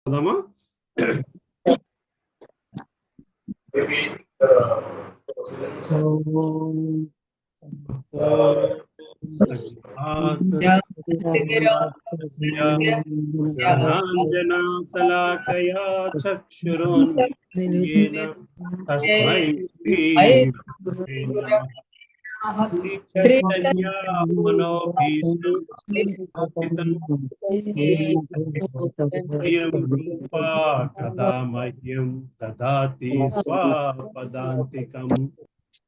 పోదామా? జ్ఞానాంజనశలాకయా చక్షురోన్మిలితం తస్మై శ్రీ గురవే నమః. చైతన్య మనోభీష్టం రూపా కదా మహ్యం దదాతి స్వపదాంతికం.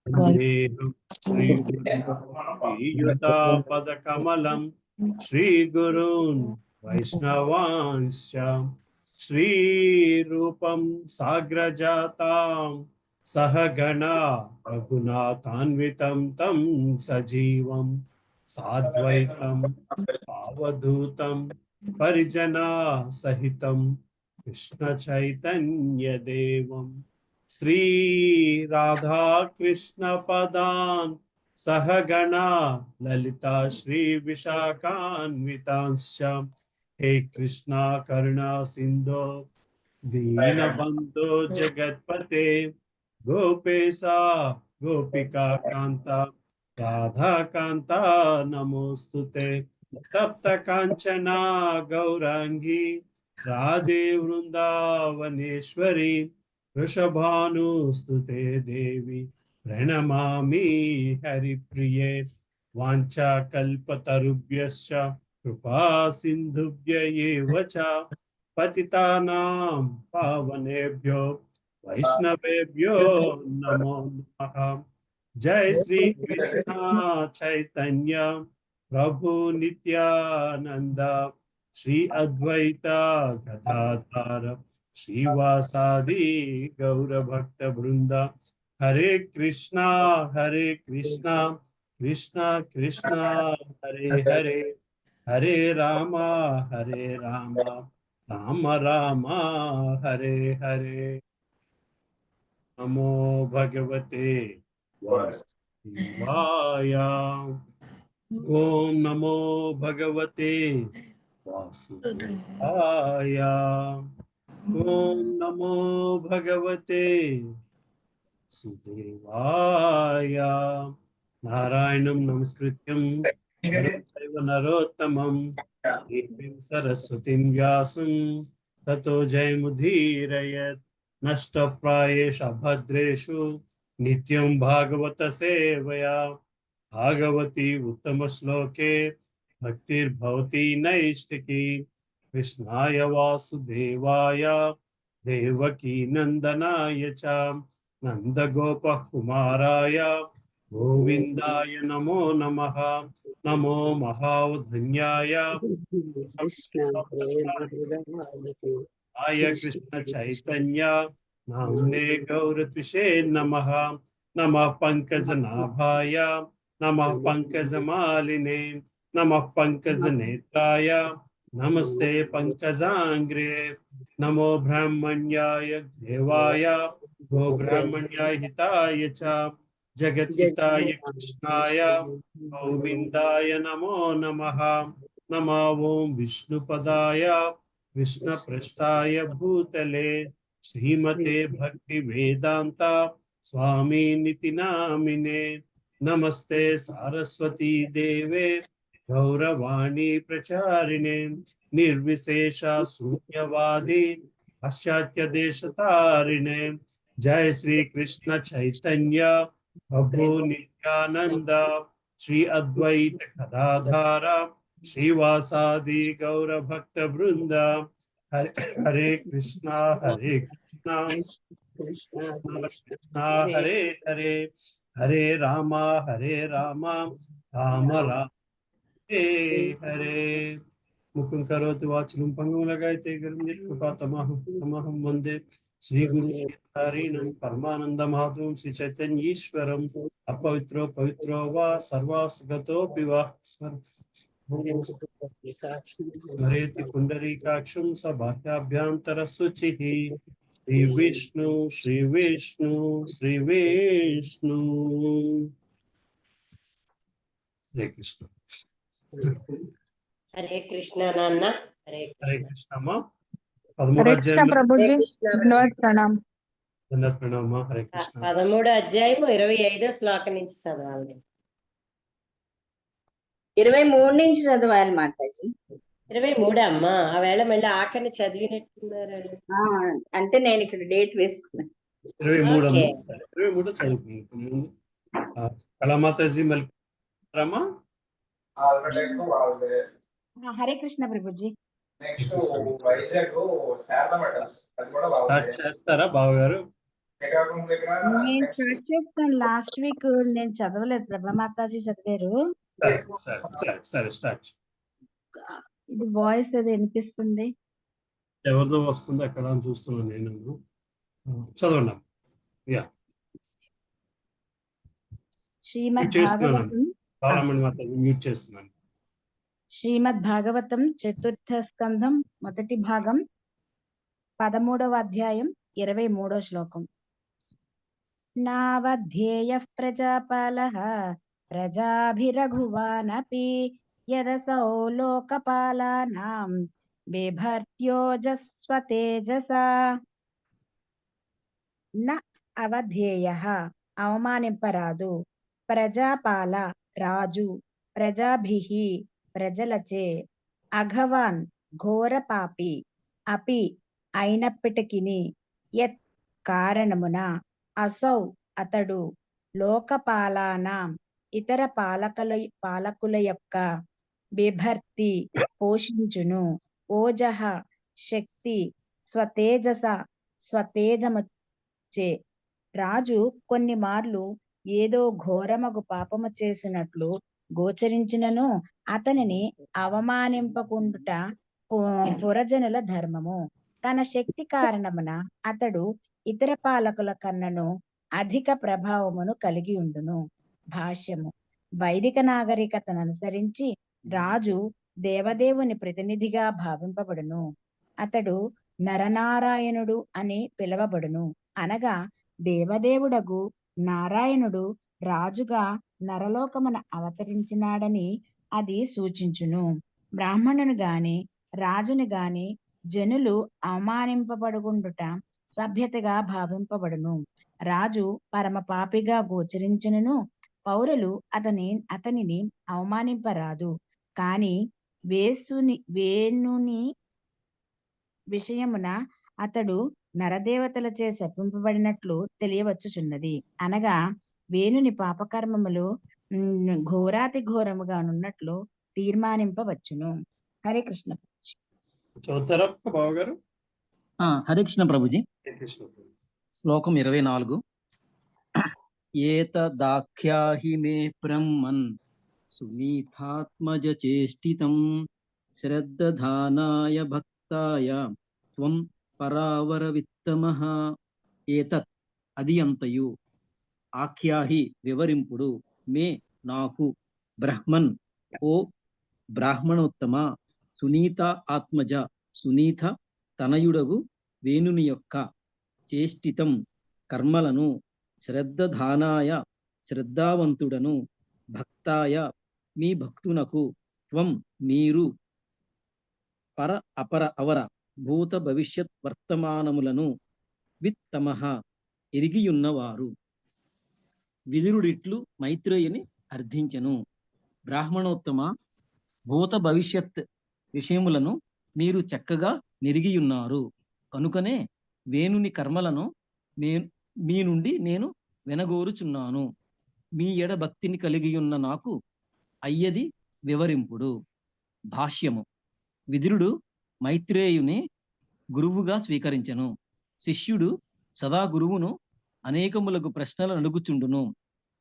సందేహం శ్రీయుతాపదకమలం శ్రీగురూన్ వైష్ణవాంశ్చ శ్రీరూపం సాగ్రజాతాం సహగణా రఘునాథాన్వితం తం సజీవం సాద్వైతం అవధూతం పరిజనా సహితం కృష్ణ చైతన్య దేవం శ్రీ రాధా కృష్ణ పదాన్ సహగణా లలితా శ్రీ విశాఖాన్వితాంశ్చ హే కృష్ణ కరుణా సింధో దీనబంధో జగత్పతే గోపేశా గోపికా కాంత రాధాకాంత నమోస్తుతే తప్త కాంచనా గౌరాంగి రాధే వృందావనేశ్వరి వృషభానుస్తుతే దేవి ప్రణమామి హరిప్రియే వాంఛాకల్పతరుభ్యశ్చ కృపా సింధుభ్య ఏవ చ పతితానాం పావనేభ్యో వైష్ణవేభ్యో నమో నమః. జై శ్రీ కృష్ణ చైతన్య ప్రభు నిత్యానంద శ్రీ అద్వైత గదాధర శ్రీవాసాది గౌర భక్త బృంద. హరే కృష్ణ కృష్ణ కృష్ణ హరే హరే, హరే రామ రామ రామ హరే హరే. నమో భగవతే వాసుదేవాయ. ఓం నమో భగవతే వాసుదేవాయ. ఓం నమో భగవతే సుదేవాయ. నారాయణం నమస్కృత్యం చైవ నరోత్తమం దేవీం సరస్వతిం వ్యాసం తతో జయముదీరయత్. నష్టప్రాయేషు అభద్రేషు నిత్యం భాగవత సేవయా. భాగవతి ఉత్తమ శ్లోకే భక్తిర్భవతి నైష్టికీ. కృష్ణాయ వాసుదేవాయ దేవకీ నందనాయ చ నందగోప కుమారాయ గోవిందాయ నమో నమః. నమో మహావధన్యాయ ఆయ కృష్ణ చైతన్య నామ్నే గౌరత్విషే నమః. నమః పంకజనాభాయ నమః పంకజమాలినే నమః పంకజనేత్రాయ నమస్తే పంకజాంగ్రే. నమో బ్రాహ్మణ్యాయ దేవాయ గో బ్రాహ్మణ్యాయ హితాయ చ జగద్హితాయ కృష్ణాయ గోవిందాయ నమో నమః. నమో ఓం విష్ణుపదాయ కృష్ణప్రష్టాయ భూతలే శ్రీమతే భక్తి వేదాంత స్వామినితి నామినే. నమస్తే సారస్వతీ దేవే గౌరవాణి ప్రచారిణే నిర్విశేష శూన్యవాది పాశ్చాత్య దేశతారిణే. జయ శ్రీ కృష్ణ చైతన్య ప్రభు నిత్యానంద శ్రీ అద్వైత గదాధర శ్రీవాసాది గౌర భక్త బృంద. హరే కృష్ణ కృష్ణ హరే హరే, హరే రామ రామ రామ హరే హరే. ముఖం కరోతి వాచనం పంగం లగాయతే కృపా తమహం వందే శ్రీ గురు పరమానంద మాధవం శ్రీ చైతన్యీశ్వరం. అపవిత్రో పవిత్రో వా సర్వాస్గతోపి వా స్మరేతి పుండరీకాక్షం స బాహ్యాభ్యంతర శుచిః. శ్రీ విష్ణు శ్రీ విష్ణు శ్రీ విష్ణు. హరే కృష్ణ. హరే కృష్ణ నాన్న. హరే కృష్ణ అమ్మా. 13 హరే కృష్ణ అధ్యాయంలో ప్రభుజీ, కృష్ణ ధన్యవాద్ ప్రణామ్. ధన్యవాద ప్రణామ. హరే కృష్ణ. 13 అధ్యాయం 25 శ్లోకం నుంచి చదవాలి. 23 నుంచి చదవాలి మాతాజీ. 23 అమ్మా, ఆ వేళ మళ్ళీ ఆఖరిని చదివినట్టున్నారు. అంటే నేను ఇక్కడ డేట్ వేసుకున్నాను. 23 ఓకే. అమ్మా. సరే 23 చదువుకుంటాం. కళామాతాజీ మళ్ళీ రమ్మా. హరే కృష్ణ ప్రభుజీ. స్టార్ట్ చేస్తారా బావగారు? నేను స్టార్ట్ చేస్తాను. లాస్ట్ వీక్ నేను చదవలేదు, ప్రభా మాతాజీ చదివారు. సరే సరే సరే సరే స్టార్ట్. ఇది వాయిస్ అది వినిపిస్తుంది. ఎవరిదో వస్తుంది అక్కడ అని చూస్తున్నాను నేను. చదవండి. యా శ్రీమద్ చేస్తున్నాను. భాగవతం బాలమణి మాతాజీ మ్యూట్ చేస్తున్నాను. శ్రీమద్ భాగవతం చతుర్థ స్కంధం మొదటి భాగం 13వ అధ్యాయం 23వ శ్లోకం. నావధ్యేయః ప్రజాపాలః ప్రజాభిరఘువానపి యదసౌ లోకపాలానాం బిభర్త్యోజస్వతేజసా. న అవధేయః అవమానింపరాదు, ప్రజాపాల రాజు, ప్రజాభిః ప్రజలచే, అఘవాన్ ఘోర పాపి, అపి అయినప్పటికిని, యత్ కారణమున, అసౌ అతడు, లోకపాలానాం ఇతర పాలకుల యొక్క, బిభర్తి పోషించును, ఓజః శక్తి, స్వతేజస స్వతేజముచే. రాజు కొన్ని మార్లు ఏదో ఘోరమగు పాపము చేసినట్లు గోచరించినను అతనిని అవమానింపకుండుట పురజనుల ధర్మము. తన శక్తి కారణమున అతడు ఇతర పాలకుల కన్నను అధిక ప్రభావమును కలిగి ఉండును. భాష్యము. వైదిక నాగరికతను అనుసరించి రాజు దేవదేవుని ప్రతినిధిగా భావింపబడును. అతడు నరనారాయణుడు అని పిలువబడును. అనగా దేవదేవుడగు నారాయణుడు రాజుగా నరలోకమున అవతరించినాడని అది సూచించును. బ్రాహ్మణుని గాని రాజుని గాని జనులు అవమానింపబడుకుండుట సభ్యతగా భావింపబడును. రాజు పరమ పాపిగా గోచరించినను పౌరులు అతనిని అవమానింపరాదు. కాని వేణుని విషయమున అతడు నరదేవతలచే శపింపబడినట్లు తెలియవచ్చుచున్నది. అనగా వేణుని పాపకర్మములు ఘోరాతి ఘోరముగా నున్నట్లు తీర్మానింపవచ్చును. హరే కృష్ణ. చదువుతారా బావగారు? హరే కృష్ణ ప్రభుజీ. శ్లోకం 24. ఏతదాఖ్యాహి మే బ్రహ్మన్ సునీతాత్మజ చేష్టితం శ్రద్ధధానాయ భక్తాయ త్వం పరావర విత్తమః. ఏతత్ అది అంతయు, ఆఖ్యాహి వివరింపుడు, మే నాకు, బ్రహ్మన్ ఓ బ్రాహ్మణోత్తమ, సునీత ఆత్మజ సునీత తనయుడగు వేణుని యొక్క, చేష్టితం కర్మలను, శ్రద్ధధానాయ శ్రద్ధావంతుడను, భక్తాయ మీ భక్తునకు, త్వం మీరు, పర అపర అవర భూత భవిష్యత్ వర్తమానములను, విత్తమః ఎరిగియున్నవారు. విదురుడిట్లు మైత్రేయుని అర్థించెను. బ్రాహ్మణోత్తమ, భూత భవిష్యత్ విషయములను మీరు చక్కగా నెరిగియున్నారు కనుకనే వేణుని కర్మలను మీ నుండి నేను వినగోరుచున్నాను. మీ ఎడ భక్తిని కలిగియున్న నాకు అయ్యది వివరింపుడు. భాష్యము. విదురుడు మైత్రేయుని గురువుగా స్వీకరించెను. శిష్యుడు సదా గురువును అనేకములకు ప్రశ్నలు అడుగుచుండును.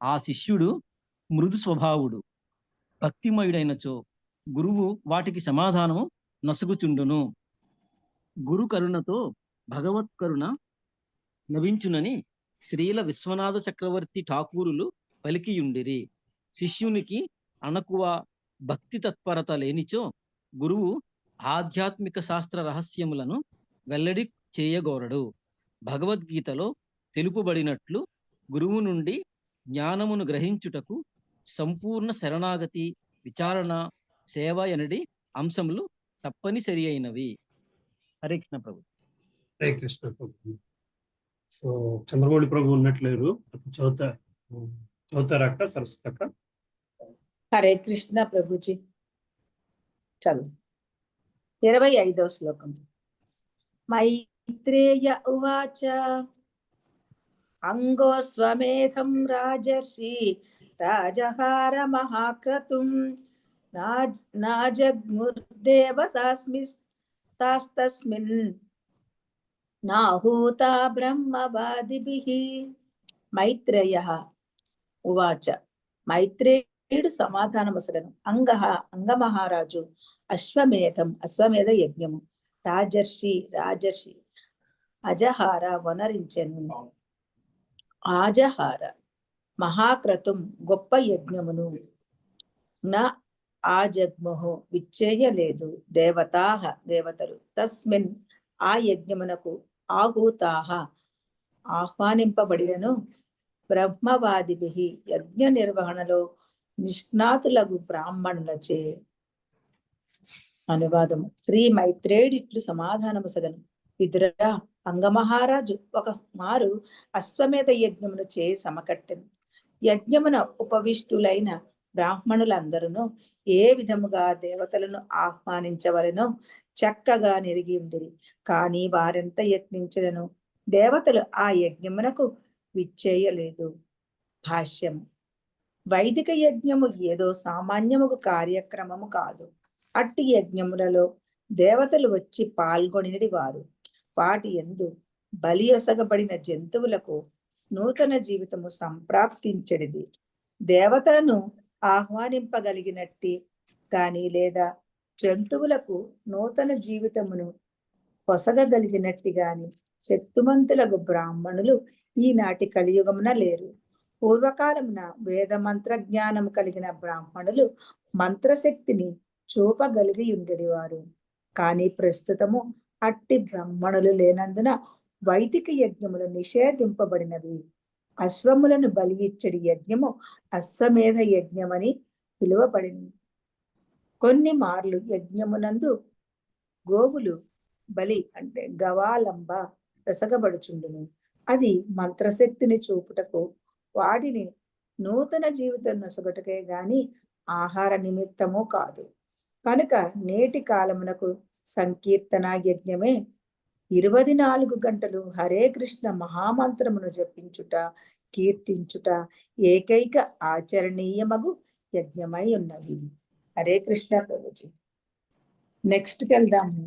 ఆ శిష్యుడు మృదు స్వభావుడు, భక్తిమయుడైనచో గురువు వాటికి సమాధానము నసుగుచుండును. గురు కరుణతో భగవత్ కరుణ లభించునని శ్రీల విశ్వనాథ చక్రవర్తి ఠాకూరులు పలికియుండిరి. శిష్యునికి అణకువ భక్తి తత్పరత లేనిచో గురువు ఆధ్యాత్మిక శాస్త్ర రహస్యములను వెల్లడి చేయగోరడు. భగవద్గీతలో తెలుపబడినట్లు గురువు నుండి జ్ఞానమును గ్రహించుటకు సంపూర్ణ శరణాగతి, విచారణ, సేవ ఎనడి అంశములు తప్పనిసరి అయినవి. హరే కృష్ణ ప్రభు. హరే కృష్ణ ప్రభు. సో చంద్రమౌళి ప్రభు ఉన్నట్లేరు, చదువుతారక్క సరస్వతి అక్క? హరే కృష్ణ ప్రభుజీ. చదువు 25వ శ్లోకం. మైత్రేయ ఉవాచ అంగోస్వమేధం రాజర్షి రాజహార మహాక్రతుం నాజగ్ముర్దేవతాస్మిన్ నాహూతా బ్రహ్మవాదిభిః. మైత్రేయః ఉవాచ. మైత్రేయుడు సమాధానమసలను. అంగమహారాజు అశ్వమేధ యజ్ఞము రాజర్షి అజహార వనరించెను. ఆజహార మహాక్రతుం గొప్ప యజ్ఞమును నా ఆజగ్ముహు విచ్చేయలేదు దేవతలు తస్మిన్ ఆ యజ్ఞమునకు ఆహూతాహ ఆహ్వానింపబడినను బ్రహ్మవాదిభిః యజ్ఞ నిర్వహణలో నిష్ణాతులకు బ్రాహ్మణులచే. అనువాదము. శ్రీ మైత్రేయుడిట్లు సమాధానముసగను. విదురా, అంగమహారాజు ఒక మారు అశ్వమేధ యజ్ఞమును చే సమకట్టెను. యజ్ఞమున ఉపవిష్టులైన బ్రాహ్మణులందరూ ఏ విధముగా దేవతలను ఆహ్వానించవలెనో చక్కగా నెరిగి ఉండిరి. కానీ వారెంత యత్నించినను దేవతలు ఆ యజ్ఞమునకు విచ్చేయలేదు. భాష్యము. వైదిక యజ్ఞము ఏదో సామాన్యముకు కార్యక్రమము కాదు. అట్టి యజ్ఞములలో దేవతలు వచ్చి పాల్గొనినది వారు. వాటి యందు బలియొసగబడిన జంతువులకు నూతన జీవితము సంప్రాప్తించడిది. దేవతలను ఆహ్వానింపగలిగినట్టి గాని లేదా జంతువులకు నూతన జీవితమును పొసగగలిగినట్టి గాని శక్తిమంతులకు బ్రాహ్మణులు ఈనాటి కలియుగమున లేరు. పూర్వకాలమున వేద మంత్ర జ్ఞానము కలిగిన బ్రాహ్మణులు మంత్రశక్తిని చూపగలిగి ఉండేవారు. కానీ ప్రస్తుతము అట్టి బ్రాహ్మణులు లేనందున వైదిక యజ్ఞములు నిషేధింపబడినవి. అశ్వములను బలి ఇచ్చడి యజ్ఞము అశ్వమేధ యజ్ఞమని పిలువబడింది. కొన్ని మార్లు యజ్ఞమునందు గోవులు బలి అంటే గవాలంబ వెసగబడుచుండును. అది మంత్రశక్తిని చూపుటకు, వాటిని నూతన జీవితం నొసగటకే గాని ఆహార నిమిత్తము కాదు. కనుక నేటి కాలమునకు సంకీర్తన యజ్ఞమే 24 గంటలు హరే కృష్ణ మహామంత్రమును జపించుట, కీర్తించుట ఏకైక ఆచరణీయమగు యజ్ఞమై ఉన్నది. హరే కృష్ణ ప్రభుజీ. నెక్స్ట్ వెళ్దాము.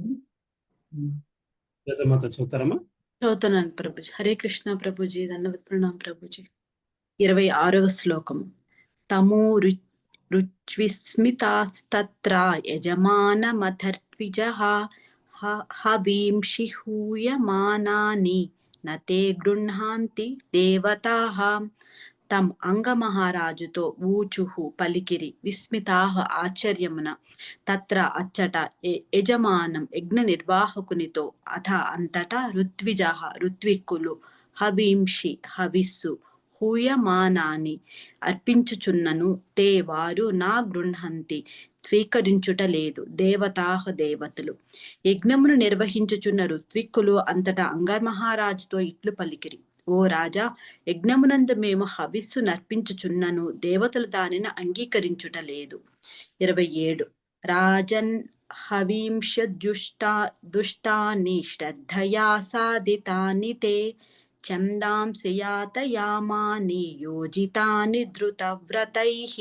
చదువుతారమ్మా? చదువుతున్నాను ప్రభుజీ. హరే కృష్ణ ప్రభుజీ. ధన్యవాద ప్రణాం ప్రభుజీ. 26వ శ్లోకము. తమో రుచ్విస్మితాస్తత్ర యజమానమథర్ద్విజః హవీంషి హూయమానాని నతే గృహ్ణాంతి దేవతాః. తం అంగమహారాజుతో ఊచుహు పలికిరి విస్మితాః ఆశ్చర్యమున. తత్ర అచ్చట యజమానం యజ్ఞ నిర్వాహకునితో అథ అంతటా ఋత్విక్కులు హవీంషి హవిస్సు హూయమానాన్ని అర్పించుచున్నను తే వారు నా గృహంతి స్వీకరించుట లేదు దేవతలు. యజ్ఞమును నిర్వహించుచున్న ఋత్విక్కులు అంతటా అంగమహారాజుతో ఇట్లు పలికిరి. ఓ రాజా, యజ్ఞమునందు మేము హవిస్సు నర్పించుచున్నను దేవతలు దానిని అంగీకరించుట లేదు. 27. రాజన్ హవింష దుష్టాని శ్రద్ధయా సాధితాని తే చందాంసి యాతయామాని యోజితాని ధృతవ్రతైః.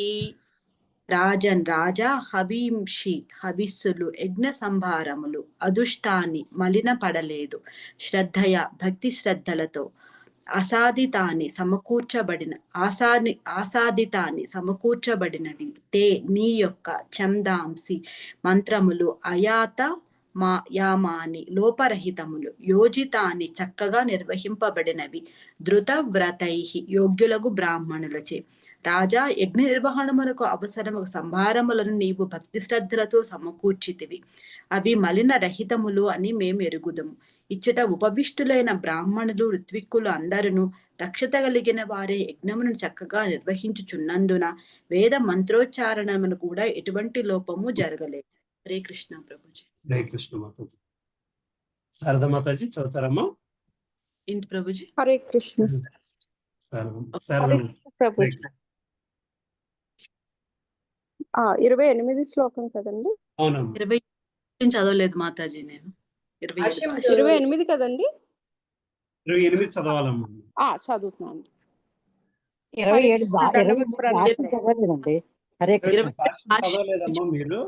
రాజన్ రాజా, హవింషి హవిస్సులు యజ్ఞ సంభారములు అదుష్టాన్ని మలిన పడలేదు, శ్రద్ధయ భక్తి శ్రద్ధలతో ఆసాదితాన్ని సమకూర్చబడినవి తే నీ యొక్క ఛందాంసి మంత్రములు అయాత యామాని లోపరహితములు యోజితాన్ని చక్కగా నిర్వహింపబడినవి ధృతవ్రతై యోగ్యులకు బ్రాహ్మణులచే. రాజా, యజ్ఞ నిర్వహణమునకు అవసరము సంభారములను నీవు భక్తి శ్రద్ధలతో సమకూర్చితివి. అవి మలిన రహితములు అని మేము ఎరుగుదము. ఇచ్చట ఉపవిష్టులైన బ్రాహ్మణులు ఋత్విక్కులు అందరూ దక్షత కలిగిన వారే యజ్ఞమును చక్కగా నిర్వహించుచున్నందున వేద మంత్రోచ్చారణమును కూడా ఎటువంటి లోపము జరగలేదు. హరే కృష్ణ ప్రభుజీ. హరే కృష్ణ మాతాజీ. శారదా మాతాజీ చదువుతారమ్మా. ఏంటి ప్రభుజీ? హరే కృష్ణ శారదా ప్రభు. 28 శ్లోకం కదండి? అవునమ్మా. 20 చదవలేదు మాతాజీ నేను. 27 28 కదండి? 28 చదవాలమ్మా. చదువుతున్నాను. 27 దండవత్ ప్రణామం. చదవలేదండి. హరే కృష్ణ. చదవలేదమ్మా మీరు?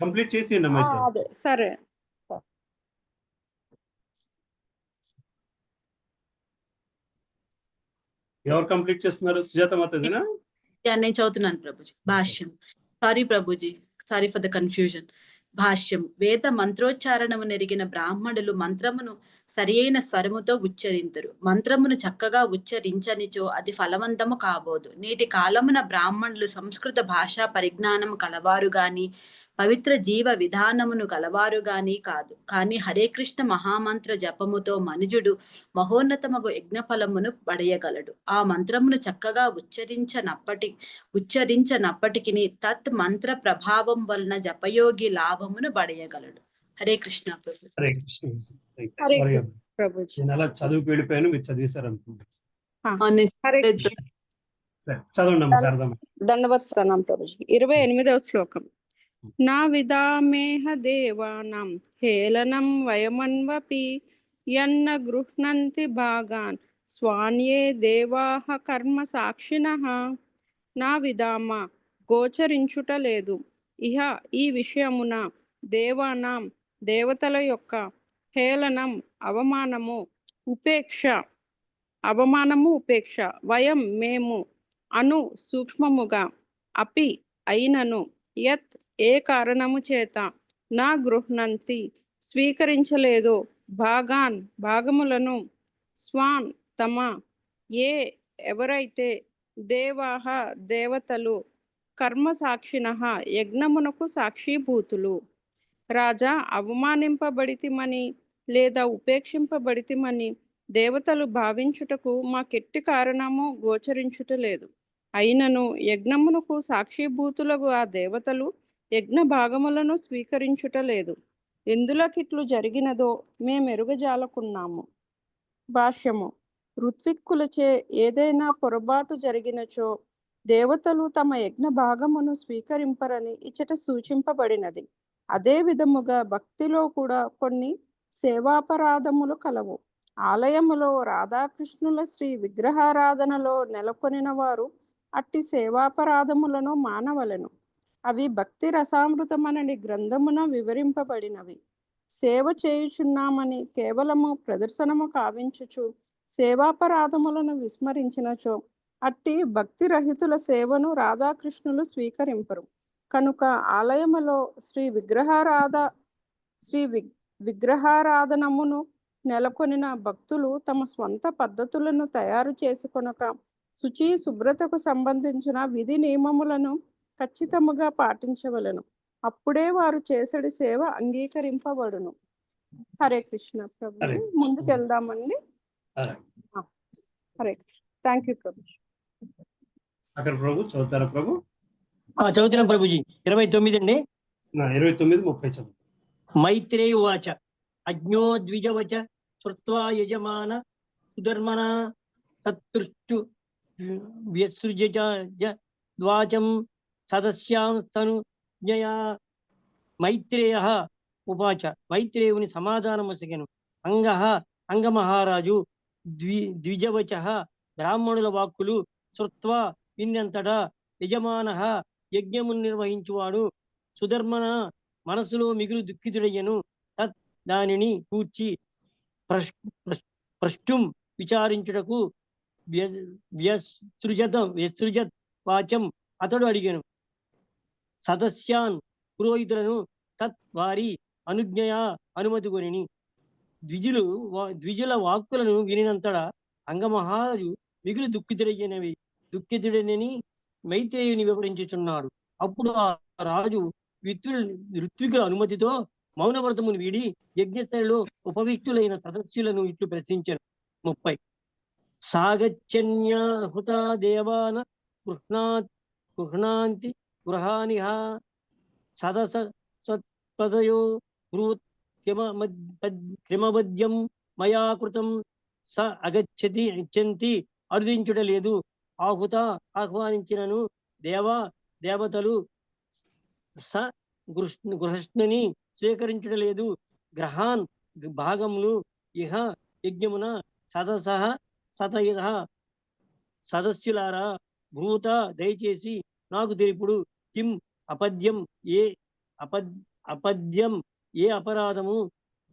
కంప్లీట్ చేసేయండి అమ్మా. అదే సరే. ఎవరు కంప్లీట్ చేస్తున్నారు? సుజాత మాతాజీనా? నేను చదువుతున్నాను ప్రభుజీ. భాష్యం. Sorry Prabhuji, sorry for the confusion. భాష్యం. వేద మంత్రోచ్చారణము నెరిగిన బ్రాహ్మణులు మంత్రమును సరి అయిన స్వరముతో ఉచ్చరింతురు. మంత్రమును చక్కగా ఉచ్చరించనిచో అది ఫలవంతము కాబోదు. నేటి కాలమున బ్రాహ్మణులు సంస్కృత భాషా పరిజ్ఞానము కలవారు గాని పవిత్ర జీవ విధానమును కలవారు గాని కాదు. కానీ హరే కృష్ణ మహామంత్ర జపముతో మనుజుడు మహోన్నతమగు యజ్ఞఫలమును పడయగలడు. ఆ మంత్రమును చక్కగా ఉచ్చరించనప్పటికి తత్ మంత్ర ప్రభావం వలన జపయోగి లాభమును పడయగలడు. హరే కృష్ణ ప్రభు. హరే కృష్ణ. హరే కృష్ణ ప్రభుజీ. నేను అలా చదువుకు వెళ్ళిపోయాను, మీరు చదివేశారు అనుకుంటున్నాను. హరే కృష్ణ. సరే చదవండి అమ్మా శారదమ్మ. దండవత్ ప్రణామం ప్రభుజీ. 28వ శ్లోకం. నా విదామేహ దేవానాం హేళనం వయమన్వపి యన్న గృహ్ణంతి భాగాన్ స్వాన్యే దేవాః కర్మ సాక్షిణః. నా విధామ గోచరించుట లేదు. ఇహ ఈ విషయమున దేవానాం దేవతల యొక్క హేళనం అవమానము ఉపేక్ష వయం మేము అను సూక్ష్మముగా అపి అయినను యత్ ఏ కారణము చేత నా గృహ్ణంతి స్వీకరించలేదు భాగములను స్వాన్ తమ ఎవరైతే దేవాహ దేవతలు కర్మ సాక్షిణః యజ్ఞమునకు సాక్షిభూతులు. రాజా, అవమానింపబడితిమని లేదా ఉపేక్షింపబడితిమని దేవతలు భావించుటకు మాకెట్టి కారణము గోచరించుటలేదు. అయినను యజ్ఞమునకు సాక్షిభూతులకు ఆ దేవతలు యజ్ఞ భాగములను స్వీకరించుటలేదు. ఎందులకిట్లు జరిగినదో మేమెరుగజాలకున్నాము. భాష్యము. ఋత్విక్కులచే ఏదైనా పొరపాటు జరిగినచో దేవతలు తమ యజ్ఞ భాగమును స్వీకరింపరని ఇచ్చట సూచింపబడినది. అదే విధముగా భక్తిలో కూడా కొన్ని సేవాపరాధములు కలవు. ఆలయములో రాధాకృష్ణుల శ్రీ విగ్రహారాధనలో నెలకొనిన వారు అట్టి సేవాపరాధములను మానవలెను. అవి భక్తి రసామృతమనని గ్రంథమున వివరింపబడినవి. సేవ చేయుచున్నామని కేవలము ప్రదర్శనము కావించుచు సేవాపరాధములను విస్మరించినచో అట్టి భక్తి రహితుల సేవను రాధాకృష్ణులు స్వీకరింపరు. కనుక ఆలయములో శ్రీ విగ్రహారాధనమును నెలకొనిన భక్తులు తమ స్వంత పద్ధతులను తయారు చేసుకొనక శుచి శుభ్రతకు సంబంధించిన విధి నియమములను ఖచ్చితముగా పాటించవలను. అప్పుడే వారు చేసడి సేవ అంగీకరింపబడును. హరే కృష్ణ ప్రభు. ముందుకెళ్దామండి. హరే కృష్ణ. థ్యాంక్ యూ ప్రభు. అక్కడ ప్రభు చదువుతారా ప్రభు? చదువుతున్నాం ప్రభుజీ. 29 అండి. 29, 30 చదువు. మైత్రేయ ఉవాచ అజ్ఞో ద్విజవచ శ్రుత్వా యజమాన సుధర్మణ తత్ృష్టు వ్యసృజ ద్వాచం సదస్యాస్తను జ్ఞయా. మైత్రేయ ఉవాచ. మైత్రేయుని సమాధానమొసగెను. అంగమహారాజు ద్విజవచ బ్రాహ్మణుల వాక్కులు శ్రుత్వా విన్నంతటా యజమాన యజ్ఞమును నిర్వహించువాడు సుధర్మన మనసులో మిగులు దుఃఖితుడయ్యను. తత్ దానిని కూర్చి ప్రష్టుం విచారించుటకు వ్యసృజత్ వాచం అతడు అడిగాను. సదస్యాన్ పురోహితులను తత్ వారి అనుజ్ఞయా అనుమతి కొనిని. ద్విజుల వాక్కులను వినినంతటా అంగమహారాజు మిగులు దుఃఖితుడని మైత్రేయుని వివరించుచున్నాడు. అప్పుడు ఆ రాజు ఋత్వికుల అనుమతితో మౌనవ్రతమును వీడి యజ్ఞస్థలిలో ఉపవిష్టులైన సదస్సులను ఇట్లు ప్రశ్నించాను. 30. సాగచ్చన్యాహుత దేవాన గృహ్ణాంతి గృహానిహ సదసత్పదయో క్రమవద్యం మయా కృతం స అగచ్చతి ఇచ్చంతి అరుదించుట లేదు. ఆహ్వానించినను దేవతలు స గృహస్థుని స్వీకరించుట లేదు. గ్రహాన్ భాగములు ఇహ యజ్ఞమున సదస్సులారా భూత దయచేసి నాకు తెలుపుడు. కిం అపద్యం ఏ అపరాధము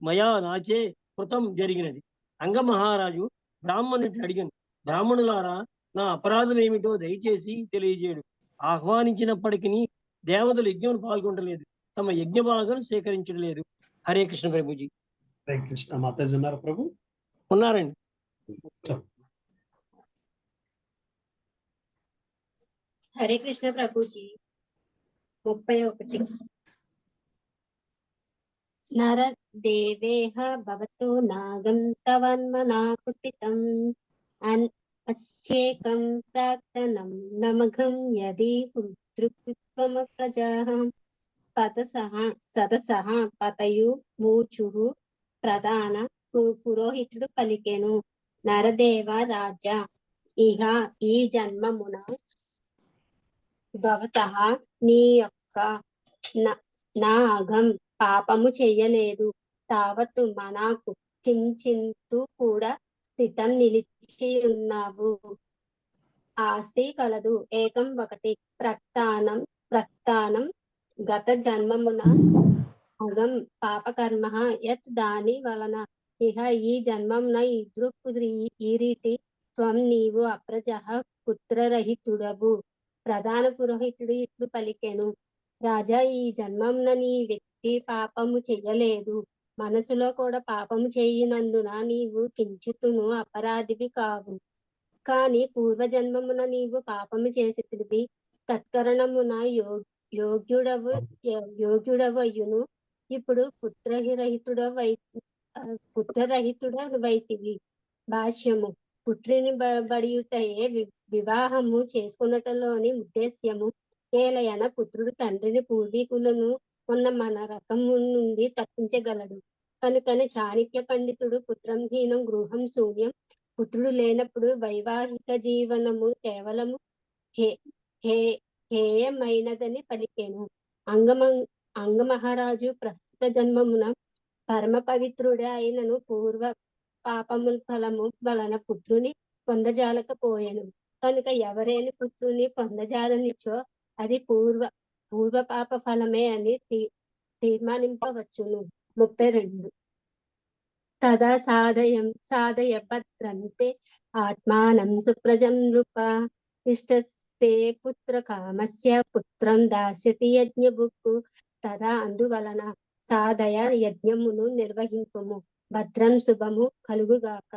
మయా నాచే కృతం జరిగినది. అంగమహారాజు బ్రాహ్మణుని అడిగాను, బ్రాహ్మణులారా నా అపరాధం ఏమిటో దయచేసి తెలియజేయడు. ఆహ్వానించినప్పటికీ దేవతలు యజ్ఞం పాల్గొనలేదు, తమ యజ్ఞ భాగం సేకరించలేదు. హరే కృష్ణ ప్రభుజీ. హరే కృష్ణ. మాతాజీ ఉన్నారు ప్రభు? ఉన్నారండి. హరే కృష్ణ ప్రభుజీ. 31. నర దేవేహ భవతో నాగం తవన్మనాకుస్థితం అస్యేకం ప్రాక్తనం నమఘం యది హృద్రుక్త్వమ ప్రజాః సదసః పతయు మూచుః. ప్రధాన పురోహితుడు పలికెను, నరదేవ రాజా, ఇహ ఈ జన్మమున భవతః నీ యొక్క నాగం పాపము చెయ్యలేదు. తావత్తు మనాకు కించింతు కూడా స్థితం నిలిచి ఉన్నావు. ఆస్తి కలదు. ఏకం ఒకటి. ప్రక్తానం గత జన్మమున అగం పాపకర్మ యత్ దాని వలన ఇహ ఈ జన్మమున ఈ రీతి త్వం నీవు అప్రజః పుత్రరహితుడవు. ప్రధాన పురోహితుడు ఇట్లు పలికెను, రాజా, ఈ జన్మమున నీ వ్యక్తి పాపము చెయ్యలేదు. మనసులో కూడా పాపము చేయనందున నీవు కించితును అపరాధివి కావు. కాని పూర్వజన్మమున నీవు పాపము చేసితివి. తత్కరణమున యోగ్యుడవయ్యును. ఇప్పుడు పుత్రరహితుడవైతివి. భాష్యము. పుత్రిని బడియుటయే వివాహము చేసుకున్నటలోని ఉద్దేశ్యము. ఏలయన పుత్రుడు తండ్రిని పూర్వీకులను ఉన్న మన రకము నుండి తప్పించగలడు. కనుకనే చాణక్య పండితుడు పుత్రంహీనం గృహం శూన్యం, పుత్రుడు లేనప్పుడు వైవాహిక జీవనము కేవలము హేయమైనదని పలికెను. అంగమహారాజు ప్రస్తుత జన్మమున పరమ పవిత్రుడే అయినను పూర్వ పాపముల ఫలము వలన పుత్రుని పొందజాలకపోయెను. కనుక ఎవరైనా పుత్రుని పొందజాలనిచ్చో అది పూర్వ పాప ఫలమే అని తీర్మానింపవచ్చును. 32. తదా సాధయ భద్రంతే ఆత్మానం సుప్రజం నృప ఇష్టస్తే పుత్ర కామస్య పుత్రం దాస్యతి యజ్ఞభుక్కు. తదా అందువలన సాధయ యజ్ఞమును నిర్వహింపుము, భద్రం శుభము కలుగుగాక.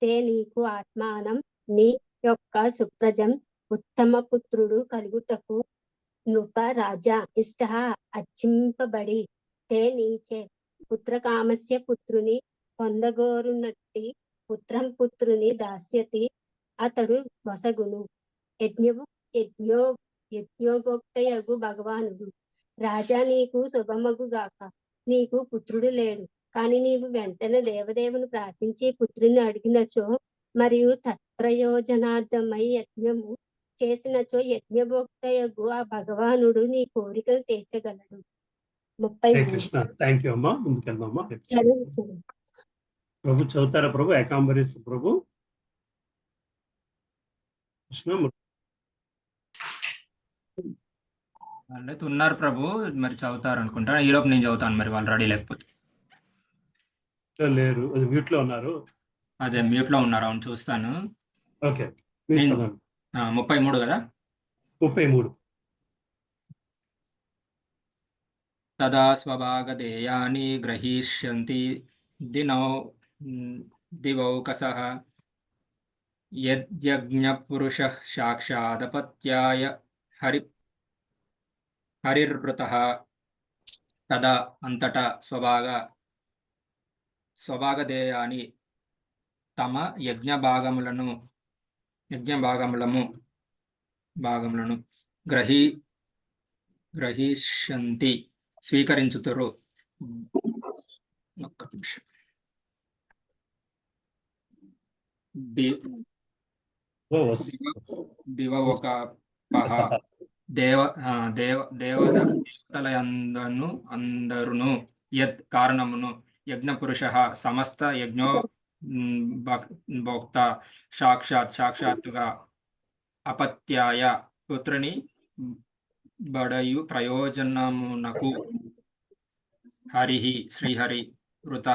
తే నీకు ఆత్మానం నీ యొక్క సుప్రజం ఉత్తమ పుత్రుడు కలుగుటకు నృప రాజా ఇష్ట అర్చింపబడి తే నీచే పుత్రకామస్య పుత్రుని పొందగోరునట్టి పుత్రుని దాస్యతి అతడు వసగును. యజ్ఞోపోక్తయగు భగవానుడు. రాజా, నీకు శుభమగుగాక. నీకు పుత్రుడు లేడు, కాని నీవు వెంటనే దేవదేవుని ప్రార్థించి పుత్రుని అడిగినచో మరియు తత్ప్రయోజనార్థమై యజ్ఞము చేసినచో యజ్ఞభోక్తయగు ఆ భగవానుడు నీ కోరికలు తీర్చగలడు. 33. థ్యాంక్ యూ అమ్మా. ముందుకెళ్దామా? ప్రభు చదువుతారా ప్రభు? ఏకాంబరీశ ప్రభు కృష్ణ వాళ్ళైతే ఉన్నారు ప్రభు, మరి చదువుతారు అనుకుంటా. ఈ లోపు నేను చదువుతాను, మరి వాళ్ళు రెడీ లేకపోతే. లేరు, అది మ్యూట్ లో ఉన్నారు. అదే మ్యూట్ లో ఉన్నారు. అవును, చూస్తాను. ఓకే. 33 కదా? 33. తదా స్వభాగదేయాని గ్రహీష్యంతి దివౌకసః యజ్ఞపురుషః సాక్షాదపత్యాయ హరిర్వృతః. తదా అంతటా స్వభాగదేయాని తమ యజ్ఞ భాగములను గ్రహీష్యంతి స్వీకరించుతురు. ఒక్క నిమిషం. ది- ఓ వస్ దివ ఒక పహ దేవ దేవతలయందను అందరును యత్ కారణమును యజ్ఞపురుష సమస్త యజ్ఞో భోక్త సాక్షాత్తుగా అపత్యాయ పుత్రుని బడయు ప్రయోజనమునకు హరిహి శ్రీహరి వృత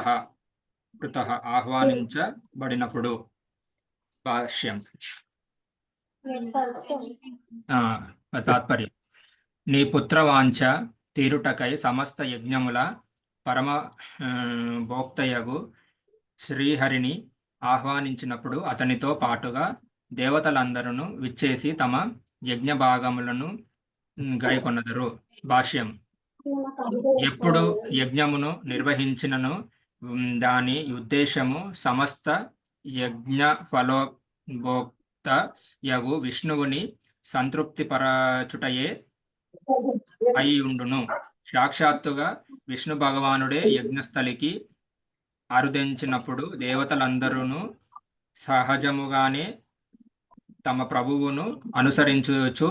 ఆహ్వానించబడినప్పుడు. భాష్యం. తాత్పర్యం. నీ పుత్రవాంఛ తీరుటకై సమస్త యజ్ఞముల పరమ భోక్తయగు శ్రీహరిని ఆహ్వానించినప్పుడు అతనితో పాటుగా దేవతలందరూ విచ్చేసి తమ యజ్ఞ భాగములను గైకొన్నదరు. భాష్యం. ఎప్పుడు యజ్ఞమును నిర్వహించినను దాని ఉద్దేశము సమస్త యజ్ఞ ఫలోభోక్త యగు విష్ణువుని సంతృప్తిపరచుటయే అయి ఉండును. సాక్షాత్తుగా విష్ణు భగవానుడే యజ్ఞస్థలికి అరుదించినప్పుడు దేవతలందరూ సహజముగానే తమ ప్రభువును అనుసరించుచు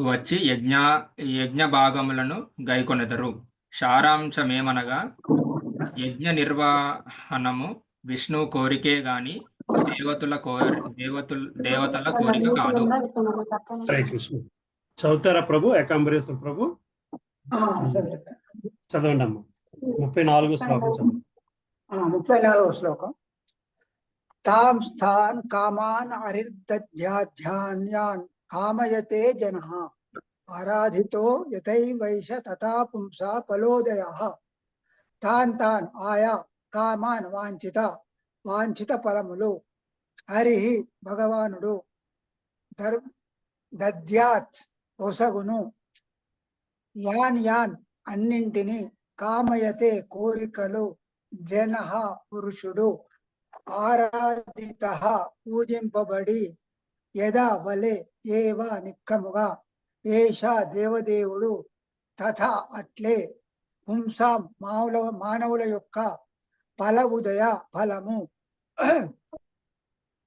వచ్చి యజ్ఞ భాగములను గైకొనెదరు. సారాంశమేమనగా యజ్ఞ నిర్వహణము విష్ణు కోరికే గాని దేవతల కోరిక కాదు. హరే కృష్ణ. చదువుతారా ప్రభు? ఏకాంబరేశ్వర ప్రభు చదవండి అమ్మ. 34వ శ్లోకం చదవండి. 34వ శ్లోకం. తాం స్థాన్ కామాన్ హరిర్దధ్యాధ్యాన్యాన్ కామయతే జనః ఆరాధితో యథైవైష తథా పుంసా ఫలోదయః. తాన్ ఆయా కామాన్ వాంఛిత ఫలములు హరి భగవానుడు దద్యాత్ ఒసగును యాన్ అన్నింటిని కామయతే కోరికలు జనః పురుషుడు ఆరాధిత పూజింపబడి యదా వలె ఏవ నిక్కముగా ఏషా దేవదేవుడు తథా అట్లే పుంసాం మానవుల యొక్క ఫలముదయ ఫలము.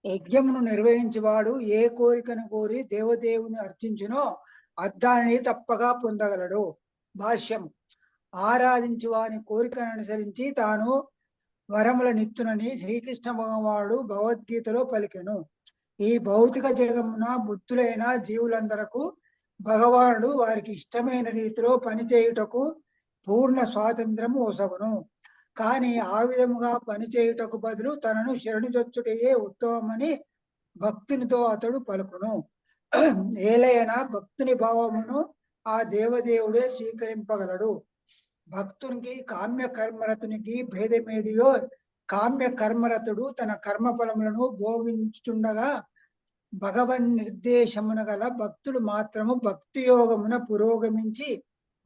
యజ్ఞమును నిర్వహించువాడు ఏ కోరికను కోరి దేవదేవుని అర్చించునో అద్దాన్ని తప్పగా పొందగలడు. భాష్యం. ఆరాధించు వాని కోరికను అనుసరించి తాను వరముల నిత్తునని శ్రీకృష్ణ భగవానుడు భగవద్గీతలో పలికెను. ఈ భౌతిక జగమున బుద్ధులైన జీవులందరకు భగవానుడు వారికి ఇష్టమైన రీతిలో పనిచేయుటకు పూర్ణ స్వాతంత్రము ఒసగును. కానీ ఆ విధముగా పనిచేయుటకు బదులు తనను శరణుజొచ్చుటయే ఉత్తమమని భక్తునితో అతడు పలుకును. ఏలైనా భక్తుని భావమును ఆ దేవదేవుడే స్వీకరింపగలడు. భక్తునికి కామ్య కర్మరతునికి భేదమేదియో కామ్య కర్మరతుడు తన కర్మ ఫలములను భోగించుచుండగా భగవన్ నిర్దేశమున గల భక్తుడు మాత్రము భక్తి యోగమున పురోగమించి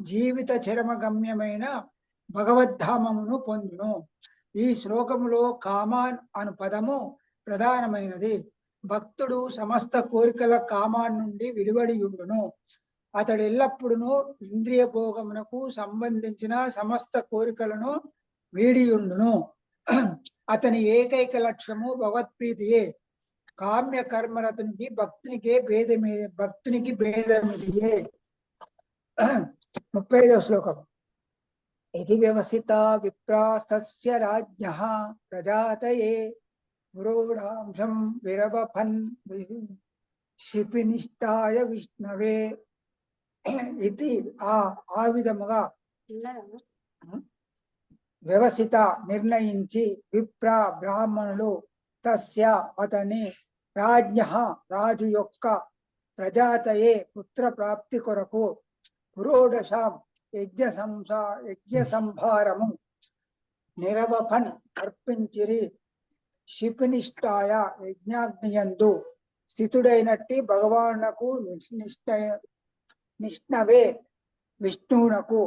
జీవిత చరమగమ్యమైన భగవద్ధామమును పొందును. ఈ శ్లోకములో కామాన్ అను పదము ప్రధానమైనది. భక్తుడు సమస్త కోరికల కామాన్ నుండి విడివడి ఉండును. అతడు ఎల్లప్పుడూ ఇంద్రియ భోగమునకు సంబంధించిన సమస్త కోరికలను వీడియుండును. అతని ఏకైక లక్ష్యము భగవత్ప్రీతియే. కామ్య కర్మరతునికి భక్తునికి భేదమిదియే. 35వ శ్లోకం. ఇది వ్యవసిత విప్రాస్తస్య రాజ్ఞః ప్రజాతయే పురోడాంశం విరవఫన్ శిపినిష్టాయ విష్ణవే. ఇది ఆ విధముగా వ్యవసిత నిర్ణయించి విప్ర బ్రాహ్మణులు తస్య అతని రాజ్ఞః రాజు యొక్క ప్రజాతయే పుత్ర ప్రాప్తి కొరకు పురోడశాం యజ్ఞ సంభారము నిరవఫన్ అర్పించిరి. శిపినిష్టాయ యజ్ఞాగ్నియందు స్థితుడైనట్టి భగవానునకు నిష్ణవే విష్ణువునకు.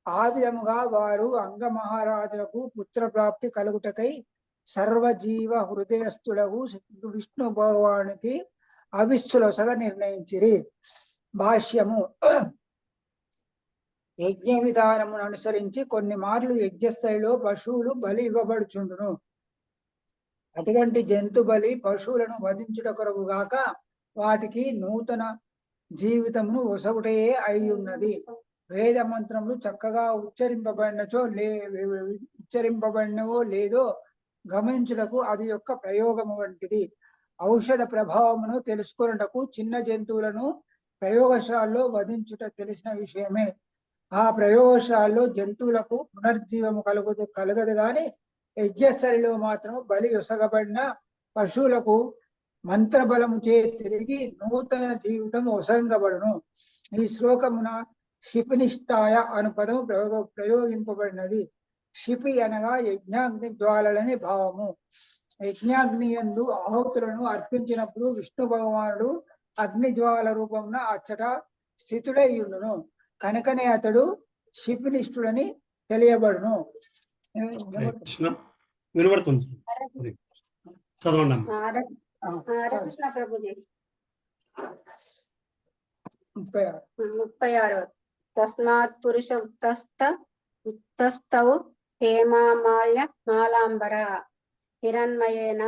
ఆ విధముగా వారు అంగమహారాజులకు పుత్రప్రాప్తి కలుగుటకై సర్వజీవ హృదయస్థులకు విష్ణు భగవానికి అవిస్సులొసగ నిర్ణయించిరి. భాష్యము. యజ్ఞ విధానమును అనుసరించి కొన్ని మార్లు యజ్ఞస్థలిలో పశువులు బలి ఇవ్వబడుచుండును. అటువంటి జంతు బలి పశువులను వధించుట కొరకు గాక వాటికి నూతన జీవితమును ఒసగుటయే అయి ఉన్నది. వేద మంత్రములు చక్కగా ఉచ్చరింపబడినవో లేదో గమనించుటకు అది యొక్క ప్రయోగము వంటిది. ఔషధ ప్రభావమును తెలుసుకొనుటకు చిన్న జంతువులను ప్రయోగశాలలో వధించుట తెలిసిన విషయమే. ఆ ప్రయోగశాలలో జంతువులకు పునర్జీవము కలగదు గాని యజ్ఞస్థలిలో మాత్రం బలి ఒసగబడిన పశువులకు మంత్రబలము చే తిరిగి నూతన జీవితం ఒసంగబడును. ఈ శ్లోకమున శిపినిష్టాయ అను పదము ప్రయోగింపబడినది. శిపి అనగా యజ్ఞాగ్ని జ్వాలలని భావము. యజ్ఞాగ్ని యందు ఆహుతులను అర్పించినప్పుడు విష్ణు భగవానుడు అగ్ని జ్వాల రూపమున అచ్చట స్థితుడై ఉండును. కనుకనే అతడు శిపినిష్ఠుడని తెలియబడును. వినబడుతుంది, చదవండి. హరే కృష్ణ ప్రభుజీ. 36. తస్మాత్ పురుష ఉత్తస్థౌ హేమామాల్య మాలాంబర హిరణ్మయేన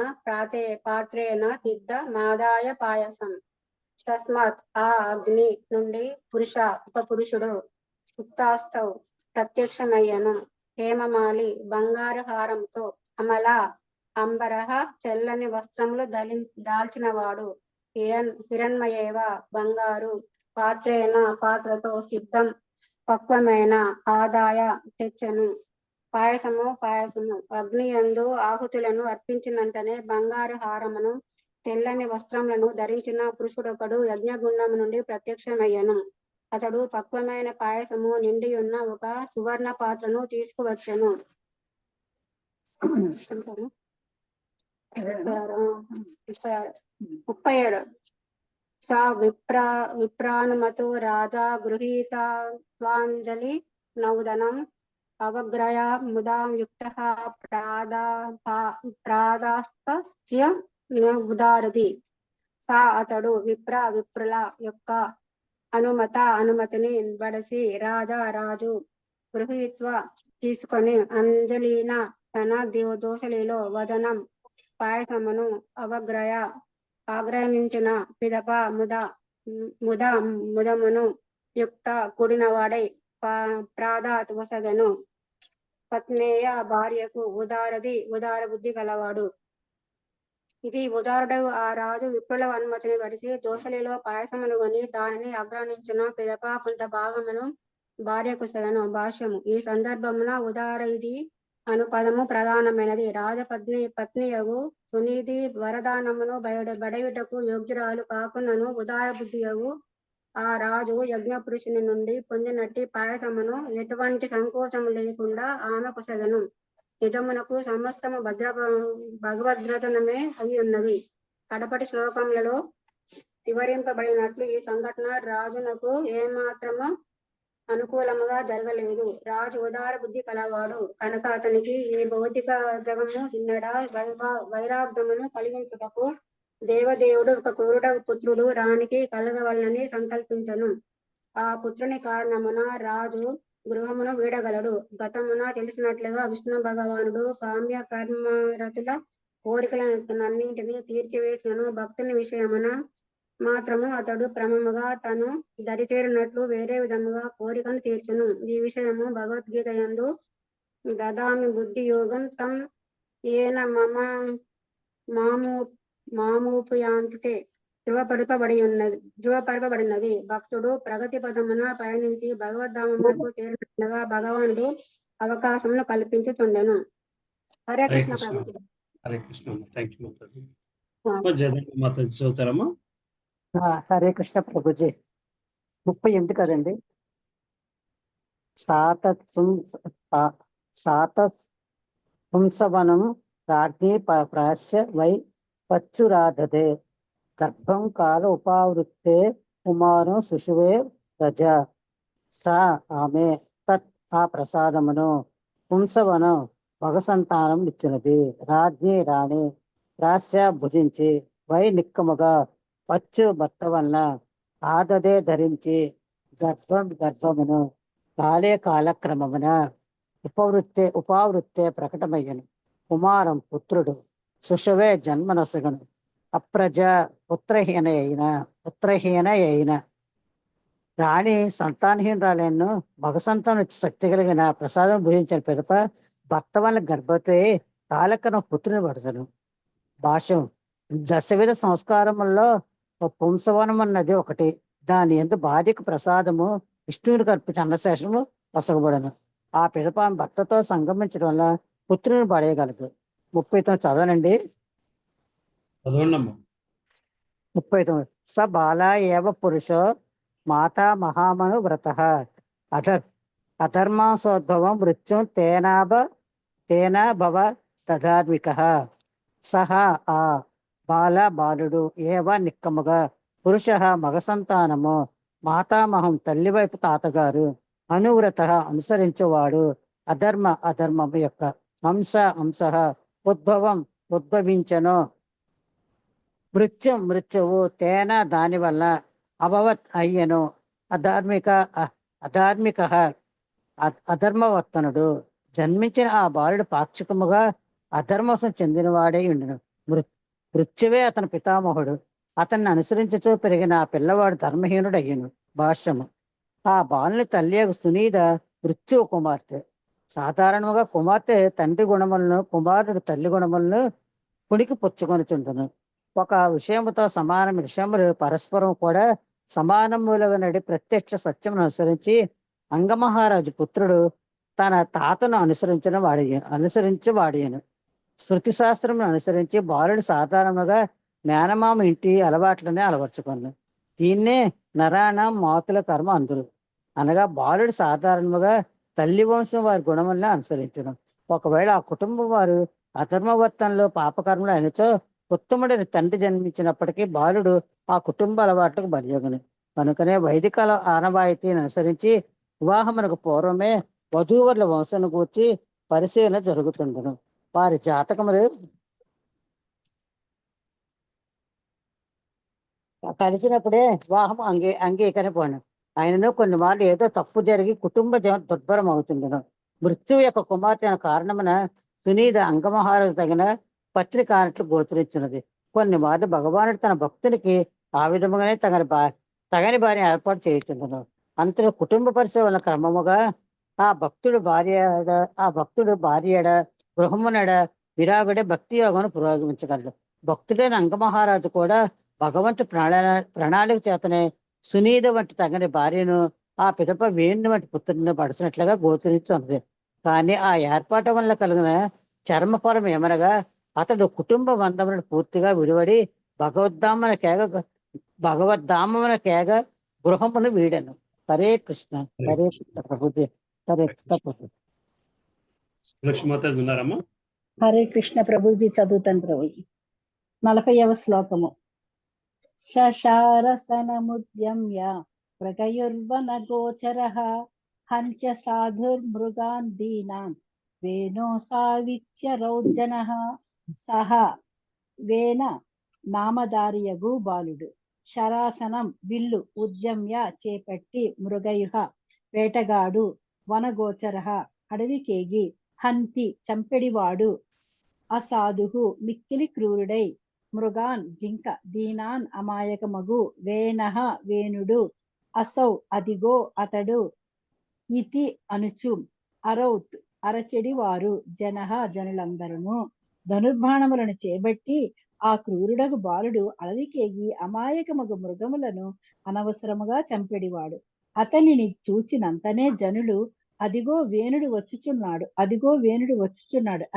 పాత్రేణ తిద్ద మాదాయ పాయసం. తస్మాత్ ఆ అగ్ని నుండి ఒక పురుషుడు ఉత్తాస్తౌ ప్రత్యక్షమయ్యను. హేమమాలి బంగారు హారంతో, అమల అంబరహ తెల్లని వస్త్రములు దాల్చినవాడు, హిరణ్మయేవ బంగారు, పాత్రేన పాత్రతో, సిద్ధం పక్వమైన ఆదాయ తెచ్చను. పాయసము అగ్ని యందు ఆహుతులను అర్పించినంతనే బంగారు హారమును తెల్లని వస్త్రములను ధరించిన పురుషుడొకడు యజ్ఞగుండము నుండి ప్రత్యక్షమయ్యను. అతడు పక్వమైన పాయసము నిండి ఉన్న ఒక సువర్ణ పాత్రను తీసుకువచ్చెను. 37. సా విప్రానుమతో రాజా గృహీతాంజలి నౌదనం అవగ్రయ ముదాం యుక్త ప్రాదాస్త్య ఉదారది. సా అతడు విప్రుల యొక్క అనుమతిని బడసి రాజు గృహీత్వ తీసుకొని అంజలిన తన దోసలిలో వదనం పాయసమును ఆగ్రహించిన పిదప ముదమును యుక్త కూడినవాడై ప్రాదాత్ వసగను. పత్నేయ భార్యకు ఉదార బుద్ధి గలవాడు. ఇది ఉదారుడు ఆ రాజు విప్రుల అనుమతిని పడిసి దోసలిలో పాయసమును కొని దానిని ఆగ్రహించిన పిదప కొంత భాగమును భార్యకు సగను. భాష్యము. ఈ సందర్భమున ఉదార ఇది అను పదము ప్రధానమైనది. పత్నియగు సునీతి వరదానమును బడయుటకు యోగ్యురాలు కాకున్నను ఉదార బుద్ధియగు ఆ రాజు యజ్ఞ పురుషుని నుండి పొందినట్టి పాయసమును ఎటువంటి సంకోచము లేకుండా ఆమె కుసగను. నిజమునకు సమస్తము భగవద్గతనమే అయి ఉన్నది. కడపటి శ్లోకములలో వివరింపబడినట్లు ఈ సంఘటన రాజునకు ఏమాత్రము అనుకూలముగా జరగలేదు. రాజు ఉదార బుద్ధి కలవాడు కనుక అతనికి ఈ భౌతిక జగము చిన్నడ వైరాగ్యమును కలిగించుటకు దేవదేవుడు ఒక క్రూర పుత్రుడు రాణికి కలగవలనని సంకల్పించను. ఆ పుత్రుని కారణమున రాజు గృహమును వీడగలడు. గతమున తెలిసినట్లుగా విష్ణు భగవానుడు కామ్య కర్మరతుల కోరికలన్నింటినీ తీర్చివేసినను భక్తుని విషయమున మాత్రము అతడు క్రమముగా తను దరిచేరినట్లు వేరే విధముగా కోరికను తీర్చును. ఈ విషయము భగవద్గీత యందు దదామి బుద్ధి యోగం తం ఏన మామూపయాంతే ధృవపరపబడినది. భక్తుడు ప్రగతి పదమున పయనించి భగవద్ధామమునకు చేరినట్లుగా భగవానుడు అవకాశమును కల్పించుతుండెను. హరే కృష్ణ ప్రభుజీ. హరే కృష్ణ. థ్యాంక్ యూ మాతాజీ. మాతాజీ చదువుతారమ్మా. హరే కృష్ణ ప్రభుజీ. 38 కదండి. సాతపుంసవనం రాజ్ఞి ప్రాస్య వై పచ్చురాధదే గర్భం కాల ఉపావృత్తే కుమారం శిశువే రజ. సా ఆమె తత్ ఆ ప్రసాదమును పుంసవనం మగ సంతానం ఇచ్చినది. రాజ్ఞి రాణి ప్రాస్య భుజించి వై నిక్కముగా వచ్చు భర్త వలన ఆదదే ధరించి గర్భమును కాలే కాలక్రమమున ఉపావృత్తే ప్రకటమయ్యను. కుమారం పుత్రుడు సుషవే జన్మనొసగను. అప్రజ పుత్రహీన అయిన రాణి సంతానహీనరాలను మగ సంతానం శక్తి కలిగిన ప్రసాదం భుజించిన పిదప భర్త వల్ల గర్భవతి కాలక్రమ పుత్రుని పడతాను. భాష్యం దశవిధ సంస్కారముల్లో పుంసవనం అన్నది ఒకటి. దాని ఎందు భార్యకు ప్రసాదము విష్ణువునికి అర్పించి అన్నశేషము వసగబడను. ఆ పిదప భర్తతో సంగమించడం వల్ల పుత్రుని పడేయగలదు. 39 చదవనండి. 39 స బాల ఏవ పురుషో మాతా మహామను వ్రత అధర్మాసోద్భవం మృత్యుం తేనా భవ తధార్మిక. సహ ఆ బాలుడు ఏవ నిక్కముగా పురుష మగ సంతానము మాతామహం తల్లివైపు తాతగారు అనువ్రత అనుసరించేవాడు అధర్మము యొక్క అంశ ఉద్భవించను మృత్యువు తేన దాని వల్ల అభవత్ అయ్యను అధర్మవర్తనుడు. జన్మించిన ఆ బాలుడు పాక్షికముగా అధర్మసం చెందినవాడై ఉండును. మృత్యువే అతని పితామహుడు. అతన్ని అనుసరించుతూ పెరిగిన ఆ పిల్లవాడు ధర్మహీనుడు అయ్యను. భాష్యము ఆ బాలుని తల్లి సునీత మృత్యువు కుమార్తె. సాధారణంగా కుమార్తె తండ్రి గుణములను కుమారుడు తల్లి గుణములను పుణికి పుచ్చుకొనుచుండును. ఒక విషయముతో సమాన విషయములు పరస్పరం కూడా సమానములుగా నడి ప్రత్యక్ష సత్యమును అనుసరించి అంగమహారాజు పుత్రుడు తన తాతను అనుసరించి వాడియను. శృతి శాస్త్రమును అనుసరించి బాలుడు సాధారణంగా మేనమామ ఇంటి అలవాట్లనే అలవర్చుకున్నాను. దీన్నే నరాణం మాతుల కర్మ అందురు. అనగా బాలుడు సాధారణంగా తల్లి వంశం వారి గుణములనే అనుసరించడం. ఒకవేళ ఆ కుటుంబం వారు అధర్మవర్తనలో పాపకర్మలు అయినచో ఉత్తముడిని తండ్రి జన్మించినప్పటికీ బాలుడు ఆ కుటుంబ అలవాట్లకు బలియగును. కనుకనే వైదిక ఆనవాయితీని అనుసరించి వివాహమునకు పూర్వమే వధూవరుల వంశను గూర్చి పరిశీలన జరుగుతుండను. వారి జాతకములు కలిసినప్పుడే వివాహం అంగీకరింపను. ఆయనను కొన్ని మార్లు ఏదో తప్పు జరిగి కుటుంబ దుర్భరం అవుతుండను. మృత్యువు యొక్క కుమార్తె కారణమున సునీత అంగమహారాజు తగిన పత్రిక అన్నట్లు గోచరించినది. కొన్ని మార్లు భగవానుడు తన భక్తునికి ఆ విధముగానే తగని భార్య ఏర్పాటు చేయుచుండను. అంతలో కుటుంబ పరిశీలన క్రమముగా ఆ భక్తుడు భార్యడ గృహమునడ విరాగుడే భక్తి యోగమును పురోగమించగలడు. భక్తుడైన అంగమహారాజు కూడా భగవంతు ప్రణాళిక చేతనే సునీత వంటి తగని భార్యను ఆ పిదప వేణు వంటి పుత్రుని పడిచినట్లుగా గోచరించున్నది. కానీ ఆ ఏర్పాటు వల్ల కలిగిన చర్మఫలం ఏమనగా అతడు కుటుంబ బంధములను పూర్తిగా విడివడి భగవద్ధామమున కేగ గృహమును వీడను. హరే కృష్ణ ప్రభుజీ. హరే కృష్ణ ప్రభు. లక్ష్మీమాతాజీ ఉన్నారమ్మా? హరే కృష్ణ ప్రభుజీ. చదువుతాను ప్రభుజీ. 40వ శ్లోకము. శశారసనముద్యమ్య ప్రగయుర్వన గోచరః హంత్య సాధుర్మృగాన్ దీనాన్ వేణో సావిత్య రౌజనః. సహ వేన నామధారియగు బాలుడు శరాసనం విల్లు ఉద్యమ్య చేపట్టి మృగయుహ వేటగాడు వనగోచరః అడవికేగి హంతి చంపెడివాడు అసాధుహు మిక్కిలి క్రూరుడై మృగాన్ జింక దీనాన్ అమాయకమగు వేనః వేణుడు అసౌ అదిగో అతడు ఇతి అనుచు అరౌత్ అరచెడివారు జనః జనులందరును ధనుర్బాణములను చేబట్టి ఆ క్రూరుడగు బాలుడు అడవికేగి అమాయకమగు మృగములను అనవసరముగా చంపెడివాడు. అతనిని చూచినంతనే జనులు అదిగో వేణుడు వచ్చుచున్నాడు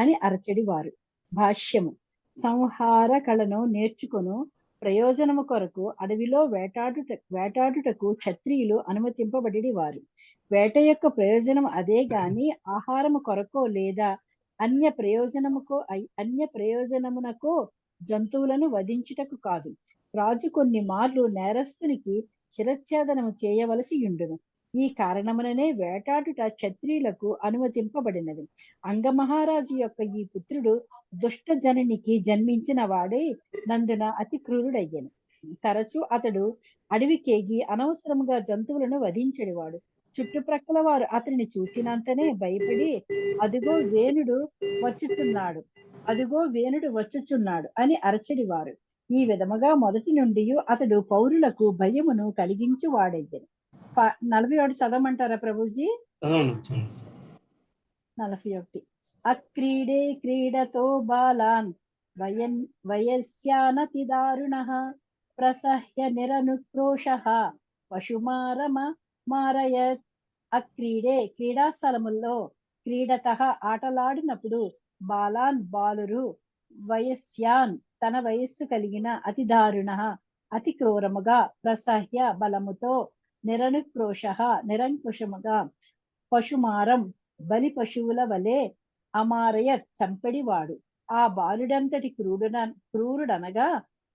అని అరచెడివారు. భాష్యము. సంహార కళను నేర్చుకొను ప్రయోజనము కొరకు అడవిలో వేటాడుటకు క్షత్రియులు అనుమతింపబడి వారు. వేట యొక్క ప్రయోజనం అదే గాని ఆహారము కొరకో లేదా అన్య ప్రయోజనమునకో జంతువులను వధించుటకు కాదు. రాజు కొన్ని మార్లు నేరస్తునికి శిరచ్ఛేదనము చేయవలసి ఉండును. ఈ కారణముననే వేటాడుట క్షత్రియులకు అనుమతింపబడినది. అంగమహారాజు యొక్క ఈ పుత్రుడు దుష్ట జననికి జన్మించిన వాడై నందున అతి క్రూరుడయ్యను. తరచు అతడు అడవికేగి అనవసరముగా జంతువులను వధించెడివాడు. చుట్టుప్రక్కల వారు అతనిని చూచినంతనే భయపడి అదిగో వేణుడు వచ్చుచున్నాడు, అదిగో వేణుడు వచ్చుచున్నాడు అని అరచడివారు. ఈ విధముగా మొదటి నుండి అతడు పౌరులకు భయమును కలిగించు వాడెయ్యను. 41 చదవమంటారా ప్రభుజీ? 41. అక్రీడే క్రీడతో బాలాన్ వయస్యానతి దారుణః ప్రసహ్య నిరనుక్రోశః పశుమారమ మారయత్. అక్రీడే క్రీడాస్థలముల్లో క్రీడతః ఆటలాడినప్పుడు బాలాన్ బాలురు వయస్యాన్ తన వయస్సు కలిగిన అతి దారుణః అతి క్రూరముగా ప్రసహ్య బలముతో నిరనుక్రోశః నిరంకుశముగా పశుమారం బలి పశువుల వలె అమారయ చంపెడివాడు. ఆ బాలుడంతటి క్రూరుడనగా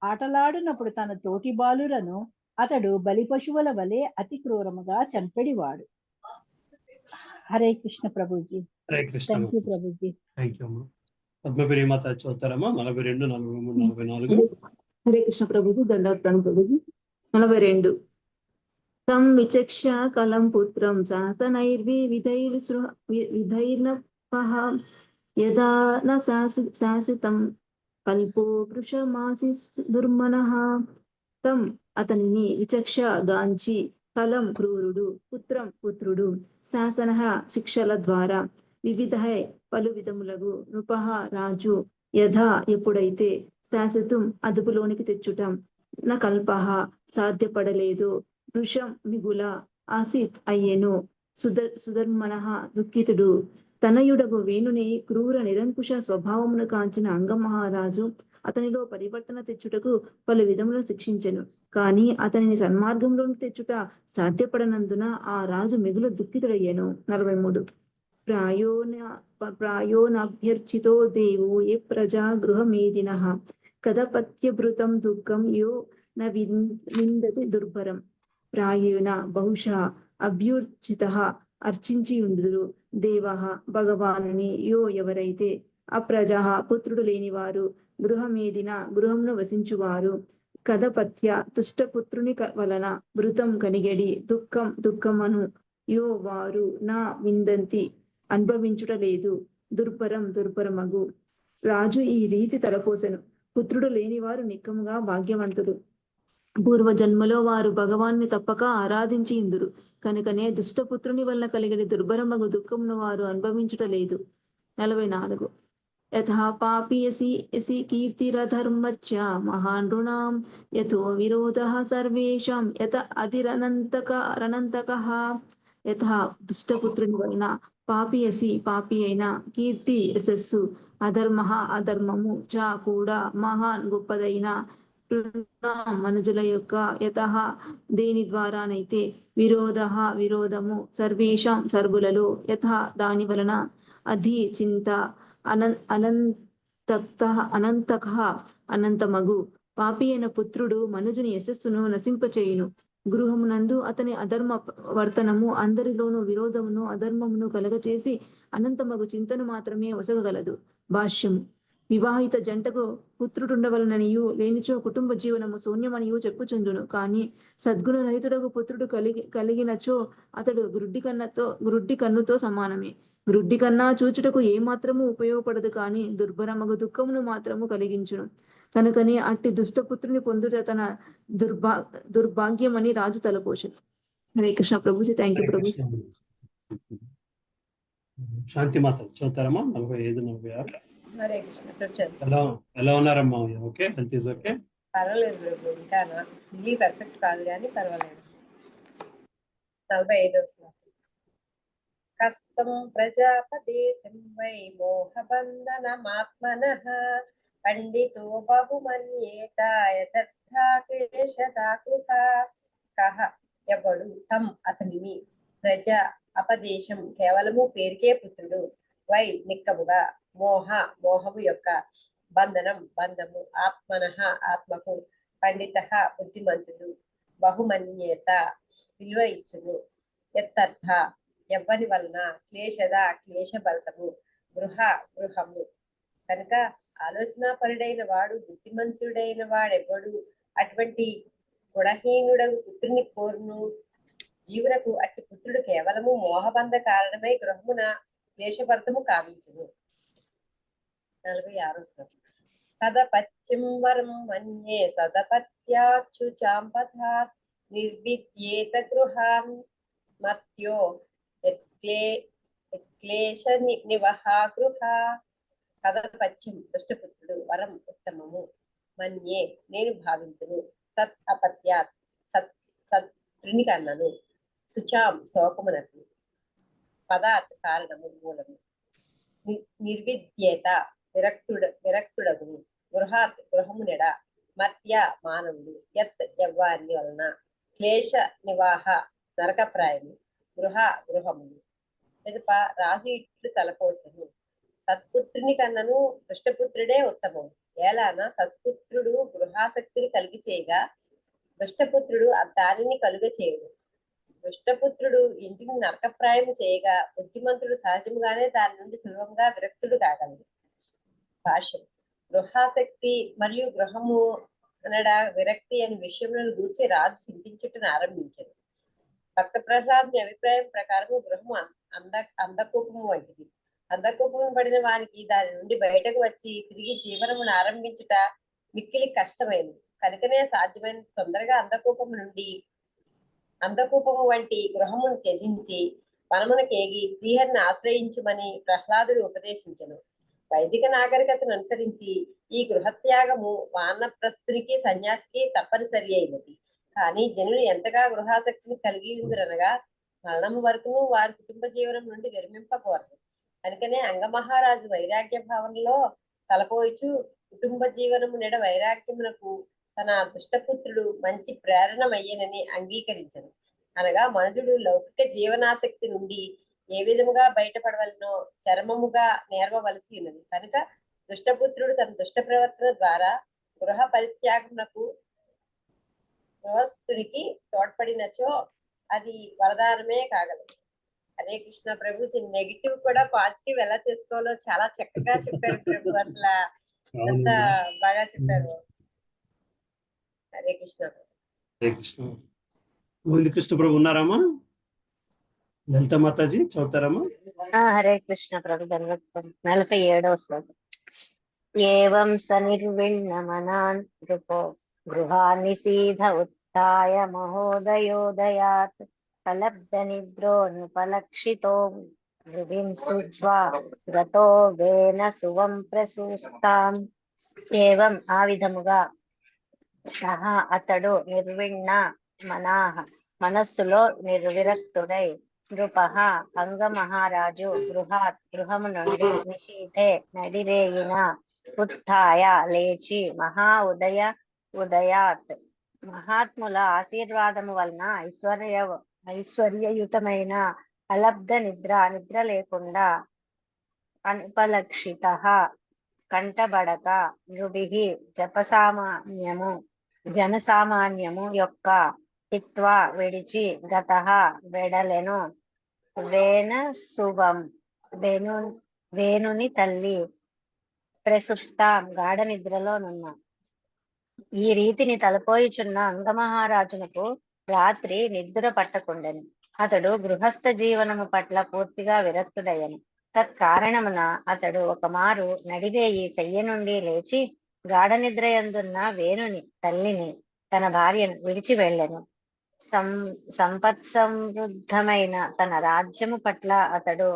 ఆటలాడినప్పుడు తన తోటి బాలులను అతడు బలి పశువుల వలె అతి క్రూరముగా చంపెడివాడు. హరే కృష్ణ ప్రభుజీ. హరే కృష్ణ. థ్యాంక్ యూ ప్రభుజీ. థ్యాంక్ యూ అమ్మా. పద్మపురి మాత చదువుతారమ్మా. 42, 43, 44. హరే కృష్ణ ప్రభుజీ. దండోత్ప్రణం ప్రభుజీ. 42. తం విచక్ష కలం పుత్రం విధైర్నపః యదా న శాసితం కల్పో వృషమాసి దుర్మనః. తం అతనిని విచక్ష గాంచి, కలం క్రూరుడు, పుత్రం పుత్రుడు, శాసన శిక్షల ద్వారా, వివిధ పలు విధములగు, నృపః రాజు, యథా ఎప్పుడైతే, శాసితం అదుపులోనికి తెచ్చుట, న కల్పః సాధ్యపడలేదు, వృషం మిగుల, ఆసిత్ అయ్యెను, సుధర్మనః దుఃఖితుడు, తనయుడగు వేణుని క్రూర నిరంకుశ స్వభావమును కాంచిన అంగమహారాజు అతనిలో పరివర్తన తెచ్చుటకు పలు విధములను శిక్షించెను. కాని అతనిని సన్మార్గంలోనికి తెచ్చుట సాధ్యపడనందున ఆ రాజు మిగులు దుఃఖితుడయ్యెను. 43. ప్రాయోనభ్యర్చితో దేవో ఏ ప్రజా గృహమేదినః కదపత్యభృతం దుఃఖం యో న విందతి దుర్భరం. ప్రాయేణ బహుశా అభ్యర్చితః అర్చించి ఉందురు దేవః భగవానుని యో ఎవరైతే, అప్రజః పుత్రుడు లేనివారు, గృహమేదిన గృహమును వసించువారు, కదపత్య తుష్టపుత్రుని వలన భృతం కనిగడి, దుఃఖం దుఃఖమను, యో వారు నా విందంతి అనుభవించుట లేదు, దుర్భరం దుర్భరమగు. రాజు ఈ రీతి తలపోసెను. పుత్రుడు లేనివారు నిక్కముగా భాగ్యవంతుడు. పూర్వజన్మలో వారు భగవాన్ని తప్పక ఆరాధించి ఇందురు కనుకనే దుష్టపుత్రుని వల్ల కలిగడి దుర్భరమగు దుఃఖమును వారు అనుభవించుట లేదు. 44. యథా పాపియసి కీర్తిరధర్మచ్చ మహానృణాం యథో విరోధః సర్వేషాం యత అతిరనంతకః. యథా దుష్టపుత్రుని వలన పాపియసి పాపి అయిన, కీర్తి యశస్సు, అధర్మ అధర్మము, చ కూడా, మహాన్ గొప్పదైన, మనుజుల యొక్క, యతః దేని ద్వారానైతే, విరోధ విరోధము, సర్వేషాం సర్వులలో, యథ దాని వలన, అధి చింత, అనంతక అనంతమగు. పాపి అయిన పుత్రుడు మనుజుని యశస్సును నశింపచేయును. గృహమునందు అతని అధర్మ వర్తనము అందరిలోనూ విరోధమును అధర్మమును కలగచేసి అనంతమగు చింతను మాత్రమే వసగగలదు. భాష్యము. వివాహిత జంటకు పుత్రుడుండవలననియు, లేనిచో కుటుంబ జీవనము శూన్యమనియు చెప్పుచుండును. కాని సద్గుణ రహితుడకు పుత్రుడు కలిగినచో అతడు గ్రుడ్డి కన్నుతో సమానమే. గ్రుడ్డి కన్నా చూచుటకు ఏమాత్రము ఉపయోగపడదు, కాని దుర్భరమగు దుఃఖమును మాత్రము కలిగించును. కనుకనే అట్టి దుష్టపుత్రుని పొందుట తన దుర్భాగ్యమని రాజు తలపోషను. హరే కృష్ణ ప్రభుజీ. Thank you Prabhuji. శాంతి మాత చదువుతారమ్మా. 45, 46. హరే కృష్ణ ప్రభు. ఎలా ఉన్నారమ్మా? Okay, health is okay? పర్వాలేదు ప్రభు, ఇంకా ఫుల్లీ పర్ఫెక్ట్ కాదు కానీ పర్వాలేదు. 45వ శ్లోకం. కస్తం ప్రజాపదేశం వై మోహబంధనమాత్మనః పండితో బహుమన్యేత యథాక్లేశదాకృహ. కహ ఎవడు, తం అతనిని, ప్రజ అపదేశం కేవలము పేరుకే పుత్రుడు, వై నిక్కముగా, మోహము యొక్క, బంధనం బంధము, ఆత్మనః ఆత్మకు, పండితః బుద్ధిమంతుడు, బహుమన్యేత విలువ ఇచ్చును, యత్తర్థ ఎవ్వని వలన, క్లేశభరితము, గృహము. కనుక ఆలోచనాపరుడైన వాడు, బుద్ధిమంతుడైన వాడెవ్వడు అటువంటి గుణహీనుడగు పుత్రుని కోరును. జీవునకు అట్టి పుత్రుడు కేవలము మోహబంధ కారణమై గృహమున క్లేశభర్తము కావించును. 46వ శ్లోకం. తదపత్యం వరం మన్యే సదపత్యాచ్యుచాంపథాత్ నిర్విద్యేత గృహాన్ మత్యో క్లేశ నివహా గృహ. కదపత్యం దుష్టపుత్రుడు, వరం ఉత్తమము, మన్యే నేను భావింతును, సత్ అపత్యాత్ సత్రుని కన్నను, శుచాం శోకమునకు, పదాత్ కారణము మూలము, నిర్విద్యేత విరక్తుడగును, గృహాత్ గృహమునెడ, మర్త్య మానవుడు, యత్ యవ్వాన్ని వలన, క్లేశ నివాహ నరకప్రాయము, గృహములు. ఎదుప రాజు ఇట్లు తలపోసెను, సత్పుత్రుని కన్నను దుష్టపుత్రుడే ఉత్తమం. ఏలాన సత్పుత్రుడు గృహాసక్తిని కలిగి చేయగా దుష్టపుత్రుడు దానిని కలుగ చేయడు. దుష్టపుత్రుడు ఇంటిని నరకప్రాయము చేయగా బుద్ధిమంతుడు సహజముగానే దాని నుండి సులభంగా విరక్తుడు కాగలడు. భాష్యం. గృహాసక్తి మరియు గృహము అనడా విరక్తి అనే విషయములను గూర్చి రాజు చింతించుటను ఆరంభించాడు. భక్త ప్రహ్లాదుని అభిప్రాయం ప్రకారము గృహము అంధకూపము వంటిది. అంధకూపము పడిన వానికి దాని నుండి బయటకు వచ్చి తిరిగి జీవనమును ఆరంభించుట మిక్కిలి కష్టమైంది. కనుకనే సాధ్యమైన తొందరగా అంధకూపము వంటి గృహమును త్యజించి వనమునకేగి శ్రీహరిని ఆశ్రయించుమని ప్రహ్లాదుడు ఉపదేశించను. వైదిక నాగరికతను అనుసరించి ఈ గృహత్యాగము వానప్రస్థునికి సన్యాసికి తప్పనిసరి అయినది. కానీ జనులు ఎంతగా గృహాసక్తిని కలిగి ఉందరనగా మరణము వరకును వారి కుటుంబ జీవనం నుండి విరమింపకూడదు. కనుకనే అంగమహారాజు వైరాగ్య భావనలో తలపోయిచు కుటుంబ జీవనము నెడ వైరాగ్యమునకు తన దుష్టపుత్రుడు మంచి ప్రేరణమయ్యనని అంగీకరించను. అనగా మనుషుడు లౌకిక జీవనాసక్తి నుండి ఏ విధముగా బయటపడవలనో చరమముగా నేర్వవలసి ఉన్నది. కనుక దుష్టపుత్రుడు తన దుష్ట ప్రవర్తన ద్వారా గృహ పరిత్యాగమునకు గృహస్థునికి తోడ్పడినచో అది వరదానమే కాగలదు. హరే కృష్ణ ప్రభు. నెగిటివ్ కూడా పాజిటివ్ ఎలా చేసుకోవాలో చాలా చక్కగా చెప్పారు ప్రభు. అసలు ఎంత బాగా చెప్పారు. హరే కృష్ణ. హరే కృష్ణ. గోవింద కృష్ణ ప్రభు ఉన్నారమ్మా? లలిత మాతాజీ చదువుతారమ్మా? హరే కృష్ణ ప్రభు. 47వ శ్లోకం. ఏవం స నిర్విణ్ణమనాన్ గృహాన్ని సీధ ఉత్థాయ మహోదయోదయాత్ కలబ్ధ నిద్రోనుపలక్షితో వింసుత్వా గతో వేన సువం ప్రసూస్తాం. ఏవం ఆ విధముగా సహా అతడు నిర్విణ్ణ మనాహ మనస్సులో నిర్విరక్తుడై నృపః అంగమహారాజు గృహము నుండి నిశీథే నడిరేయిన ఉత్థాయ లేచి ఉదయాత్ మహాత్ముల ఆశీర్వాదము వలన ఐశ్వర్యయుతమైన అలబ్ధ నిద్ర లేకుండా అనుపలక్షిత కంటబడక నృభిః జనసామాన్యము యొక్క హిత్వా విడిచి గతః వెడలెను వేనసువం వేణుని తల్లి ప్రసుప్తాం గాఢ నిద్రలోనున్న. ఈ రీతిని తలపోయిచున్న అంగమహారాజునకు రాత్రి నిద్ర పట్టకుండెను. అతడు గృహస్థ జీవనము పట్ల పూర్తిగా విరక్తుడయ్యను. తత్కారణమున అతడు ఒకమారు నడిరేయి శయ్య నుండి లేచి గాఢ నిద్రయందున్న వేణుని తల్లిని తన భార్యను విడిచి వెళ్ళెను. సంపత్సమృద్ధమైన తన రాజ్యము పట్ల అతడు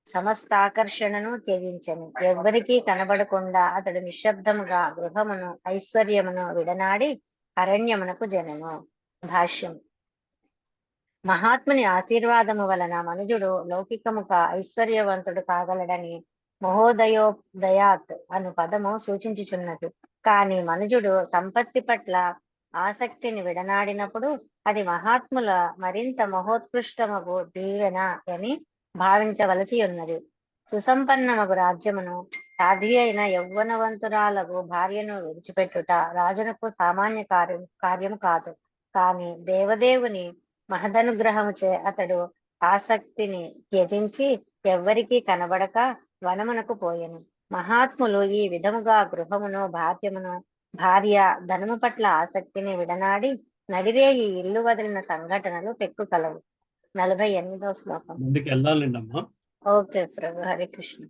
సమస్తాకర్షణను త్యజించెను. ఎవ్వరికీ కనబడకుండా అతడు నిశ్శబ్దముగా గృహమును ఐశ్వర్యమును విడనాడి అరణ్యమునకు జనెను. భాష్యం. మహాత్ముని ఆశీర్వాదము వలన మనుజుడు లౌకికముగా ఐశ్వర్యవంతుడు కాగలడని మహోదయోదయాత్ అను పదము సూచించుచున్నది. కానీ మనుజుడు సంపత్తి పట్ల ఆసక్తిని విడనాడినప్పుడు అది మహాత్ముల మరింత మహోత్కృష్టమగు దీవెన అని భావించవలసి ఉన్నది. సుసంపన్నమగు రాజ్యమును సాధ్వి అయిన యౌవనవంతురాలకు భార్యను విడిచిపెట్టుట రాజునకు సామాన్య కార్యము కాదు. కానీ దేవదేవుని మహదనుగ్రహముచే అతడు ఆసక్తిని త్యజించి ఎవ్వరికీ కనబడక వనమునకు పోయెను. మహాత్ములు ఈ విధముగా గృహమును భార్య ధనము పట్ల ఆసక్తిని విడనాడి నడిరేయి ఇల్లు వదిలిన సంఘటనలు పెక్కు కలవు. 48వ శ్లోకం. ముందుకు వెళ్ళాలండి అమ్మా. ఓకే ప్రభు, హరే కృష్ణ.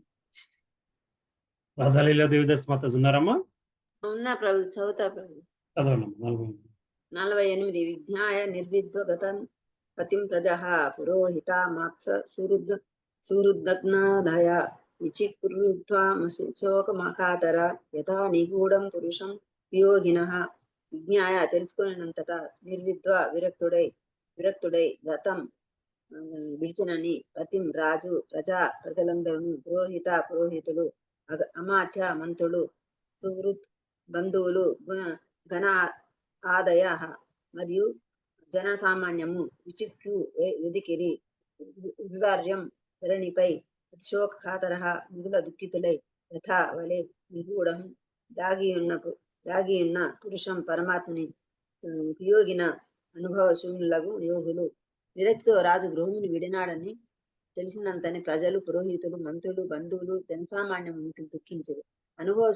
రాధాలీల దేవిదాస్ మాతాజీ ఉన్నారమ్మా? ఉన్నా ప్రభు, చదువుతా ప్రభు. చదవండి 48. విజ్ఞాయ నిర్విద్వగతం పతిం ప్రజః పురోహిత మాత్స సురుద్గ్నాదయ విచికుర్విత్వామశోకమకాతర యథా నిగూఢం పురుషం వియోగినః. విజ్ఞాయ తెలుసుకునేంతట, విరక్తుడై గతం విడిచినని, పతిం రాజు, ప్రజలందరూ, పురోహితులు, అమాత్య మంత్రులు, సుహృత్ బంధువులు, ఘన ఆదయ మరియు జన సామాన్యము, విచిక్యు వెదికిరి, వివర్యం ధరణిపై, శోకాతర మిగుల దుఃఖితులై, యథా వలె నిగూఢం దాగియున్న పురుషం పరమాత్మని యోగిన అనుభవ శూన్యులకు యోగులు. విరక్తితో రాజు గృహముని విడినాడని తెలిసినంతని ప్రజలు, పురోహితులు, మంత్రులు, బంధువులు, జనసామాన్యము దుఃఖించరు. అనుభవ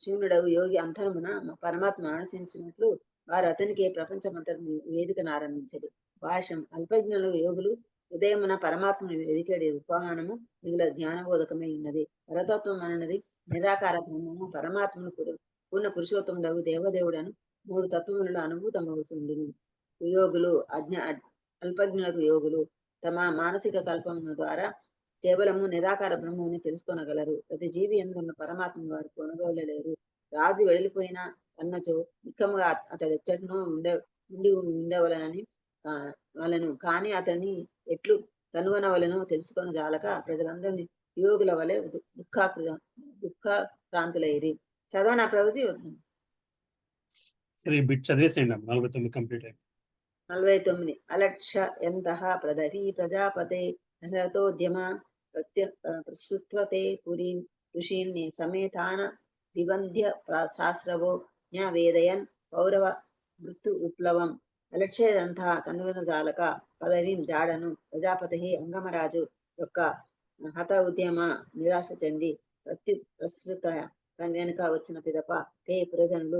శూన్యుడగు యోగి అంతరమున పరమాత్మ ఆశించినట్లు వారు అతనికి ప్రపంచమంతటి వేదికను ఆరంభించరు. భాష్యం. అల్పజ్ఞుల యోగులు ఉదయమున పరమాత్మను వెదికేడి ఉపమానము మిగుల జ్ఞానబోధకమై ఉన్నది. పరతత్వం అన్నది నిరాకార బ్రహ్మము, పరమాత్మను పూర్ణ పురుషోత్తముడగు దేవదేవుడను 3 తత్వములలో అనుభూతమవుతుండును. యోగులు అల్పజ్ఞులకు యోగులు తమ మానసిక కల్పముల ద్వారా కేవలము నిరాకార బ్రహ్మముని తెలుసుకొనగలరు. ప్రతి జీవి ఎందున్న పరమాత్మను వారు కొనగోలలేరు. రాజు వెళ్ళిపోయిన అన్నచో నిక్కముగా అతడు ఎచ్చటనో ఉండవలెను కానీ అతన్ని ఎట్లు కనుగొనవలెనో తెలుసుకొని జాలక ప్రజలందరినీ యోగుల వలె దుఃఖాక్రాంతులైరి. చదవనా ప్రభుజీ? సరే, బిట్ చదివేసేయండి. 49 కంప్లీట్ అయింది. 49. అలక్ష్య ఎంతః ప్రదవీ ప్రజాపతే నరతోద్యమ ప్రస్తుత్వతే పురీం ఋషీం సమేతాన విబంధ్య శాస్త్రవో న్యావేదయన్ పౌరవ మృత్యు విప్లవం. అలక్ష్యదంతా కనుగొన జాలక పదవీం జాడను ప్రజాపతి అంగమరాజు యొక్క హత ఉద్యమ నిరాశ చెంది ప్రస్తుత వెనుక వచ్చిన పిదప తే పురజనులు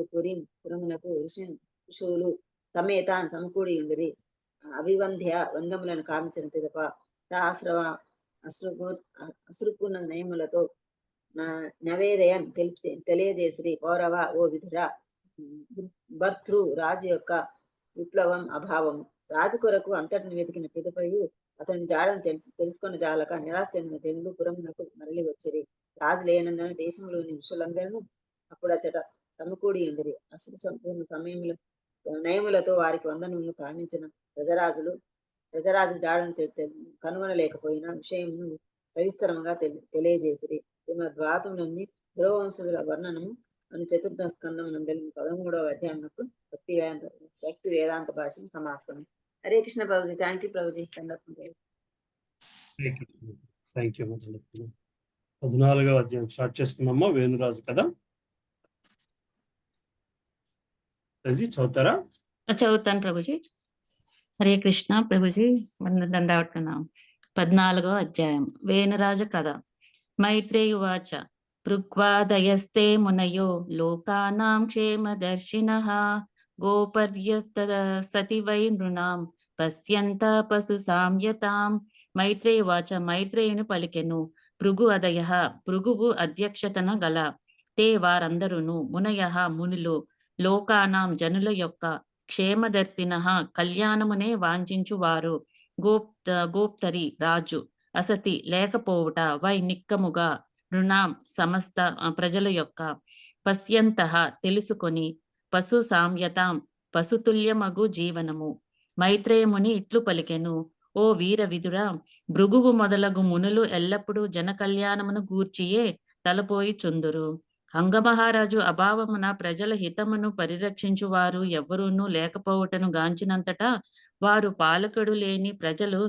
పురమునకు ఋషువులు సమేతాన్ సమకూడి ఉండిరి. అభివంధ్య వందములను కామించిన పిదప అశ్రుకున్న నయములతో నవేదయన్ తెలియజేసిరి. పౌరవ, ఓ విధుర, భర్తృ రాజు యొక్క విప్లవం అభావము. రాజు కొరకు అంతటిని వెతికిన పిదపయు అతని జాడను తెలుసుకున్న జాలక నిరాశ చెందిన జనులు పురమునకు మరలి వచ్చిరి. రాజు లేనందున దేశంలోని ఋషులందరూ అప్పుడచ్చట సమకూడి ఉండిరి. అశ్రు సంపూర్ణ సమయముల నయములతో వారికి వందనములు కామించిన ప్రజరాజు జాడను కనుగొనలేకపోయిన విషయమును సవిస్తరముగా తెలియజేసిరి. శ్రీమద్భాగవతంలోని ధ్రువవంశుల వర్ణనము అని 4వ స్కందం నందలి 13వ అధ్యాయంకు భక్తి వేదాంత భాషను సమాప్తం. హరే కృష్ణ ప్రభుజీ. థ్యాంక్ యూ ప్రభుజీ. Thank you. 14వ అధ్యాయం స్టార్ట్ చేసుకున్నామా? వేణురాజు కదా చదువుతారా? చదువుతాను ప్రభుజీ. హరే కృష్ణ ప్రభుజీ. దండావట్నం. 14వ అధ్యాయం వేణురాజు కథ. మైత్రేయువాచ పృక్వాదయస్తే మునయో లోకానాం క్షేమదర్శినః గోపర్యత సతి వై నృణాం పశ్యంత పశు సామ్యతాం. మైత్రేయువాచ మైత్రేయుని పలికెను. భృగు అదయ భృగువు అధ్యక్షతన గల తే వారందరును మునయ మునులు లోకానాం జనుల యొక్క క్షేమదర్శినః కళ్యాణమునే వాంఛించువారు. గోప్తరి రాజు అసతి లేకపోవుట వై నిక్కముగా నృణాం సమస్త ప్రజల యొక్క పశ్యంతః తెలుసుకొని పశు సామ్యతాం పశుతుల్యమగు జీవనము. మైత్రేయముని ఇట్లు పలికెను. ఓ వీర విదురా, భృగువు మొదలగు మునులు ఎల్లప్పుడూ జన కళ్యాణమును గూర్చియే తలపోయి చుందురు. అంగమహారాజు అభావమున ప్రజల హితమును పరిరక్షించువారు ఎవ్వరూనూ లేకపోవటను గాంచినంతటా వారు పాలకుడు లేని ప్రజలు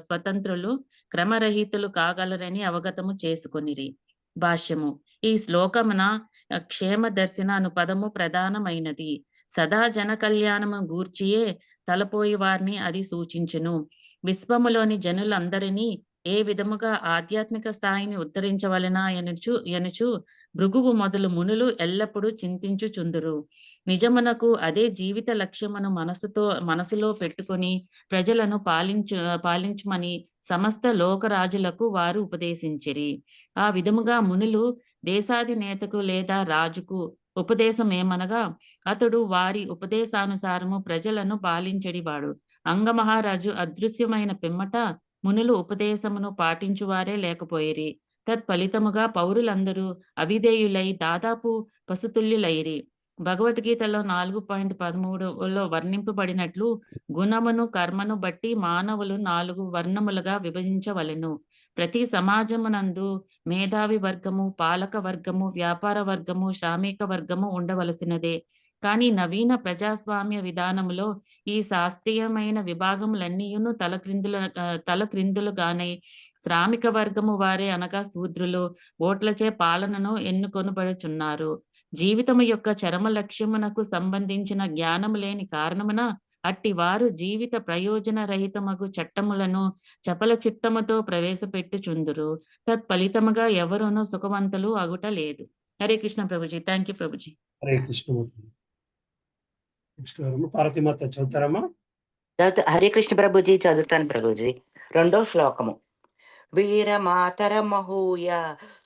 స్వతంత్రులు క్రమరహితులు కాగలరని అవగతము చేసుకొనిరి. భాష్యము. ఈ శ్లోకమున క్షేమదర్శన అను పదము ప్రధానమైనది. సదా జన కళ్యాణము గూర్చియే తలపోయి వారిని అది సూచించును. విశ్వములోని జనులందరినీ ఏ విధముగా ఆధ్యాత్మిక స్థాయిని ఉద్ధరించవలెనా ఎనుచు భృగువు మొదలు మునులు ఎల్లప్పుడూ చింతించుచుందురు. నిజమునకు అదే జీవిత లక్ష్యమును మనసులో పెట్టుకొని ప్రజలను పాలించుమని సమస్త లోకరాజులకు వారు ఉపదేశించిరి. ఆ విధముగా మునులు దేశాధినేతకు లేదా రాజుకు ఉపదేశం ఏమనగా అతడు వారి ఉపదేశానుసారము ప్రజలను పాలించెడివాడు. అంగమహారాజు అదృశ్యమైన పిమ్మట మునులు ఉపదేశమును పాటించువారే లేకపోయిరి. తత్ఫలితముగా పౌరులందరూ అవిధేయులై దాదాపు పశుతుల్యులైరి. భగవద్గీతలో 4.13లో వర్ణింపబడినట్లు గుణమును కర్మను బట్టి మానవులు 4 వర్ణములుగా విభజించవలెను. ప్రతి సమాజమునందు మేధావి వర్గము, పాలక వర్గము, వ్యాపార వర్గము, శ్రామిక వర్గము ఉండవలసినదే. కానీ నవీన ప్రజాస్వామ్య విధానములో ఈ శాస్త్రీయమైన విభాగములన్నీయును తలక్రిందులుగానే శ్రామిక వర్గము వారే అనగా శూద్రులు ఓట్లచే పాలనను ఎన్నుకొనబడుచున్నారు. జీవితము యొక్క చరమ లక్ష్యమునకు సంబంధించిన జ్ఞానము లేని కారణమున అట్టి వారు జీవిత ప్రయోజన రహితమగు చట్టములను చపల చిత్తముతో ప్రవేశపెట్టుచుందురు. తత్ఫలితముగా ఎవరునూ సుఖవంతులు అగుట లేదు. హరే కృష్ణ ప్రభుజీ. Thank you Prabhuji. హరే కృష్ణ. పార్వతీమాత చదువుతారమ్మా? హరే కృష్ణ ప్రభుజీ. చదువుతాను ప్రభుజీ. 2వ శ్లోకము. వీరమాతరమహూయ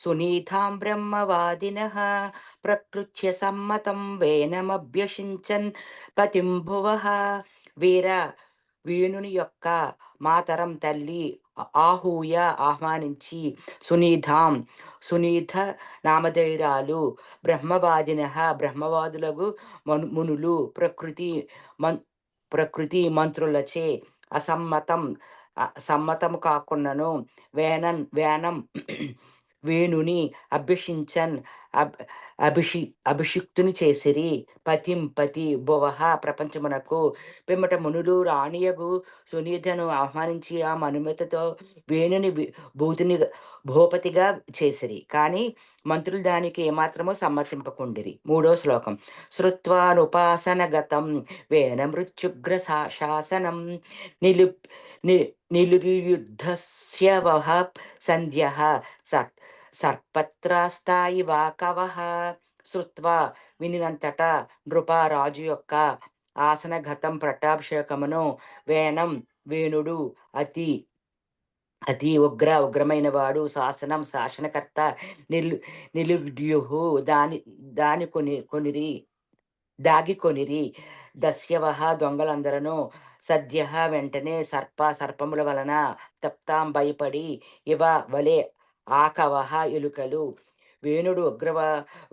సునీతాం బ్రహ్మవాదినః ప్రకృత్య సమ్మతం వేనమభ్యషించన్ పతిం భువః. వీణుని యొక్క మాతరం తల్లి ఆహూయ ఆహ్వానించి సునీత నామధైర్యాలు బ్రహ్మవాదినః బ్రహ్మవాదులకు మునులు ప్రకృతి మంత్రులచే సమ్మతము కాకుండాను వేనం వేణుని అభ్యషించన్ అభిషిక్తుని చేసిరి. పతి భువః ప్రపంచమునకు. పిమ్మట మునులు రాణియగు సునీతను ఆహ్వానించి ఆ అనుమతితో వేణుని భూపతిగా చేసిరి. కానీ మంత్రులు దానికి ఏమాత్రమూ సమ్మతింపకుండిరి. 3వ శ్లోకం. శ్రుత్వానుపాసనగతం వేనమృత్యుగ్ర శాసనం నిలుయుద్ధస్య వః సంధ్యః సర్పత్రాస్తాయి వాకవః. శ్రుత్వా వినినంతట నృపరాజు యొక్క ఆసనగతం పట్టాభిషేకమును వేణుడు అతి ఉగ్రమైన వాడు శాసనకర్త నిలుడ్యుహు దాగికొనిరి. దస్యవః దొంగలందరూ సద్య వెంటనే సర్పముల వలన తప్తాం భయపడి ఇవ వలె ఆకవః ఎలుకలు. వేణుడు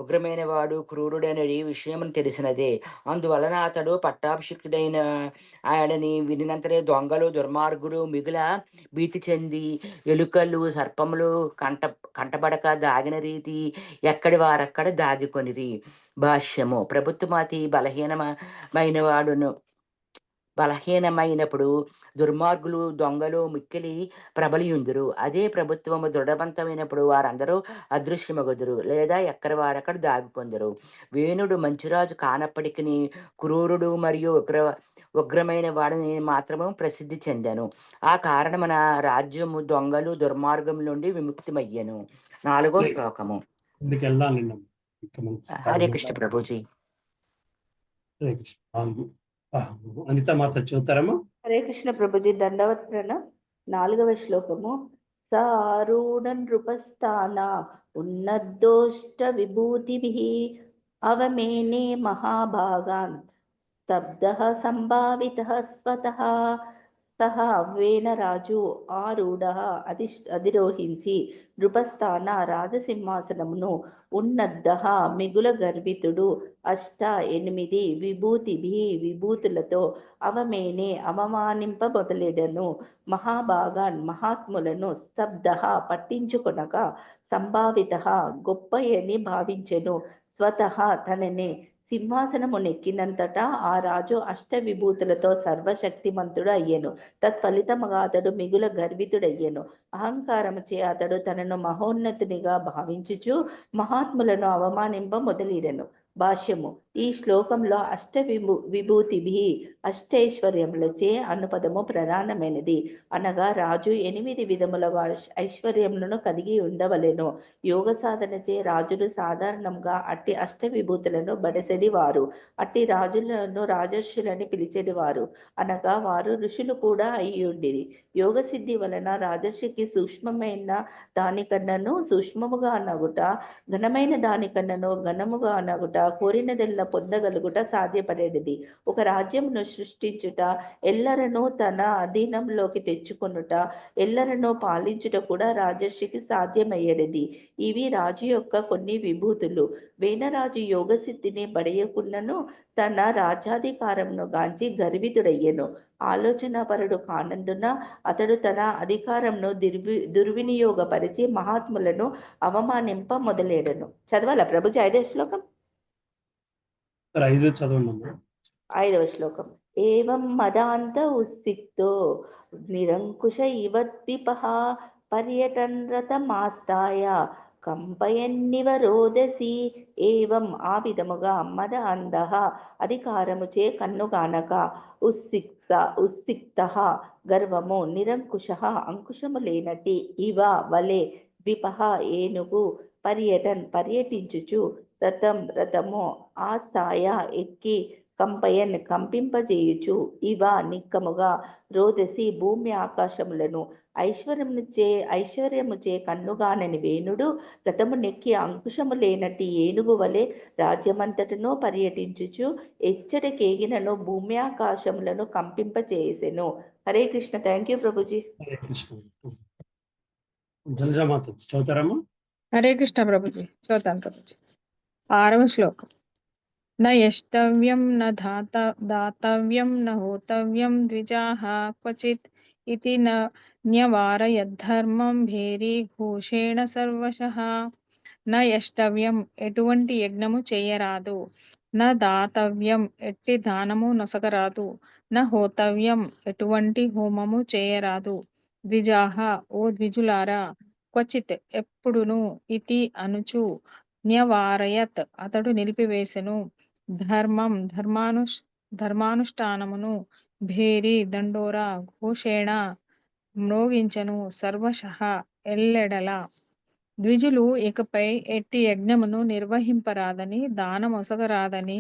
ఉగ్రమైన వాడు క్రూరుడనడి విషయమును తెలిసినదే. అందువలన అతడు పట్టాభిషిక్తుడైన ఆయనని వినినంతనే దొంగలు దుర్మార్గులు మిగుల భీతి చెంది ఎలుకలు సర్పములు కంటబడక దాగిన రీతి ఎక్కడి వారక్కడ దాగికొనిరి. భాష్యము. ప్రభుత్వమతి బలహీనమైనప్పుడు దుర్మార్గులు దొంగలు మిక్కిలి ప్రబలియుందురు. అదే ప్రభుత్వము దృఢవంతమైనప్పుడు వారందరూ అదృశ్యమగుదురు లేదా ఎక్కడి వారక్కడ దాగుకొందరు. వేణుడు మంచిరాజు కానప్పటికీ క్రూరుడు మరియు ఉగ్రమైన వాడిని మాత్రము ప్రసిద్ధి చెందాను. ఆ కారణమున రాజ్యము దొంగలు దుర్మార్గం నుండి విముక్తిమయ్యను. 4వ శ్లోకము. హరే కృష్ణ ప్రభుజీ. అనిత మాత చదువుతారమ్మా? హరే కృష్ణ ప్రభుజీ. దండవత్రణ 4వ శ్లోకము. సారూఢ నృపస్థాన ఉన్నద్దోష్ట విభూతిభిః అవమేనే మహాభాగాన్ స్తబ్దః సంభావితః స్వతః. సహ వేనరాజు ఆరూఢ అధిరోహించి నృపస్థాన రాజసింహాసనమును ఉన్నద్దః మిగుల గర్వితుడు 8 విభూతులతో అవమేనే అవమానింపబొదలెడను. మహాభాగాన్ మహాత్ములను స్తబ్దః పట్టించుకొనక సంభావితః గొప్పయని భావించెను. స్వతః తననే సింహాసనమునెక్కినంతటా ఆ రాజు విభూతులతో సర్వశక్తిమంతుడు అయ్యెను. తత్ఫలితముగా అతడు మిగుల గర్వితుడయ్యెను. అహంకారముచే అతడు తనను మహోన్నతునిగా భావించుచు మహాత్ములను అవమానింప మొదలెడెను. భాష్యము. ఈ శ్లోకంలో విభూతిభి అష్టైశ్వర్యములచే అను పదము ప్రధానమైనది. అనగా రాజు 8 విధములుగా ఐశ్వర్యములను కలిగి ఉండవలెను. యోగ సాధనచే రాజులు సాధారణంగా అట్టి అష్టవిభూతులను బడసెడివారు. అట్టి రాజులను రాజర్షులని పిలిచెడివారు. అనగా వారు ఋషులు కూడా అయ్యుండిరి. యోగ సిద్ధి వలన రాజర్షికి సూక్ష్మమైన దానికన్నను సూక్ష్మముగా అనగుట, ఘనమైన దానికన్నను ఘనముగా అనగుట, కోరినదెల్ల పొందగలుగుట సాధ్యపడేది. ఒక రాజ్యమును సృష్టించుట, ఎల్లరను తన అధీనంలోకి తెచ్చుకొనుట, ఎల్లరను పాలించుట కూడా రాజర్షికి సాధ్యమయ్యేది. ఇవి రాజు యొక్క కొన్ని విభూతులు. వేనరాజు యోగ సిద్ధిని బడయకున్నను తన రాజ్యాధికారమును గాంచి గర్వితుడయ్యెను. ఆలోచనాపరుడు కానందున అతడు తన అధికారంను దుర్వినియోగపరిచి మహాత్ములను అవమానింప మొదలెడెను. చదవాలా ప్రభుజీ 5వ శ్లోకం? 5 చదవండి. 5వ శ్లోకం. ఏవం మదాంత ఉత్సిక్తో నిరంకుశ ఇవద్విపః పర్యటన్ రథమాస్తాయ కంపయన్నివ రోదసి. ఏవం ఆ విధముగా మద అంధః అధికారముచే కన్నుగానక, ఉత్సిక్త గర్వము, నిరంకుశ అంకుశము లేనటి, ఇవ వలె, ద్విపః ఏనుగు, పర్యటించుచు, రథము ఆస్థాయ ఎక్కి, కంపయన్ కంపింపజేయుచు, ఇవ నిక్కముగా, రోదసి భూమి ఆకాశములను, ఐశ్వర్యముచే కన్నుగానని వేణుడు రథము నెక్కి అంకుశము లేనట్టి ఏనుగు వలె రాజ్యమంతటను పర్యటించుచు ఎచ్చటకేగినను భూమి ఆకాశములను కంపింపచేసెను. హరే కృష్ణ. Thank you Prabhuji. హరే కృష్ణ. జలజామాత చదువుతారమ్మా? హరే కృష్ణ ప్రభుజీ. చదువుతాను ప్రభుజీ. 6వ శ్లోకం. న యష్టవ్యం న దాతవ్యం న హోతవ్యం ద్విజాః క్వచిత్ ఇతి న్యవారయద్ధర్మం భేరీ ఘోషేణ సర్వశః. న యష్టవ్యం ఎటువంటి యజ్ఞము చేయరాదు. న దాతవ్యం ఎట్టి దానము నొసగరాదు. న హోతవ్యం ఎటువంటి హోమము చేయరాదు. ద్విజాః ఓ ద్విజులారా, క్వచిత్ ఎప్పుడును, ఇతి అనుచు, న్యవారయత్ అతడు నిలిపివేసెను, ధర్మం ధర్మానుష్ఠానమును, భేరి దండోరా, ఘోషేణ మ్రోగించను, సర్వశః ఎల్లెడల. ద్విజులు ఇకపై ఎట్టి యజ్ఞమును నిర్వహింపరాదని, దానమొసగరాదని,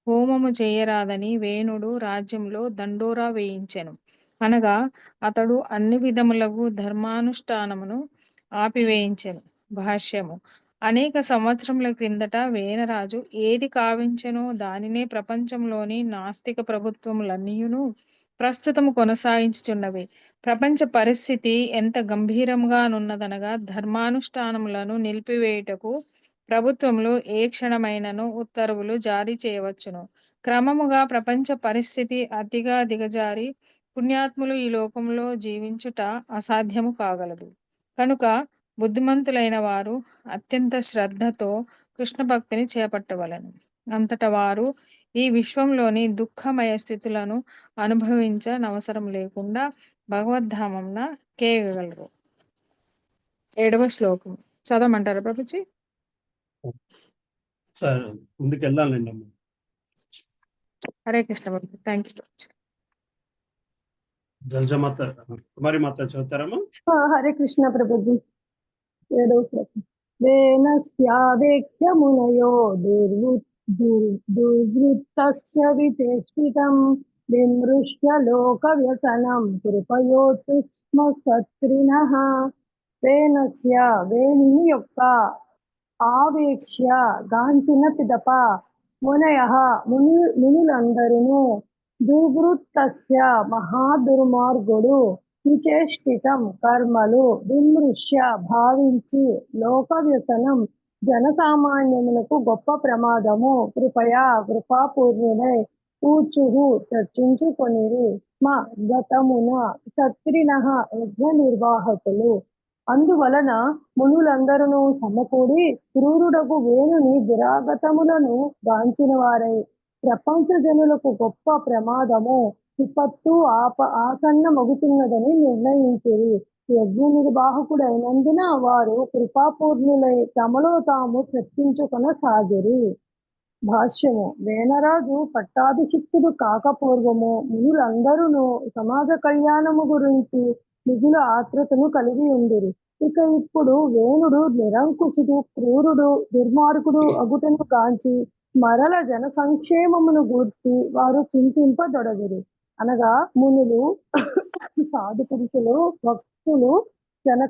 హోమము చేయరాదని వేణుడు రాజ్యంలో దండోరా వేయించెను. అనగా అతడు అన్ని విధములగు ధర్మానుష్ఠానమును ఆపివేయించెను. భాష్యము. అనేక సంవత్సరముల క్రిందట వేనరాజు ఏది కావించెనో దానినే ప్రపంచంలోని నాస్తిక ప్రభుత్వములన్నీయును ప్రస్తుతము కొనసాగించుచున్నవి. ప్రపంచ పరిస్థితి ఎంత గంభీరముగానున్నదనగా ధర్మానుష్ఠానములను నిలిపివేయుటకు ప్రభుత్వములు ఏ క్షణమైనను ఉత్తర్వులు జారీ చేయవచ్చును. క్రమముగా ప్రపంచ పరిస్థితి అతిగా దిగజారి పుణ్యాత్ములు ఈ లోకంలో జీవించుట అసాధ్యము కాగలదు. కనుక బుద్ధిమంతులైన వారు అత్యంత శ్రద్ధతో కృష్ణ భక్తిని చేపట్టవలెను. అంతట వారు ఈ విశ్వంలోని దుఃఖమయ స్థితులను అనుభవించనవసరం లేకుండా భగవద్ధామంన కేగలరు. 7వ శ్లోకం చదవమంటారా ప్రభుజీ? సార్ ముందుకు వెళ్ళాలండి అమ్మ. హరే కృష్ణ ప్రభు. Thank you. జలజామాత కుమారి మాత చదువుతారమ్మా? హరే కృష్ణ ప్రభుజీ. 7వ శ్లోకం. వేనస్యావేక్ష్య మునయో దుర్వృత్తస్య విచేష్టితం విమృశ్య లోక వ్యసనం కృపయోతు స్మ సత్రినః. వేనస్య వేణుని యొక్క ఆవేక్ష్య గాంచిన పిదప మునయః మునులందరును దుర్వృత్తస్య మహాదుర్మార్గుడు విచేష్టితం కర్మలు విమృశ్య భావించి లోక వ్యసనం జనసామాన్యములకు గొప్ప ప్రమాదము కృపాపూర్ణులై కూర్చుహు చర్చించుకొనిరి స్మ గతమున సత్రినః యజ్ఞ నిర్వాహకులు. అందువలన మునులందరూ సమకూడి క్రూరుడకు వేణుని దురాగతములను గాంచిన వారై ప్రపంచ జనులకు గొప్ప ప్రమాదము విపత్తు ఆసన్నమగుతున్నదని నిర్ణయించిరి. యజ్ఞ నిర్వాహకుడైనందున వారు కృపాపూర్ణులై తమలో తాము చర్చించుకొనసాగిరి. భాష్యము వేనరాజు పట్టాభిషిక్తుడు కాకపూర్వము మునులందరూ సమాజ కళ్యాణము గురించి మిగుల ఆత్రతను కలిగి ఉండిరి. ఇక ఇప్పుడు వేణుడు నిరంకుశుడు, క్రూరుడు, దుర్మార్గుడు అగుటను గాంచి మరల జన సంక్షేమమును గూర్చి వారు చింతింపదొడగిరి. అనగా మునులు, సాధు పురుషులు, భక్తులు జన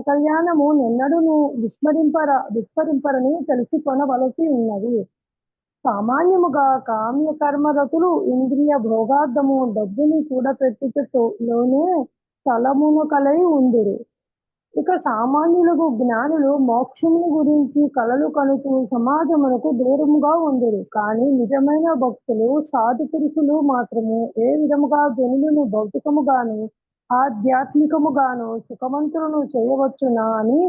కళ్యాణము నిన్నడును విస్మరింపరని తెలుసుకొనవలసి ఉన్నది. సామాన్యముగా కామ్య కర్మరతులు ఇంద్రియ భోగార్థము డబ్బుని కూడపెట్టుటలోనే తలమునకలై ఉందిరు. ఇక సామాన్యులకు జ్ఞానులు మోక్షమును గురించి కలలు కనుతూ సమాజమునకు దూరముగా ఉందిరు. కానీ నిజమైన భక్తులు, సాధు పురుషులు మాత్రము ఏ విధముగా జనులను భౌతికముగాను ఆధ్యాత్మికముగాను సుఖవంతులను చేయవచ్చునా అని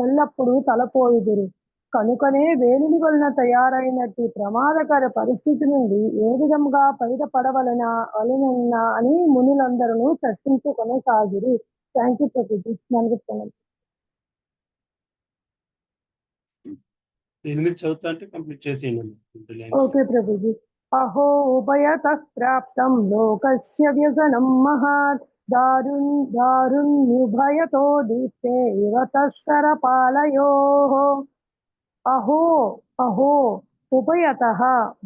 ఎల్లప్పుడూ తలపోయిదురు. కనుకనే వేలుని వలన తయారైనట్టి ప్రమాదకర పరిస్థితి నుండి ఏ విధముగా బయటపడవలనా అని మునులందరూ చర్చించుకొనసాగిరి. Thank you Prabhuji. ఎనిమిది చదువుతా అంటే కంప్లీట్ చేసేయండి. ఓకే ప్రభుజీ. అహో ఉభయతః ప్రాప్తం లోకస్య వ్యసనం మహాత్ దారుణ్యుభయతో దీప్తే ఇవ తస్కరపాలయోః. అహో అహో ఉభయతః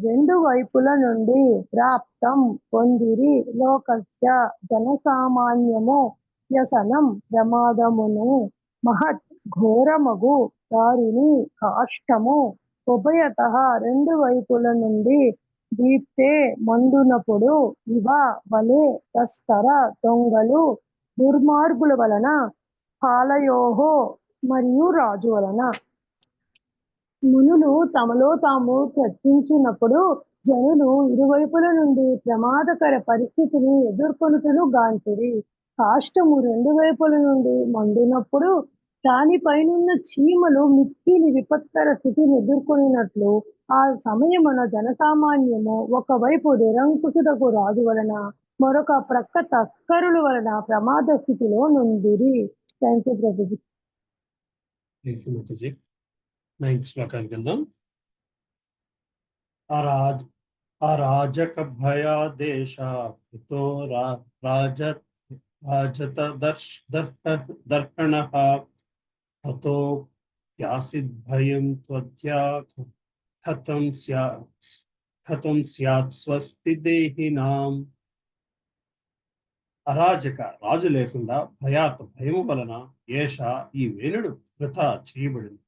రెండు వైపుల నుండి ప్రాప్తం పొందిరి లోకస్య జనసామాన్యము వ్యసనం ప్రమాదమును మహత్ ఘోరమగు దారిని కాష్టము ఉభయతః రెండు వైపుల నుండి దీప్తే మండునప్పుడు ఇవ వలె తస్కర దొంగలు దుర్మార్గుల వలన పాలయోహో మరియు రాజు వలన. మునులు తమలో తాము చర్చించినప్పుడు జనులు ఇరువైపుల నుండి ప్రమాదకర పరిస్థితిని ఎదుర్కొనుటను గాంచిరి. కాష్టము రెండు వైపుల నుండి మండినప్పుడు దానిపైనున్న చీమలు మిక్కిలి విపత్కర స్థితిని ఎదుర్కొనినట్లు ఆ సమయమున జనసామాన్యము ఒకవైపు నిరంకుశుడకు రాజు వలన మరొక ప్రక్క తస్కరుల వలన ప్రమాద స్థితిలో నుండిరి. Thank you Prabhuji. నైన్త్ శ్లోకానికి వెళ్దాం. అరాజక భయాదేశ కృతో రాజత దర్పణః తతో యాసిద్భయం త్వద్యా కథం స్యాత్ స్వస్తి దేహినాం. అరాజక రాజు లేకుండా భయము వలన ఏష ఈ వేణుడు వృథా చేయబడింది.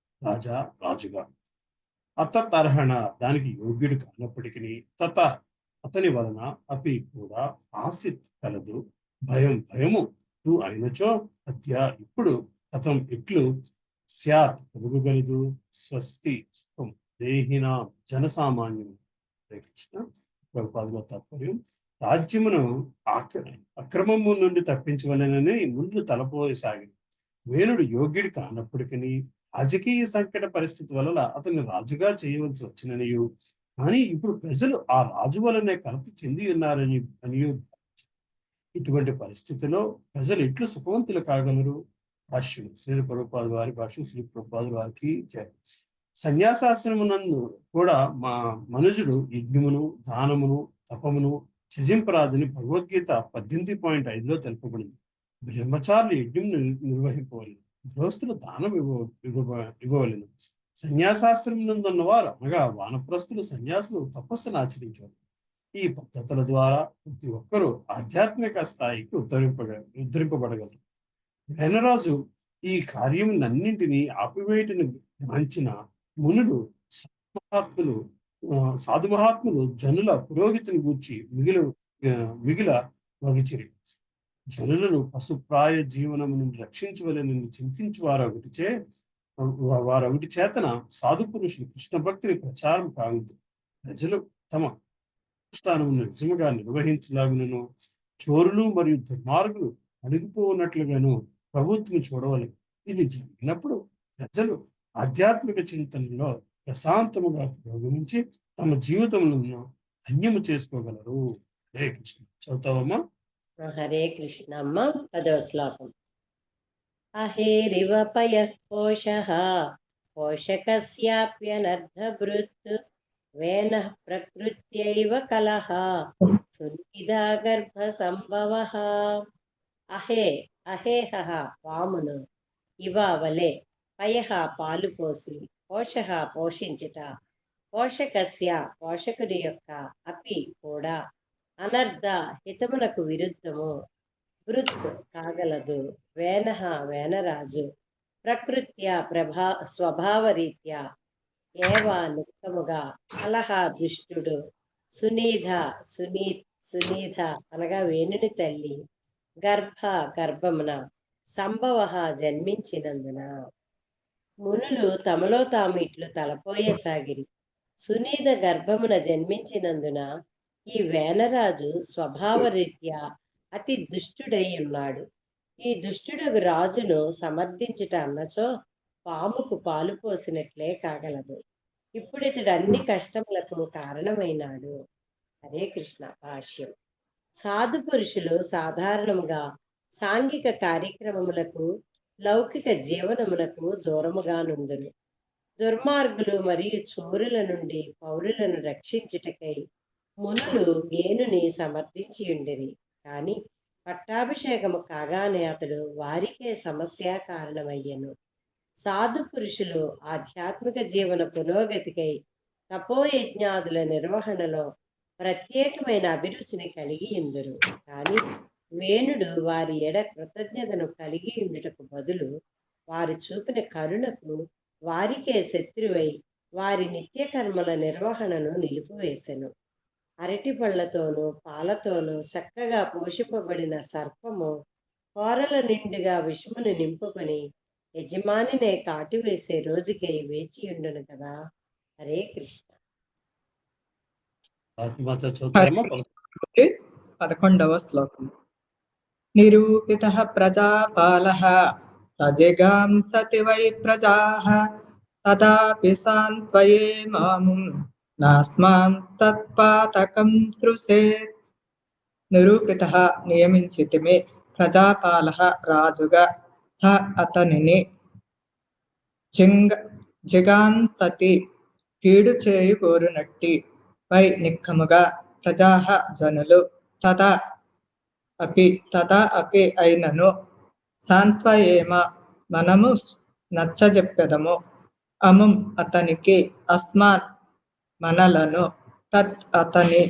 రాజుగా అతర్హణ దానికి యోగ్యుడు కానప్పటికీ తత అతని వలన అపి కూడా ఆసిత్ కలదు భయము తు అయినచో అద్య ఇప్పుడు కథం ఇట్లు స్యాత్ కలుగగలదు స్వస్తి సుఖం దేహినా జనసామాన్యం. కృష్ణ ప్రభుపాదుల తాత్పర్యం రాజ్యమును అక్రమము నుండి తప్పించవలెనని ముందు తలపోసాగింది. వేణుడు యోగ్యుడు కానప్పటికీ రాజకీయ సంకట పరిస్థితి వలన అతన్ని రాజుగా చేయవలసి వచ్చిననియు కానీ ఇప్పుడు ప్రజలు ఆ రాజు వలనే కలత చెంది ఉన్నారని ఇటువంటి పరిస్థితిలో ప్రజలు ఎట్లు సుఖవంతులు కాగలరు? భాష్యం శ్రీ ప్రభుపాద వారి భాష్యం శ్రీ ప్రభుపాద వారికి సన్యాసాశ్రమునందు కూడా మనుజుడు యజ్ఞమును దానమును తపమును త్యజింపరాదని భగవద్గీత 18.5లో తెలుపబడింది. బ్రహ్మచారులు యజ్ఞం నిర్వహింపవలను, గృహస్థులు దానం ఇవ్వవలను. సన్యాసాశ్రమం వారు అనగా వానప్రస్థులు సన్యాసులు తపస్సును ఆచరించారు. ఈ పద్ధతుల ద్వారా ప్రతి ఒక్కరూ ఆధ్యాత్మిక స్థాయికి ఉద్ధరింపబడగలరు. వేనరాజు ఈ కార్యములన్నింటినీ ఆపివేయటను గాంచిన మునులు సాధు మహాత్ములు జనుల పురోగతిని గూర్చి మిగిల వగిచిరి. జనులను పశుప్రాయ జీవనము నుండి రక్షించవలని చింతించి వారొకటి చేతన సాధు పురుషులు కృష్ణ భక్తిని ప్రచారం కాగలదు. ప్రజలు తమ అనుష్ఠానమును నిజముగా నిర్వహించలాగునను చోరులు మరియు దుర్మార్గులు అణిగిపోనట్లుగాను ప్రభుత్వం చూడవలెను. ఇది జరిగినప్పుడు ప్రజలు ఆధ్యాత్మిక చింతనలో ప్రశాంతముగా పురోగమించి తమ జీవితములను ధన్యము చేసుకోగలరు. హరే కృష్ణ. చదువుతావమ్మా? హరే కృష్ణ అమ్మ. 10వ శ్లోకం. అహేరివ పయః కోశః పోషకస్యాప్యనర్థభృత్ వేన ప్రకృత్యైవ కలహ సునిధా గర్భ సంభవ. అహే అహేహ వామును ఇవ వలె పయః పాలు పోసి పోషః పోషించుట పోషకస్య పోషకుడి యొక్క అపి కూడా అనర్థ హితములకు విరుద్ధము వృత్ కాగలదు. వేనః వేనరాజు ప్రకృత్య స్వభావరీత్యా ఏవ నిక్కముగా కలహ దుష్టుడు సునీధ సునీధ అనగా వేణుని తల్లి గర్భమున సంభవ జన్మించినందున మునులు తమలో తాము ఇట్లు తలపోయసాగిరి. సునీధ గర్భమున జన్మించినందున ఈ వేనరాజు స్వభావరీత్యా అతి దుష్టుడై ఉన్నాడు. ఈ దుష్టుడగు రాజును సమర్థించుట అన్నచో పాముకు పాలు పోసినట్లే కాగలదు. ఇప్పుడు ఇతడు అన్ని కష్టములకు కారణమైనాడు. హరే కృష్ణ. భాష్యం. సాధు పురుషులు సాధారణంగా సాంఘిక కార్యక్రమములకు లౌకిక జీవనములకు దూరముగా నుందురు. దుర్మార్గులు మరియు చోరుల నుండి పౌరులను రక్షించుటకై మునులు వేణుని సమర్థించి ఉండిరి. కాని పట్టాభిషేకము కాగానే అతడు వారికే సమస్య కారణమయ్యను. సాధు పురుషులు ఆధ్యాత్మిక జీవన పురోగతికై తపోయజ్ఞాదుల నిర్వహణలో ప్రత్యేకమైన అభిరుచిని కలిగి ఉందరు. కానీ వేణుడు వారి ఎడ కృతజ్ఞతను కలిగి ఉండుటకు బదులు వారు చూపిన కరుణకు వారికే శత్రువై వారి నిత్య కర్మల నిర్వహణను నిలిపివేసెను. అరటి పళ్లతోనూ పాలతోనూ చక్కగా పోషింపబడిన సర్పము కోరల నిండుగా విషమును నింపుకొని యజమానినే కాటివేసే రోజుకై వేచి ఉండును కదా. హరే కృష్ణ. 11వ శ్లోకం. నిరూపితః ప్రజాపాలః సజగాం సతి వై ప్రజాః తదాపి సాంత్వయే మాముం నాస్మాం తత్పాతకం సృసేత్. నిరూపితః నియమించితిమి, ప్రజాపాలః రాజుగా, స అతనిని, జిగాంసతి కీడు చేయు కోరునట్టి, వై నిక్కముగా, ప్రజాః జనులు, తదా అపి అయినను, సాంత్వయేమ మనము నచ్చజెప్పెదము, అముం అతనికి, అస్మాన్ మనలను, తత్ అతని,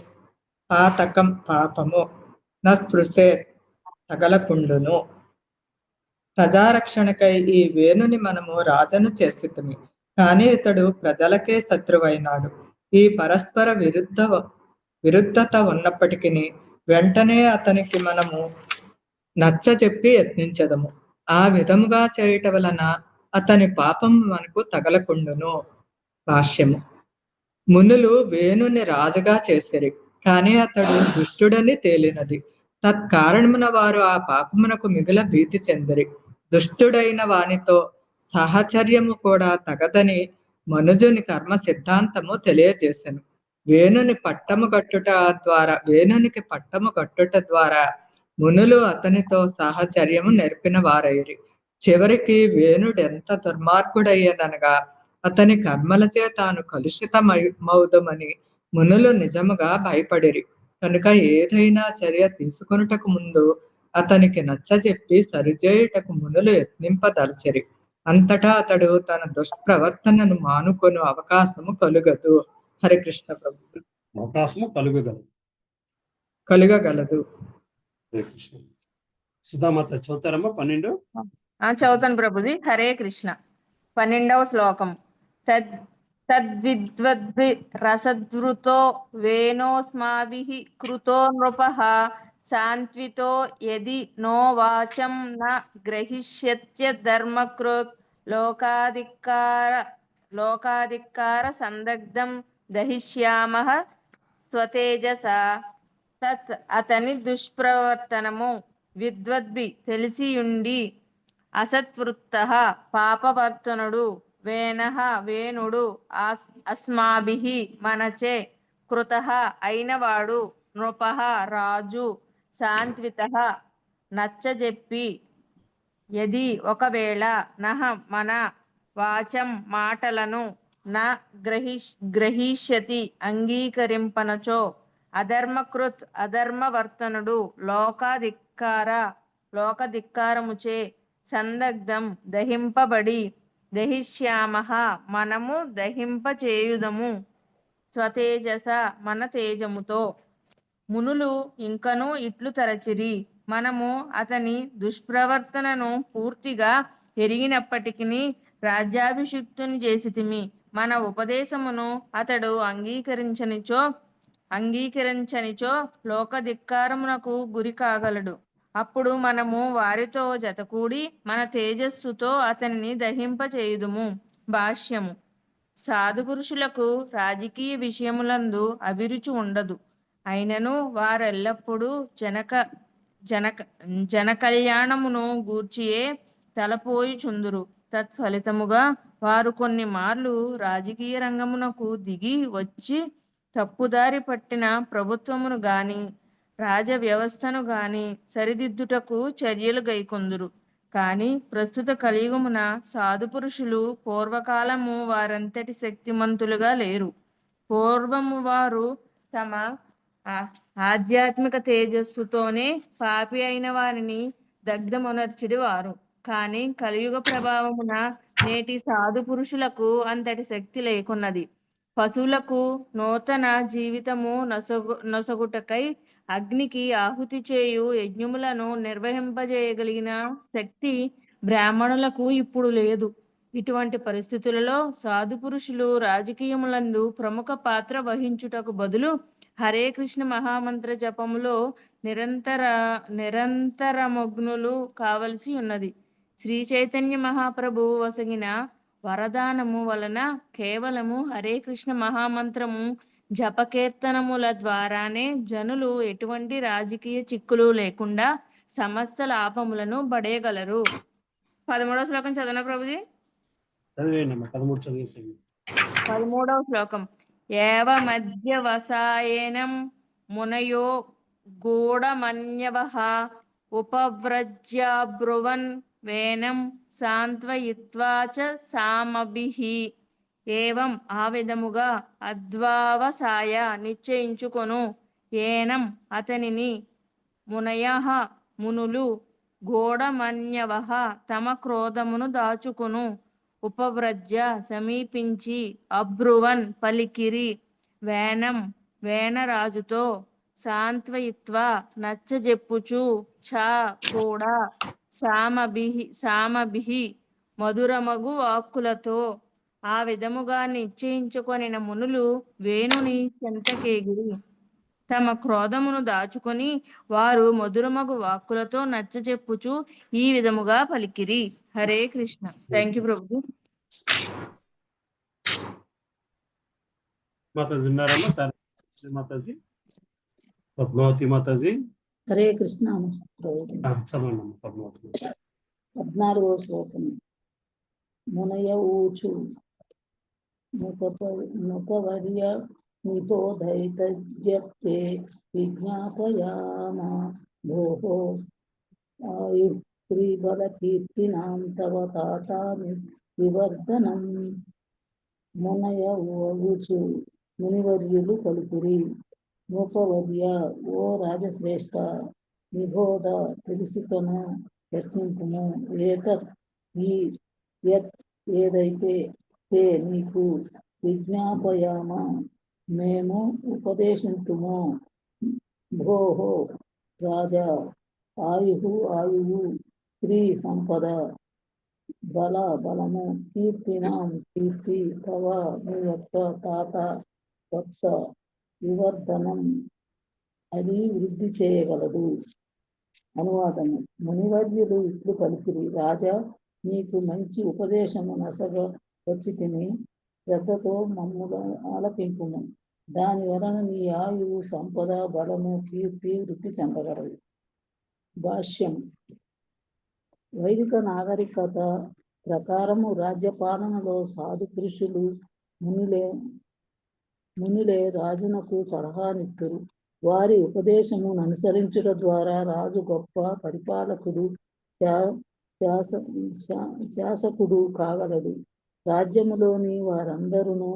పాతకం పాపము, నస్పృశేత్ తగలకుండును. ప్రజారక్షణకై ఈ వేణుని మనము రాజను చేసితిమి, కానీ ఇతడు ప్రజలకే శత్రువైనాడు. ఈ పరస్పర విరుద్ధత ఉన్నప్పటికీ వెంటనే అతనికి మనము నచ్చజెప్పి యత్నించదము. ఆ విధముగా చేయుట వలన అతని పాపం మనకు తగలకుండును. భాష్యము. మునులు వేణుని రాజుగా చేసిరి, కానీ అతడు దుష్టుడని తేలినది. తత్కారణమున వారు ఆ పాపమునకు మిగుల భీతి చెందిరి. దుష్టుడైన వానితో సహచర్యము కూడా తగదని మనుజుని కర్మ సిద్ధాంతము తెలియజేసెను. వేణునికి పట్టము కట్టుట ద్వారా మునులు అతనితో సాహచర్యము నేర్పిన వారైరి. చివరికి వేణుడెంత దుర్మార్గుడయ్యనగా అతని కర్మలచే తాను కలుషితమౌదమని మునులు నిజముగా భయపడిరి. కనుక ఏదైనా చర్య తీసుకొనుటకు ముందు అతనికి నచ్చజెప్పి సరిచేయుటకు మునులు యత్నింపదలచిరి. అంతటా అతడు తన దుష్ప్రవర్తనను మానుకొను అవకాశము కలుగదు. హరే కృష్ణ ప్రభు. అవకాశము కలుగగలదు. హరే కృష్ణ. సుధామాత చదువుతారమ్మా 12. చదువుతాను ప్రభుజీ. హరే కృష్ణ. 12వ శ్లోకం. తద్విద్వద్భి రసద్వృతో వేనోస్మాభిః కృతో నృపః సాంత్వితో యది నో వాచం న గ్రహిష్యత్య ధర్మకృత్ లోకాధికార సందగ్ధం దహిష్యామః స్వతేజసా. తత్ అతని దుష్ప్రవర్తనము విద్వద్భి తెలిసియుండి, అసత్వృత్తః పాపవర్తనుడు, వేనః వేణుడు, అస్మాభిః మనచే, కృతః అయినవాడు, నృపః రాజు, సాంత్వితః నచ్చజెప్పి, యది ఒకవేళ, నః మన, వాచం మాటలను, నా గ్రహిష్యతి అంగీకరింపనచో అధర్మకృత్ అధర్మవర్తనుడు లోకధిక్కారముచే సందగ్ధం దహింపబడి దహిష్యామః మనము దహింపచేయుదము స్వతేజస మన తేజముతో. మునులు ఇంకనూ ఇట్లు తరచిరి, మనము అతని దుష్ప్రవర్తనను పూర్తిగా ఎరిగినప్పటికీ రాజ్యాభిషిక్తుని చేసితిమి. మన ఉపదేశమును అతడు అంగీకరించనిచో లోకధిక్కారమునకు గురి కాగలడు. అప్పుడు మనము వారితో జతకూడి మన తేజస్సుతో అతనిని దహింపచేయుదుము. భాష్యము. సాధుపురుషులకు రాజకీయ విషయములందు అభిరుచి ఉండదు. అయినను వారెల్లప్పుడూ జనకల్యాణమును గూర్చియే తలపోయుచుందురు. తత్ఫలితముగా వారు కొన్ని మార్లు రాజకీయ రంగమునకు దిగి వచ్చి తప్పుదారి పట్టిన ప్రభుత్వమును గాని రాజ వ్యవస్థను గాని సరిదిద్దుటకు చర్యలు గైకొందురు. కాని ప్రస్తుత కలియుగమున సాధుపురుషులు పూర్వకాలము వారంతటి శక్తిమంతులుగా లేరు. పూర్వము వారు తమ ఆధ్యాత్మిక తేజస్సుతోనే పాపి అయిన వారిని దగ్ధమునర్చిడి వారు. కాని కలియుగ ప్రభావమున నేటి సాధు పురుషులకు అంతటి శక్తి లేకున్నది. పశువులకు నూతన జీవితము నొసగుటకై అగ్నికి ఆహుతి చేయు యజ్ఞములను నిర్వహింపజేయగలిగిన శక్తి బ్రాహ్మణులకు ఇప్పుడు లేదు. ఇటువంటి పరిస్థితులలో సాధు పురుషులు రాజకీయములందు ప్రముఖ పాత్ర వహించుటకు బదులు హరే కృష్ణ మహామంత్ర జపములో నిరంతరమగ్నులు కావలసి ఉన్నది. శ్రీ చైతన్య మహాప్రభు వసగిన వరదానము వలన కేవలము హరే కృష్ణ మహామంత్రము జపకీర్తనముల ద్వారానే జనులు ఎటువంటి రాజకీయ చిక్కులు లేకుండా సమస్త లాభములను పడేయగలరు. 13వ శ్లోకం చదవనా ప్రభుజీ? 13వ శ్లోకం. ఏవ మధ్యవసాయేనం మునయో గూఢమన్యవః ఉపవ్రజ్యాబ్రువన్ వేనం సాంత్వయిత్వా చ సామభిః. ఏవం ఆ విధముగా అద్వావసాయ నిశ్చయించుకొను ఏనం అతనిని మునయః మునులు గూఢమన్యవః తమ క్రోధమును దాచుకొను ఉపవ్రజ్య సమీపించి అబ్రువన్ పలికిరి వేనం వేనరాజుతో సాంత్వయిత్వా నచ్చజెప్పుచు చ కూడా సామభిః మధురమగు వాక్కులతో. ఆ విధముగా నిశ్చయించుకొనిన మునులు వేణుని చెంతకేగిరి తమ క్రోధమును దాచుకొని వారు మధురమగు వాక్కులతో నచ్చజెప్పుచు ఈ విధముగా పలికిరి. హరే కృష్ణ. థ్యాంక్ యూ ప్రభు. మాతాజీ ఉన్నారమ్మా? మాతాజీ పద్మావతి మాతాజీ. హరే కృష్ణ. చదవండి అమ్మా పద్మావతి. 14వ శ్లోకం. మునయ ఊచు ముఖవర్య మితో దైతజ్ఞప్తే విజ్ఞాపయామ భోః ఆయుః తవ తాతామి వివర్ధనం. మునయ ఊచు మునివర్యులు పలుకురి. మూపవర్య ఓ రాజశ్రేష్ఠ నిబోధ తెలుసుకొను యత్నింపుము. ఏదైతే తే నీకు విజ్ఞాపయామ మేము ఉపదేశింతుము. భోః రాజా ఆయువు స్త్రీ సంపద బలము కీర్తి తవ నీ యొక్క తాత వత్స వివర్ధనం అది వృద్ధి చేయగలదు. అనువాదము. మునివర్యులు ఇట్లు పలికిరి. రాజా, నీకు మంచి ఉపదేశము నసగ వచ్చి తిని శ్రద్ధతో మమ్ముగా ఆలకింపుము. దాని వలన నీ ఆయువు సంపద బలము కీర్తి వృద్ధి చెందగలదు. భాష్యం. వైదిక నాగరికత ప్రకారము రాజ్యపాలనలో సాధు పురుషులు మునులే రాజునకు సలహానిత్తురు. వారి ఉపదేశమును అనుసరించుట ద్వారా రాజు గొప్ప పరిపాలకుడు శాసకుడు కాగలడు. రాజ్యములోని వారందరూ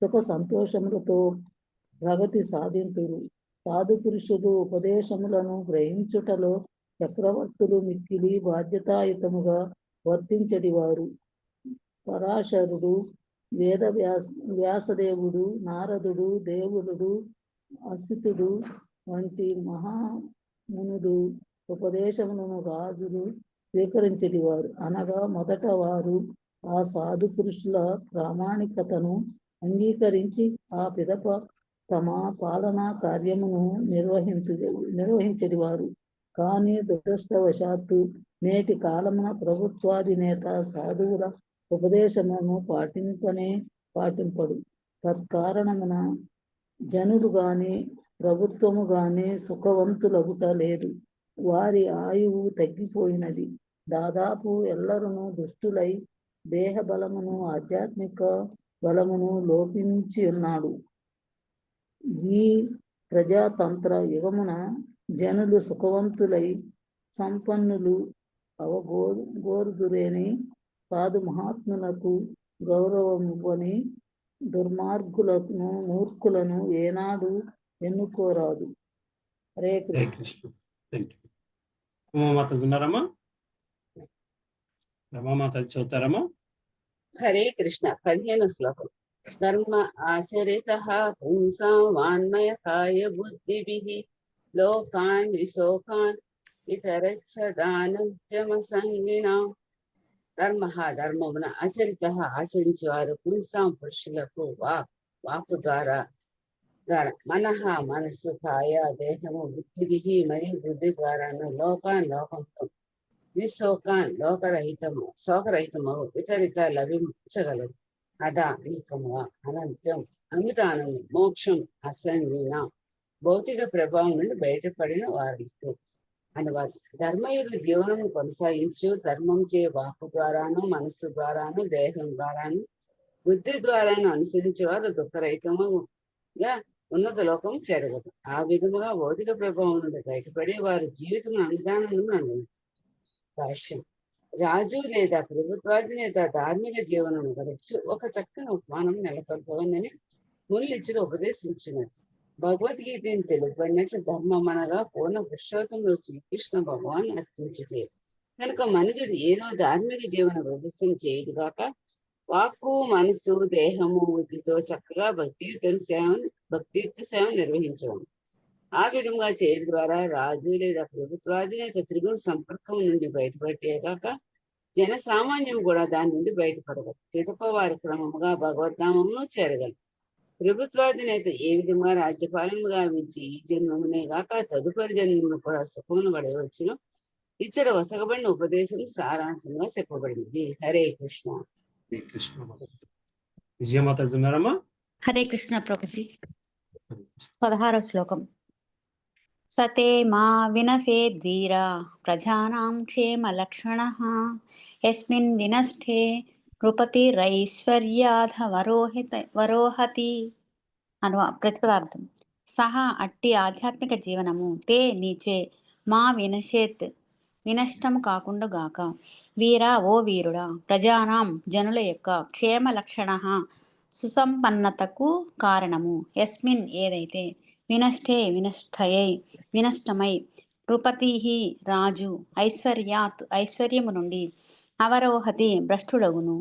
సుఖ సంతోషములతో ప్రగతి సాధింతురు. సాధు పురుషులు ఉపదేశములను గ్రహించుటలో చక్రవర్తులు మిక్కిలి బాధ్యతాయుతముగా వర్తించడివారు. పరాశరుడు, వేద వ్యాసదేవుడు, నారదుడు, దేవులుడు, అసితుడు వంటి మహామునులు ఉపదేశములను రాజులు స్వీకరించడివారు. అనగా మొదట వారు ఆ సాధు పురుషుల ప్రామాణికతను అంగీకరించి ఆ పిదప తమ పాలనా కార్యమును నిర్వహించడివారు. కానీ దురదృష్టవశాత్తు నేటి కాలమున ప్రభుత్వాధినేత సాధువుల ఉపదేశములను పాటింపడు. తత్కారణమున జనులు గాని ప్రభుత్వము గాని సుఖవంతులగుట లేదు. వారి ఆయువు తగ్గిపోయినది. దాదాపు ఎల్లరూ దుష్టులై దేహ బలమును ఆధ్యాత్మిక బలమును లోపించి ఉన్నాడు. ఈ ప్రజాతంత్ర యుగమున జనులు సుఖవంతులై సంపన్నులు అవగోరుదురేని సాధు మహాత్ములకు గౌరవమివ్వని దుర్మార్గులను మూర్ఖులను ఏనాడు ఎన్నుకోరాదు. హరే కృష్ణ. ఉమామాత ఉన్నారమ్మా? రమామాత చదువుతారమ్మా? హరే కృష్ణ. 15వ శ్లోకం. ధర్మ ఆచరిత పుంసాం వాన్మయ కాయ బుద్ధిభిః లోకాన్ విశోకాన్ వితరచ్చ దానోద్యమ సంగినాం. ధర్మమున ఆచరిత ఆచరించేవారు పుంసాం పురుషులకు వాక్కు ద్వారా మనః మనస్సు, కాయ దేహము, బుద్ధిభిః మరియు బుద్ధి ద్వారాను లోకంతో విశోకాన్ శోకరహితము ఇతరిత లభించగలరు. అదానికముగా అనంతం అమితానము మోక్షం అసంగిన భౌతిక ప్రభావం నుండి బయటపడిన వారికి. అనువాదం. ధర్మయుగ జీవనం కొనసాగించు ధర్మం చే వాక్కు ద్వారాను, మనస్సు ద్వారాను, దేహం ద్వారాను, బుద్ధి ద్వారాను అనుసరించేవారు దుఃఖరహితముగా ఉన్నత లోకం చేరగదు. ఆ విధముగా భౌతిక ప్రభావం నుండి బయటపడి వారి జీవితం అనుదానం అనుభవించారు. భాష్యం. రాజు లేదా ప్రభుత్వాధినేత ధార్మిక జీవనం గడుపుచు ఒక చక్కని ఉపమానం నెలకొల్పవని మునిలిచ్చులు ఉపదేశించినది. భగవద్గీతను తెలుపబడినట్లు ధర్మం అనగా పూర్ణ పురుషోత్తముడు శ్రీకృష్ణ భగవాన్ అర్చించుటే. కనుక మనుషుడు ఏదో ధార్మిక జీవన ప్రదర్శన చేయుడుగాక వాక్కు, మనసు, దేహము, బుద్ధితో చక్కగా భక్తియుక్త సేవ నిర్వహించడం. ఆ విధంగా చేయడం ద్వారా రాజు లేదా ప్రభుత్వాధినేత త్రిగుణ సంపర్కం నుండి బయటపడేగాక జన సామాన్యం కూడా దాని నుండి బయటపడగలరు. పిదప వారి క్రమముగా భగవద్ధామమును చేరగలరు. ప్రభుత్వాధినేత ఏ విధంగా రాజ్యపాలన గావించి ఈ జన్మమునే గాక తదుపరి జన్మను కూడా సుఖమును పడవచ్చును ఇచ్చట వసగబడిన ఉపదేశం సారాంశంగా చెప్పబడింది. హరే కృష్ణ. విజయమాత ఉన్నారమ్మా? హరే కృష్ణ ప్రభుజీ. 16వ శ్లోకం. సతే మా వినసేద్వీర ప్రజానాం క్షేమ లక్షణః యస్మిన్ వినష్టే నృపతిరైశ్వర్యాధ వరోహతి. ప్రతిపదార్థం. సహా అట్టి ఆధ్యాత్మిక జీవనము తే నీచే మా వినశేత్ వినష్టము కాకుండా గాక. వీరా ఓ వీరుడా, ప్రజానాం జనుల యొక్క క్షేమ లక్షణ సుసంపన్నతకు కారణము, యస్మిన్ ఏదైతే వినష్టే వినష్టమై నృపతి రాజు ఐశ్వర్యాత్ ఐశ్వర్యము నుండి అవరోహతి భ్రష్టుడగును.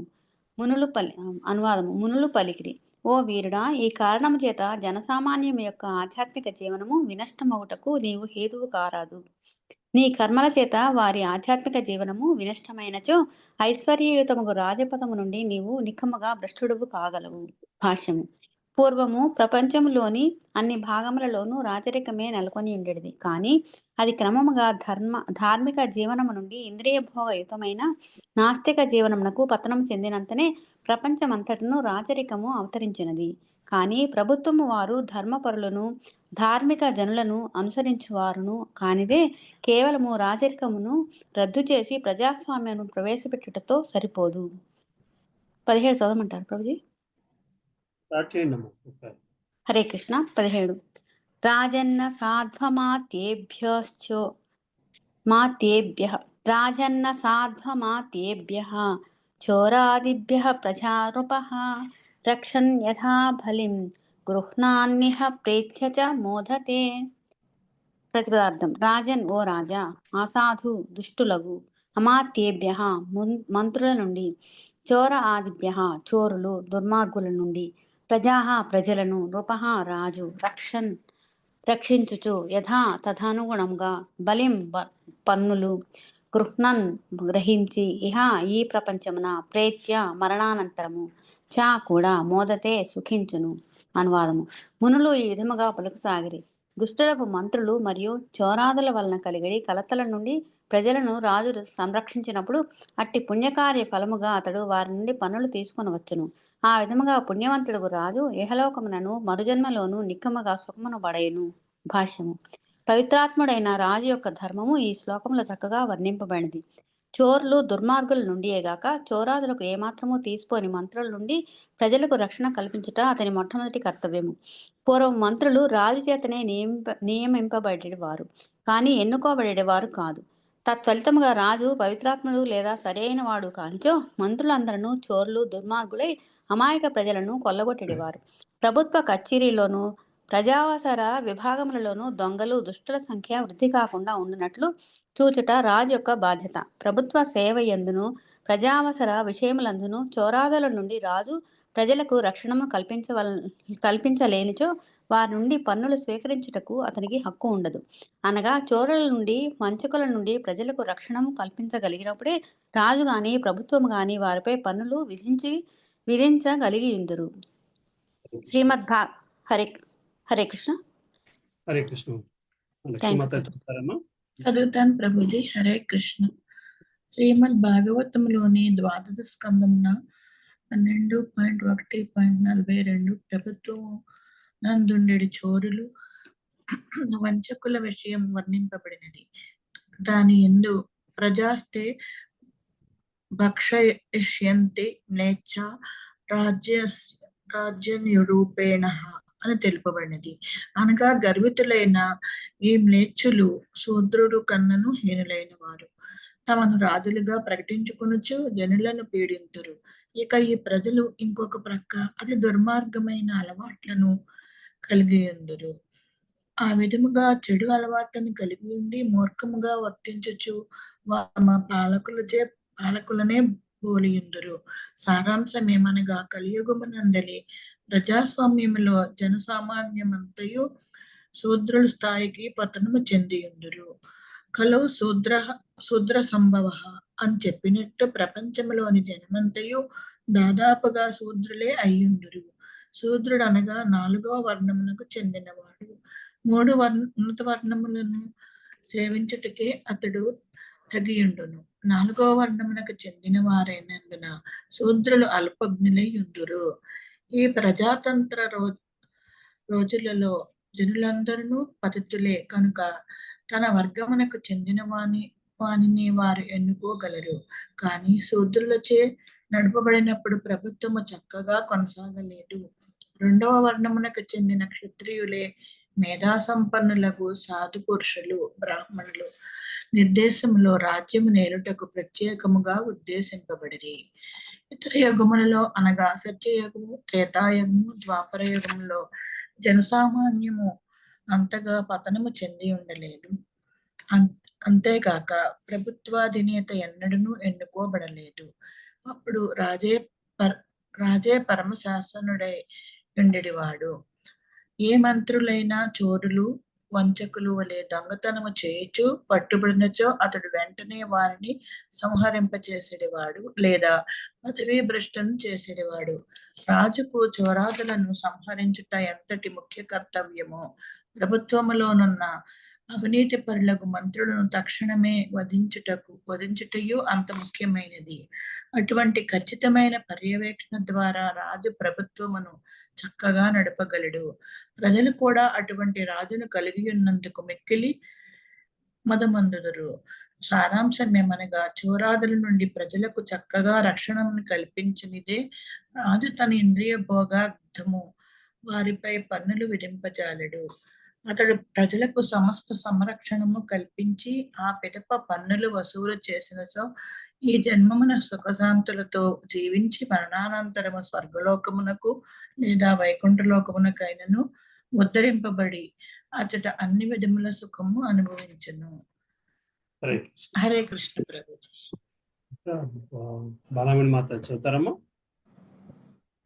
మునులు పలికిరి. ఓ వీరుడా, ఈ కారణము చేత జనసామాన్యం యొక్క ఆధ్యాత్మిక జీవనము వినష్టమవుటకు నీవు హేతువు కారాదు. నీ కర్మల చేత వారి ఆధ్యాత్మిక జీవనము వినష్టమైనచో ఐశ్వర్యయుతముగు రాజపదము నుండి నీవు నిఖముగా భ్రష్టుడువు కాగలవు. భాష్యము. పూర్వము ప్రపంచంలోని అన్ని భాగములలోనూ రాజరికమే నెలకొని ఉండేది. కానీ అది క్రమముగా ధార్మిక జీవనము నుండి ఇంద్రియ భోగయుతమైన నాస్తిక జీవనమునకు పతనం చెందినంతనే ప్రపంచమంతటను రాజరికము అవతరించినది. కానీ ప్రభుత్వము వారు ధర్మపరులను ధార్మిక జనులను అనుసరించువారును కానిదే కేవలము రాజరికమును రద్దు చేసి ప్రజాస్వామ్యను ప్రవేశపెట్టుటతో సరిపోదు. 17 చదవమంటారు ప్రభుజీ? హరే కృష్ణ. 17. రాజన్న సాధ్వమాత్యేభ్య చోరాదిభ్యః ప్రజానృపః రక్షన్ యథా బలిం గృహ్ణాన్నిహ ప్రేత్య చ మోదతే. ప్రతిపదార్థం: రాజన్, ఓ రాజా, అసాధు దుష్టులగు అమాత్యేభ్యః మంత్రుల నుండి, చోర ఆదిభ్యః చోరులు దుర్మార్గుల నుండి, ప్రజాః ప్రజలను, నృపః రాజు, రక్షించుచు, యథా తదనుగుణంగా, బలిం పన్నులు, గృహ్ణన్ గ్రహించి, ఇహ ఈ ప్రపంచమున, ప్రేత్య మరణానంతరము, చ కూడా, మోదతే సుఖించును. అనువాదము: మునులు ఈ విధముగా పలుకసాగిరి: దుష్టులకు మంత్రులు మరియు చోరాదుల వలన కలిగడి కలతల నుండి ప్రజలను రాజు సంరక్షించినప్పుడు అట్టి పుణ్యకార్య ఫలముగా అతడు వారి నుండి పన్నులు తీసుకొని వచ్చును. ఆ విధముగా పుణ్యవంతుడు రాజు ఇహలోకమునను మరుజన్మలోను నిక్కముగా సుఖమును పడయును. భాష్యము: పవిత్రాత్ముడైన రాజు యొక్క ధర్మము ఈ శ్లోకంలో చక్కగా వర్ణింపబడినది. చోర్లు దుర్మార్గుల నుండియేగాక చోరాదులకు ఏమాత్రము తీసిపోని మంత్రుల నుండి ప్రజలకు రక్షణ కల్పించుట అతని మొట్టమొదటి కర్తవ్యము. పూర్వం మంత్రులు రాజు చేతనే నియమింపబడేవారు, కానీ ఎన్నుకోబడేవారు కాదు. తత్ఫలితముగా రాజు పవిత్రాత్ముడు లేదా సరైన వాడు కానిచో మంత్రులందరూ చోర్లు దుర్మార్గులై అమాయక ప్రజలను కొల్లగొట్టేవారు. ప్రభుత్వ కచేరీలోను ప్రజావసర విభాగములలోనూ దొంగలు దుష్టుల సంఖ్య వృద్ధి కాకుండా ఉండినట్లు చూచుట రాజు యొక్క బాధ్యత. ప్రభుత్వ సేవ యందును ప్రజావసర విషయములందును చోరాదుల నుండి రాజు ప్రజలకు రక్షణను కల్పించలేనిచో వారి నుండి పన్నులు స్వీకరించుటకు అతనికి హక్కు ఉండదు. అనగా చోరుల నుండి వంచకుల నుండి ప్రజలకు రక్షణము కల్పించగలిగినప్పుడే రాజు గాని ప్రభుత్వము గాని వారిపై పన్నులు విధించగలిగియుందురు. హరే కృష్ణ. హరే కృష్ణ. లక్ష్మీమాత చెప్తారమ్మా? చదువుతాను ప్రభుజీ. హరే కృష్ణ. శ్రీమద్ భాగవతంలోని 12వ స్కందమున 12.1.42 ప్రభుత్వం నందుండెడి చోరులు వంచకుల విషయం వర్ణింపబడినది. దాని యందు ప్రజాస్తే భక్షయిష్యంతి మ్లేచ్ఛ రాజ్యనిరూపేణ అని తెలుపబడినది. అనగా గర్వితులైన ఈ మ్లేచ్చులు శూద్రుడు కన్నను హీనులైన వారు తమను రాజులుగా ప్రకటించుకొనుచు జనులను పీడింతురు. ఇక ఈ ప్రజలు ఇంకొక ప్రక్క అతి దుర్మార్గమైన అలవాట్లను కలిగి ఉందురు. ఆ విధముగా చెడు అలవాట్లను కలిగి ఉండి మూర్ఖముగా వర్తించుచు తమ పాలకులనే పోలియుందురు. సారాంశం ఏమనగా కలియుగమునందలి ప్రజాస్వామ్యములో జనసామాన్యమంతయు శూద్రుల స్థాయికి పతనము చెందియుందురు. కలు శూద్ర సంభవ అని చెప్పినట్టు ప్రపంచంలోని జనమంతయు దాదాపుగా శూద్రులే అయ్యుందురు. శూద్రుడు అనగా 4వ వర్ణమునకు చెందినవాడు. 3 ఉన్నత వర్ణములను సేవించుటకే అతడు తగియుండును. 4వ వర్ణమునకు చెందిన వారైనందున శూద్రులు అల్పజ్ఞులై ఉందురు. ఈ ప్రజాతంత్ర రోజులలో జనులందరూ పతితులే కనుక తన వర్గమునకు చెందిన వానిని వారు ఎన్నుకోగలరు. కానీ శూద్రులచే నడపబడినప్పుడు ప్రభుత్వము చక్కగా కొనసాగలేదు. 2వ వర్ణమునకు చెందిన క్షత్రియులే మేధా సంపన్నులకు సాధు పురుషులు బ్రాహ్మణులు నిర్దేశంలో రాజ్యము నేలుటకు ప్రత్యేకముగా ఉద్దేశింపబడిరి. ఇతర యుగములలో అనగా సత్యయుగము, త్రేతాయుగము, ద్వాపర యుగంలో జనసామాన్యము అంతగా పతనము చెంది ఉండలేదు. అంతేకాక ప్రభుత్వాధినేత ఎన్నడూ ఎన్నుకోబడలేదు. అప్పుడు రాజే పరమ శాసనుడై ఉండేవాడు. ఏ మంత్రులైనా చోరులు వంచకులు వలె దొంగతనము చేయుచు పట్టుబడినచో అతడు వెంటనే వారిని సంహరింపచేసేవాడు లేదా పదవీ భ్రష్టను చేసేవాడు. రాజుకు చోరాదులను సంహరించుట ఎంతటి ముఖ్య కర్తవ్యమో ప్రభుత్వములోనున్న అవినీతి పరులకు మంత్రులను తక్షణమే వధించుటయు అంత ముఖ్యమైనది. అటువంటి ఖచ్చితమైన పర్యవేక్షణ ద్వారా రాజు ప్రభుత్వమును చక్కగా నడపగలడు. ప్రజలు కూడా అటువంటి రాజును కలిగి ఉన్నందుకు మిక్కిలి మదమందుదురు. సారాంశం ఏమనగా చోరాదుల నుండి ప్రజలకు చక్కగా రక్షణను కల్పించనిదే రాజు తన ఇంద్రియ భోగార్థము వారిపై పన్నులు విధింపజాలడు. అతడు ప్రజలకు సమస్త సంరక్షణము కల్పించి ఆ పిదప పన్నులు వసూలు చేసిన సో ఈ జన్మమున సుఖశాంతులతో జీవించి మరణానంతరము స్వర్గలోకమునకు లేదా వైకుంఠలోకమునకైనను ఉద్ధరింపబడి అచట అన్ని విధముల సుఖము అనుభవించును. హరే కృష్ణ ప్రభుజీ. బాలామణి మాత చదువుతారమ్మా.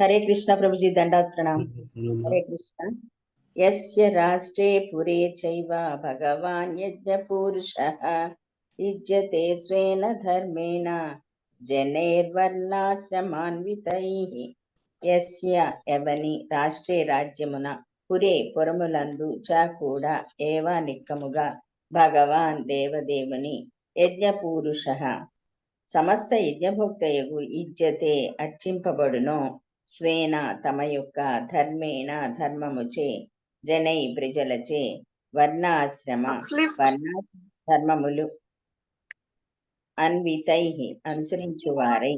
హరే కృష్ణ ప్రభుజీ, దండాత్ ప్రణామ్. హరే కృష్ణ. యస్య రాష్ట్రే పురే చైవ భగవాన్ యజ్ఞపురుషః యుజ్యతే స్వేన ధర్మేణ జనైర్వర్ణాశ్రమాన్వితైః. యస్య ఎవని రాష్ట్రే రాజ్యమున పురే పురములందు చ కూడా ఏవ నిక్కముగా భగవాన్ దేవదేవుని యజ్ఞపురుషః సమస్త యజ్ఞభోక్తయగు ఇజ్జతే అర్చింపబడును. స్వేన తమ యొక్క ధర్మేణ ధర్మముచే జనై ప్రజలచే వర్ణాశ్రమ వర్ణ ధర్మములు అన్వితై అనుసరించువారై.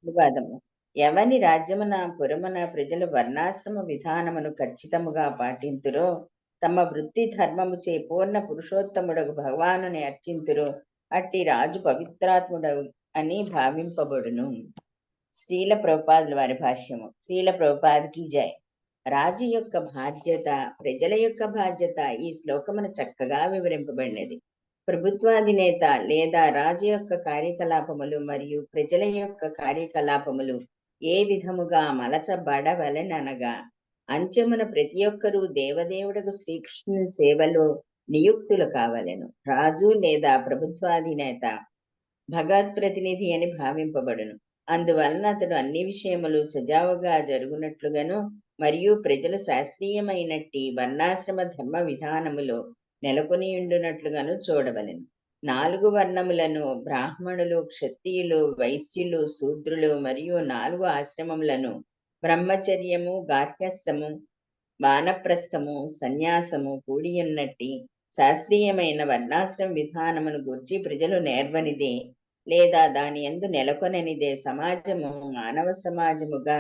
వివాదము. ఎవని రాజ్యమున పురమున ప్రజలు వర్ణాశ్రమ విధానమును ఖచ్చితముగా పాటింతురో తమ వృత్తి ధర్మముచే పూర్ణ పురుషోత్తముడగు భగవానుని అర్చింతురో అట్టి రాజు పవిత్రాత్ముడవు అని భావింపబడును. శ్రీల ప్రభుపాదుల వారి భాష్యము. శ్రీల ప్రభుపాదికి జై. రాజు యొక్క బాధ్యత, ప్రజల యొక్క బాధ్యత ఈ శ్లోకమున చక్కగా వివరింపబడినది. ప్రభుత్వాధినేత లేదా రాజు యొక్క కార్యకలాపములు మరియు ప్రజల యొక్క కార్యకలాపములు ఏ విధముగా మలచబడవలెననగా అంచెమున ప్రతి ఒక్కరూ దేవదేవుడకు శ్రీకృష్ణుని సేవలో నియుక్తులు కావలెను. రాజు లేదా ప్రభుత్వాధినేత భగవత్ ప్రతినిధి అని భావింపబడును. అందువలన అతడు అన్ని విషయములు సజావుగా జరుగునట్లుగాను మరియు ప్రజలు శాస్త్రీయమైనట్టి వర్ణాశ్రమ ధర్మ విధానములో నెలకొని ఉండునట్లుగాను చూడవలెను. 4 వర్ణములను బ్రాహ్మణులు, క్షత్రియులు, వైశ్యులు, శూద్రులు మరియు 4 ఆశ్రమములను బ్రహ్మచర్యము, గార్హస్థ్యము, వానప్రస్థము, సన్యాసము కూడియున్నట్టి శాస్త్రీయమైన వర్ణాశ్రమ విధానమును గూర్చి ప్రజలు నేర్వనిదే లేదా దాని యందు నెలకొననిదే సమాజము మానవ సమాజముగా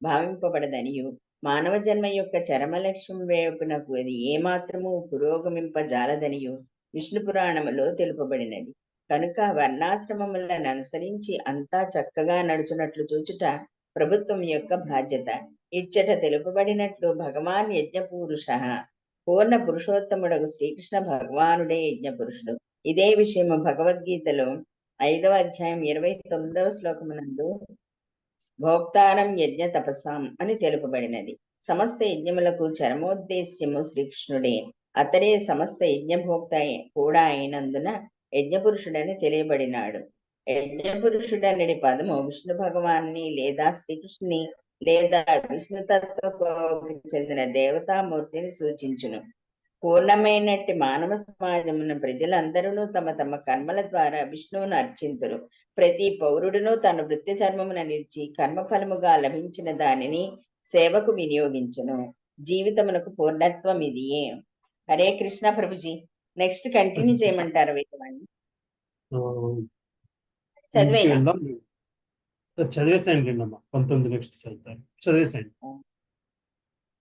భావింపబడదనియు మానవ జన్మ యొక్క చరమ లక్ష్యం వైపునకు అది ఏమాత్రము పురోగమింపజాలదనియు విష్ణు పురాణములో తెలుపబడినది. కనుక వర్ణాశ్రమములను అనుసరించి అంతా చక్కగా నడుచునట్లు చూచుట ప్రభుత్వం యొక్క బాధ్యత. ఇచ్చట తెలుపబడినట్లు భగవాన్ యజ్ఞపురుష పూర్ణ పురుషోత్తముడగు శ్రీకృష్ణ భగవానుడే యజ్ఞపురుషుడు. ఇదే విషయము భగవద్గీతలో 5వ అధ్యాయం 29వ శ్లోకమునందు భోక్తారం యజ్ఞ తపసాం అని తెలుపబడినది. సమస్త యజ్ఞములకు చరమోద్దేశ్యము శ్రీకృష్ణుడే. అతడే సమస్త యజ్ఞభోక్త కూడా అయినందున యజ్ఞపురుషుడని తెలియబడినాడు. యజ్ఞపురుషుడనే పదము విష్ణు భగవాన్ని లేదా శ్రీకృష్ణుని లేదా విష్ణుతత్వకు చెందిన దేవతామూర్తిని సూచించును. పూర్ణమైనట్టి మానవ సమాజమున ప్రజలందరూ తమ తమ కర్మల ద్వారా విష్ణువును అర్చింతురు. ప్రతి పౌరుడును తన వృత్తి ధర్మమున నిలిచి కర్మఫలముగా లభించిన దానిని సేవకు వినియోగించును. జీవితమునకు పూర్ణత్వం ఇదియే. హరే కృష్ణ ప్రభుజీ. నెక్స్ట్ కంటిన్యూ చేయమంటారు వేదవాణి? చదివేనా? చదివేసాయండి అమ్మా. 19 నెక్స్ట్ చదువుతాను. చదివేసాయండి.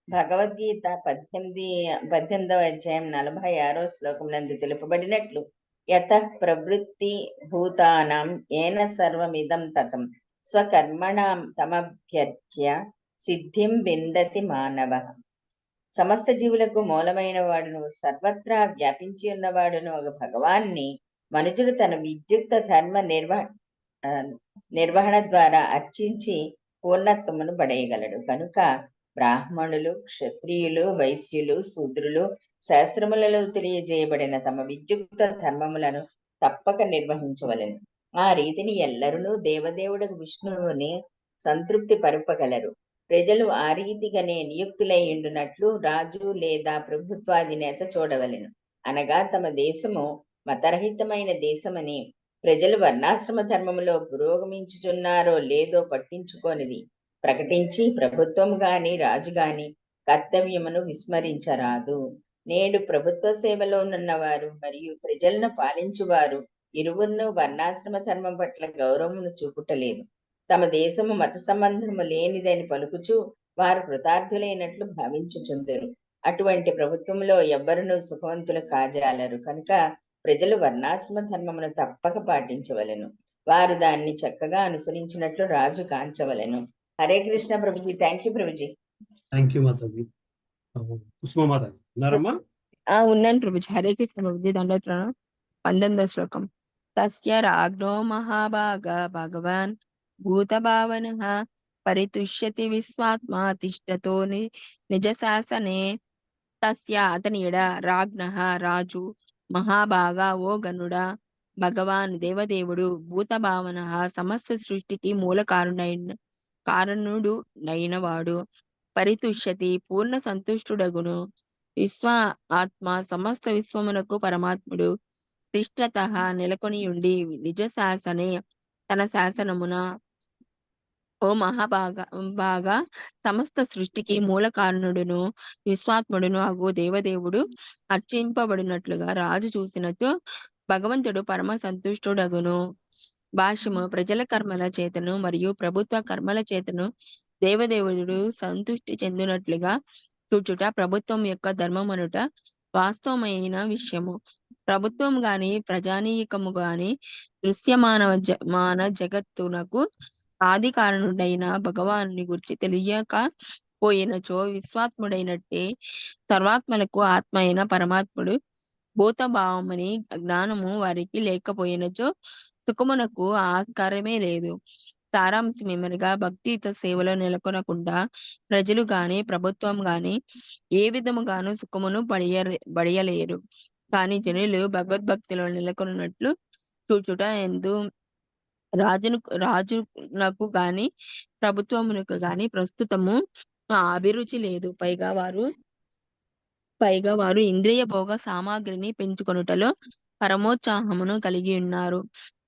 భగవద్గీత 18వ అధ్యాయం 46వ శ్లోకమునందు తెలుపబడినట్లు యతః ప్రవృత్తి భూతానాం ఏన సర్వమిదం తతం స్వకర్మణాం తమభ్యర్చ్య సిద్ధిం విందతి మానవ. సమస్త జీవులకు మూలమైన వాడును సర్వత్రా వ్యాపించి ఉన్నవాడును ఒక భగవాన్ని మనుజుడు తన విద్యుక్త ధర్మ నిర్వహణ ద్వారా అర్చించి పూర్ణత్వమును పడేయగలడు. కనుక బ్రాహ్మణులు, క్షత్రియులు, వైశ్యులు, శూద్రులు శాస్త్రములలో తెలియజేయబడిన తమ విద్యుక్త ధర్మములను తప్పక నిర్వహించవలెను. ఆ రీతిని ఎల్లరునూ దేవదేవుడకు విష్ణువుని సంతృప్తి పరుపగలరు. ప్రజలు ఆ రీతిగానే నియుక్తులై ఉండునట్లు రాజు లేదా ప్రభుత్వాధినేత చూడవలెను. అనగా తమ దేశము మతరహితమైన దేశమని ప్రజలు వర్ణాశ్రమ ధర్మములో పురోగమించుచున్నారో లేదో పట్టించుకోనిది ప్రకటించి ప్రభుత్వం గాని రాజు గాని కర్తవ్యమును విస్మరించరాదు. నేడు ప్రభుత్వ సేవలో ఉన్నవారు మరియు ప్రజలను పాలించువారు ఇరువురును వర్ణాశ్రమ ధర్మం పట్ల గౌరవమును చూపుటలేదు. తమ దేశము మత సంబంధము లేనిదని పలుకుచు వారు కృతార్థులైనట్లు భావించుచుందరు. అటువంటి ప్రభుత్వంలో ఎవ్వరునూ సుఖవంతులు కాజాలరు కనుక ప్రజలు వర్ణాశ్రమ ధర్మమును తప్పక పాటించవలెను. వారు దాన్ని చక్కగా అనుసరించినట్లు రాజు కాంచవలెను. హరే కృష్ణ ప్రభుజీ. థ్యాంక్ యూ ప్రభుజీ. థ్యాంక్ యూ మాతాజీ. కుసుమ మాతాజీ ఉన్నారమ్మా? ఉన్నాను ప్రభుజీ. హరే కృష్ణ ప్రభుజీ. దండోత్రం 19వ శ్లోకం. తస్య రాజ్ఞో మహాభాగ భగవాన్ భూతభావనః పరితుష్యతి విశ్వాత్మా తిష్టతో నిజ శాసనే. తస్య అతని ఎడ రాజ్ఞః రాజు మహాభాగా ఓ గనుడా భగవాన్ దేవదేవుడు భూతభావనః సమస్త సృష్టికి మూల కారణుడు నైనవాడు పరితుష్యతి పూర్ణ సంతుష్టుడగును విశ్వ ఆత్మ సమస్త విశ్వమునకు పరమాత్ముడు తిష్టత నెలకొనియుండి నిజ శాసనే తన శాసనమున ఓ బాగా సమస్త సృష్టికి మూల కారణుడును విశ్వాత్ముడును అగు దేవదేవుడు అర్చింపబడినట్లుగా రాజు చూసినట్టు భగవంతుడు పరమ సంతుష్టుడగును. భాష్యము. ప్రజల కర్మల చేతను మరియు ప్రభుత్వ కర్మల చేతను దేవదేవుడు సంతుష్టి చెందినట్లుగా చూచుట ప్రభుత్వం యొక్క ధర్మమనుట వాస్తవమైన విషయము. ప్రభుత్వం గాని ప్రజానీకము గాని దృశ్యమాన జగత్తునకు ఆది కారణుడైన భగవాను గురించి తెలియక పోయినచో విశ్వాత్ముడైనట్టే సర్వాత్మలకు ఆత్మ అయిన పరమాత్ముడు భూతభావమని జ్ఞానము వారికి లేకపోయినచో సుఖమునకు ఆస్కారమే లేదు. సారాంశమేమనగా భక్తియుత సేవలో నెలకొనకుండా ప్రజలు గాని ప్రభుత్వం గాని ఏ విధముగాను సుఖమును పడియలేరు. కానీ జనులు భగవద్భక్తిలో నెలకొన్నట్లు చూచుట ఎందు రాజునకు గాని ప్రభుత్వమునకు గాని ప్రస్తుతము అభిరుచి లేదు. పైగా వారు ఇంద్రియ భోగ సామాగ్రిని పెంచుకొనుటలో పరమోత్సాహమును కలిగి ఉన్నారు.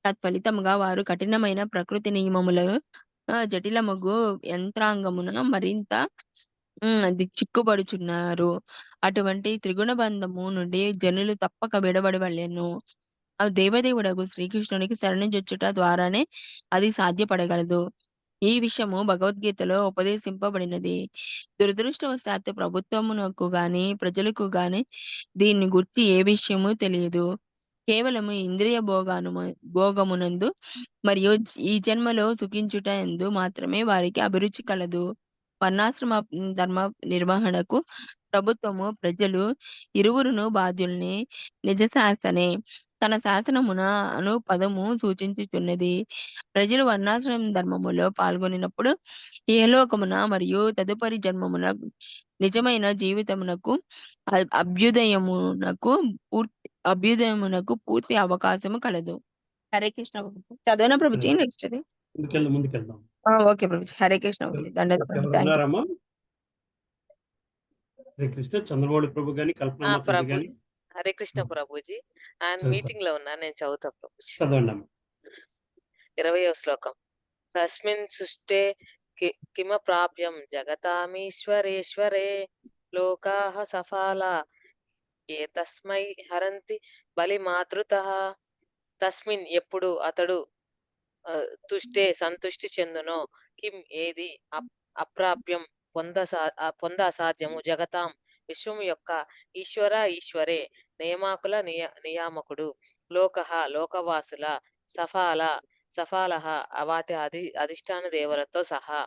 తత్ఫలితముగా వారు కఠినమైన ప్రకృతి నియమములను జటిలమగు యంత్రాంగమున మరింత చిక్కుబడుచున్నారు. అటువంటి త్రిగుణ బంధము నుండి జనులు తప్పక విడబడవలెను. దేవదేవుడగు శ్రీకృష్ణునికి శరణుజొచ్చుట ద్వారానే అది సాధ్యపడగలదు. ఈ విషయము భగవద్గీతలో ఉపదేశింపబడినది. దురదృష్టవశాత్తు ప్రభుత్వమునకు గాని ప్రజలకు గాని దీన్ని గురించి ఏ విషయము తెలియదు. కేవలము ఇంద్రియ భోగమునందు మరియు ఈ జన్మలో సుఖించుట ఎందు మాత్రమే వారికి అభిరుచి కలదు. వర్ణాశ్రమ ధర్మ నిర్వహణకు ప్రభుత్వము ప్రజలు ఇరువురును బాధ్యుల్ని. నిజ శాసనే తన శాసనమున అను పదము సూచించుచున్నది. ప్రజలు వర్ణాశ్రమ ధర్మములో పాల్గొనినప్పుడు ఇహలోకమున మరియు తదుపరి జన్మమున నిజమైన జీవితమునకు అభ్యుదయమునకు పూర్తి అవకాశము కలదు. హరే కృష్ణ. చదవనా ప్రభుజీ? నెక్స్ట్ అది ముందుకెళ్దాం. ఓకే ప్రభుజీ. హరే కృష్ణ ప్రభుజీ. దండోత్సవం. హరే కృష్ణ. చంద్రబాబు ప్రభు గాని కల్పన మాతాజీ గాని. హరే కృష్ణ ప్రభుజీ. ఆయన మీటింగ్ లో ఉన్నా, నేను చదువుతా ప్రభుజీ. చదవండి. 20వ శ్లోకం. తస్మిన్ సృష్టే కిమ ప్రాప్యం జగతామీశ్వరేశ్వరే లోకాః సఫలా ఏతస్మై హరంతి బలిమాతృతః. తస్మిన్ ఎప్పుడు అతడు తుష్టే సంతుష్టి చెందునో కిం ఏది అప్రాప్యం పొంద అసాధ్యము జగతాం విశ్వము యొక్క ఈశ్వరే నియామకుల నియామకుడు లోకః లోకవాసుల సఫాలః వాటి అధిష్టాన దేవతలతో సహా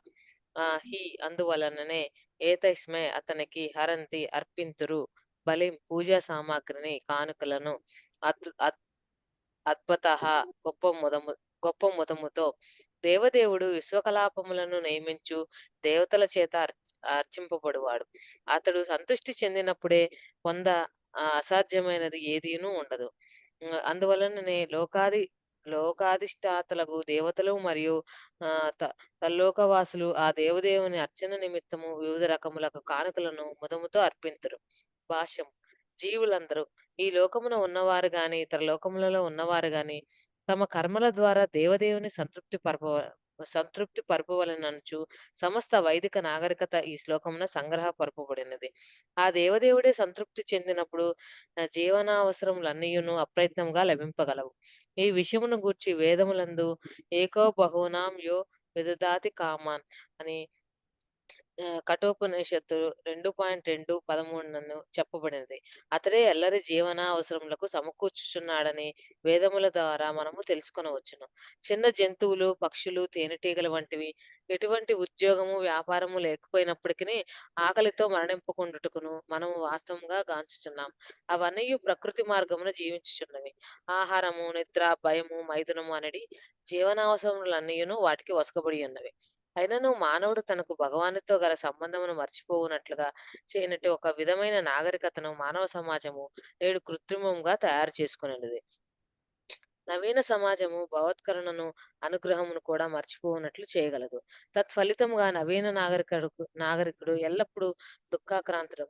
హి అందువలననే ఏతస్మై అతనికి హరంతి అర్పింతురు బలి పూజా సామాగ్రిని కానుకలను అద్భుతః గొప్ప ముదముతో. దేవదేవుడు విశ్వకలాపములను నియమించు దేవతల చేత అర్చింపబడువాడు. అతడు సంతుష్టి చెందినప్పుడే అసాధ్యమైనది ఏదీనూ ఉండదు. అందువలననే లోకాధిష్టాతలకు దేవతలు మరియు తల్లోకవాసులు ఆ దేవదేవుని అర్చన నిమిత్తము వివిధ రకములకు కానుకలను ముదముతో అర్పింతురు. భాష్యం. జీవులందరూ ఈ లోకమున ఉన్నవారు గాని ఇతర లోకములలో ఉన్నవారు గాని తమ కర్మల ద్వారా దేవదేవుని సంతృప్తి పరపవలననుచు సమస్త వైదిక నాగరికత ఈ శ్లోకమున సంగ్రహపరపబడినది. ఆ దేవదేవుడే సంతృప్తి చెందినప్పుడు జీవనావసరములన్నీయును అప్రయత్నంగా లభింపగలవు. ఈ విషయమును గూర్చి వేదములందు ఏకో బహూనాం యో విదదాతి కామాన్ అని కఠోపనిషత్తు 2.2:13 నందు చెప్పబడినది. అతడే ఎల్లరి జీవన అవసరములకు సమకూర్చుచున్నాడని వేదముల ద్వారా మనము తెలుసుకొనవచ్చును. చిన్న జంతువులు, పక్షులు, తేనెటీగల వంటివి ఎటువంటి ఉద్యోగము, వ్యాపారము లేకపోయినప్పటికీ ఆకలితో మరణింపకుండుటకును మనము వాస్తవంగా గాంచుచున్నాం. అవన్నీయు ప్రకృతి మార్గమున జీవించుచున్నవి. ఆహారము, నిద్ర, భయము, మైథునము అనేది జీవనావసరములన్నీయును వాటికి వసకబడి ఉన్నవి. అయినను మానవుడు తనకు భగవానుతో గల సంబంధమును మర్చిపోవునట్లుగా చేయనట్టు ఒక విధమైన నాగరికతను మానవ సమాజము నేడు కృత్రిమంగా తయారు చేసుకునేది. నవీన సమాజము భగవత్కరణను, అనుగ్రహమును కూడా మర్చిపోవునట్లు చేయగలదు. తత్ఫలితముగా నవీన నాగరికుడు ఎల్లప్పుడూ దుఃఖాక్రాంతుడు,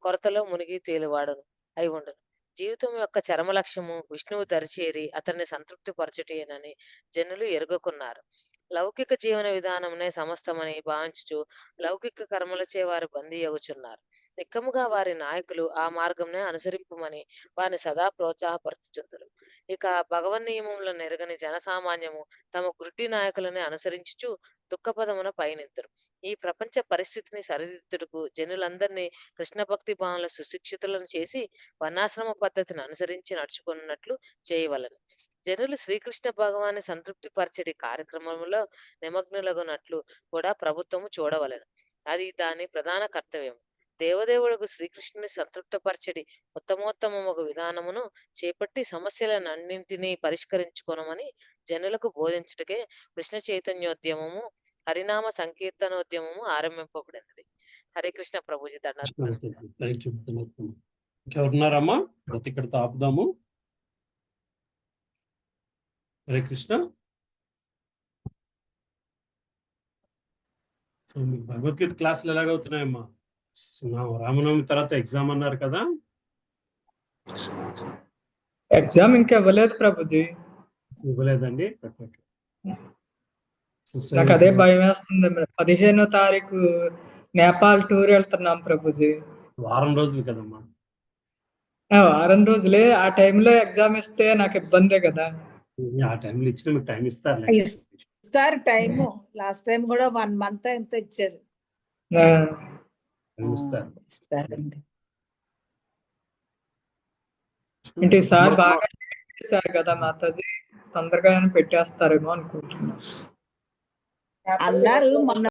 కొరతలో మునిగి తేలివాడును అయి ఉండును. జీవితం యొక్క చరమ లక్ష్యము విష్ణువు దరిచేరి అతన్ని సంతృప్తి పరచుటేనని జనులు ఎరుగకున్నారు. లౌకిక జీవన విధానమునే సమస్తమని భావించుచు లౌకిక కర్మలచే వారు బందీ అగుచున్నారు. నిక్కముగా వారి నాయకులు ఆ మార్గంనే అనుసరింపమని వారిని సదా ప్రోత్సాహపరచుచుందరు. ఇక భగవన్ నియమములను ఎరగని జనసామాన్యము తమ గుడ్డి నాయకులని అనుసరించుచు దుఃఖపదమున పయనింతురు. ఈ ప్రపంచ పరిస్థితిని సరిదిద్దుటకు జనులందరినీ కృష్ణ భక్తి భావనల సుశిక్షితులను చేసి వర్ణాశ్రమ పద్ధతిని అనుసరించి నడుచుకున్నట్లు చేయవలెను. జనులు శ్రీకృష్ణ భగవాన్ని సంతృప్తి పరిచే కార్యక్రమంలో నిమగ్నులగునట్లు కూడా ప్రభుత్వము చూడవలెను. అది దాని ప్రధాన కర్తవ్యం. దేవదేవుడుకు శ్రీకృష్ణుని సంతృప్తపరచడి ఉత్తమోత్తమముగు విధానమును చేపట్టి సమస్యలను అన్నింటినీ పరిష్కరించుకొనమని జనులకు బోధించుటకే కృష్ణ చైతన్యోద్యమము, హరినామ సంకీర్తనోద్యమము ఆరంభింపబడినది. హరే కృష్ణ ప్రభుజీ. Thank you. ఇంకెవరున్నారమ్మా? ఇక్కడితో ఆపుదాము. హరే కృష్ణ. సో మీకు భగవద్గీత క్లాసులు ఎలాగవుతున్నాయమ్మా? రామనవమి తర్వాత ఎగ్జామ్ అన్నారు కదా? ఎగ్జామ్ ఇంకా ఇవ్వలేదు ప్రభుజీ. ఇవ్వలేదండి? నాకు అదే భయం వేస్తుంది. 15వ తారీఖు నేపాల్ టూర్ వెళ్తున్నాం ప్రభుజీ. వారం రోజులు కదమ్మా? వారం రోజులే. ఆ టైంలో ఎగ్జామ్ ఇస్తే నాకు ఇబ్బందే కదా. ఆ టైంలో ఇచ్చిన మీకు టైం ఇస్తారు. ఇస్తారు టైము. లాస్ట్ టైం కూడా 1 month ఎంత ఇచ్చారు. ఇస్తారండి. అంటే సార్ బాగా చేశారు కదా మాతాజీ, తొందరగా పెట్టేస్తారేమో అనుకుంటున్నా అన్నారు మొన్న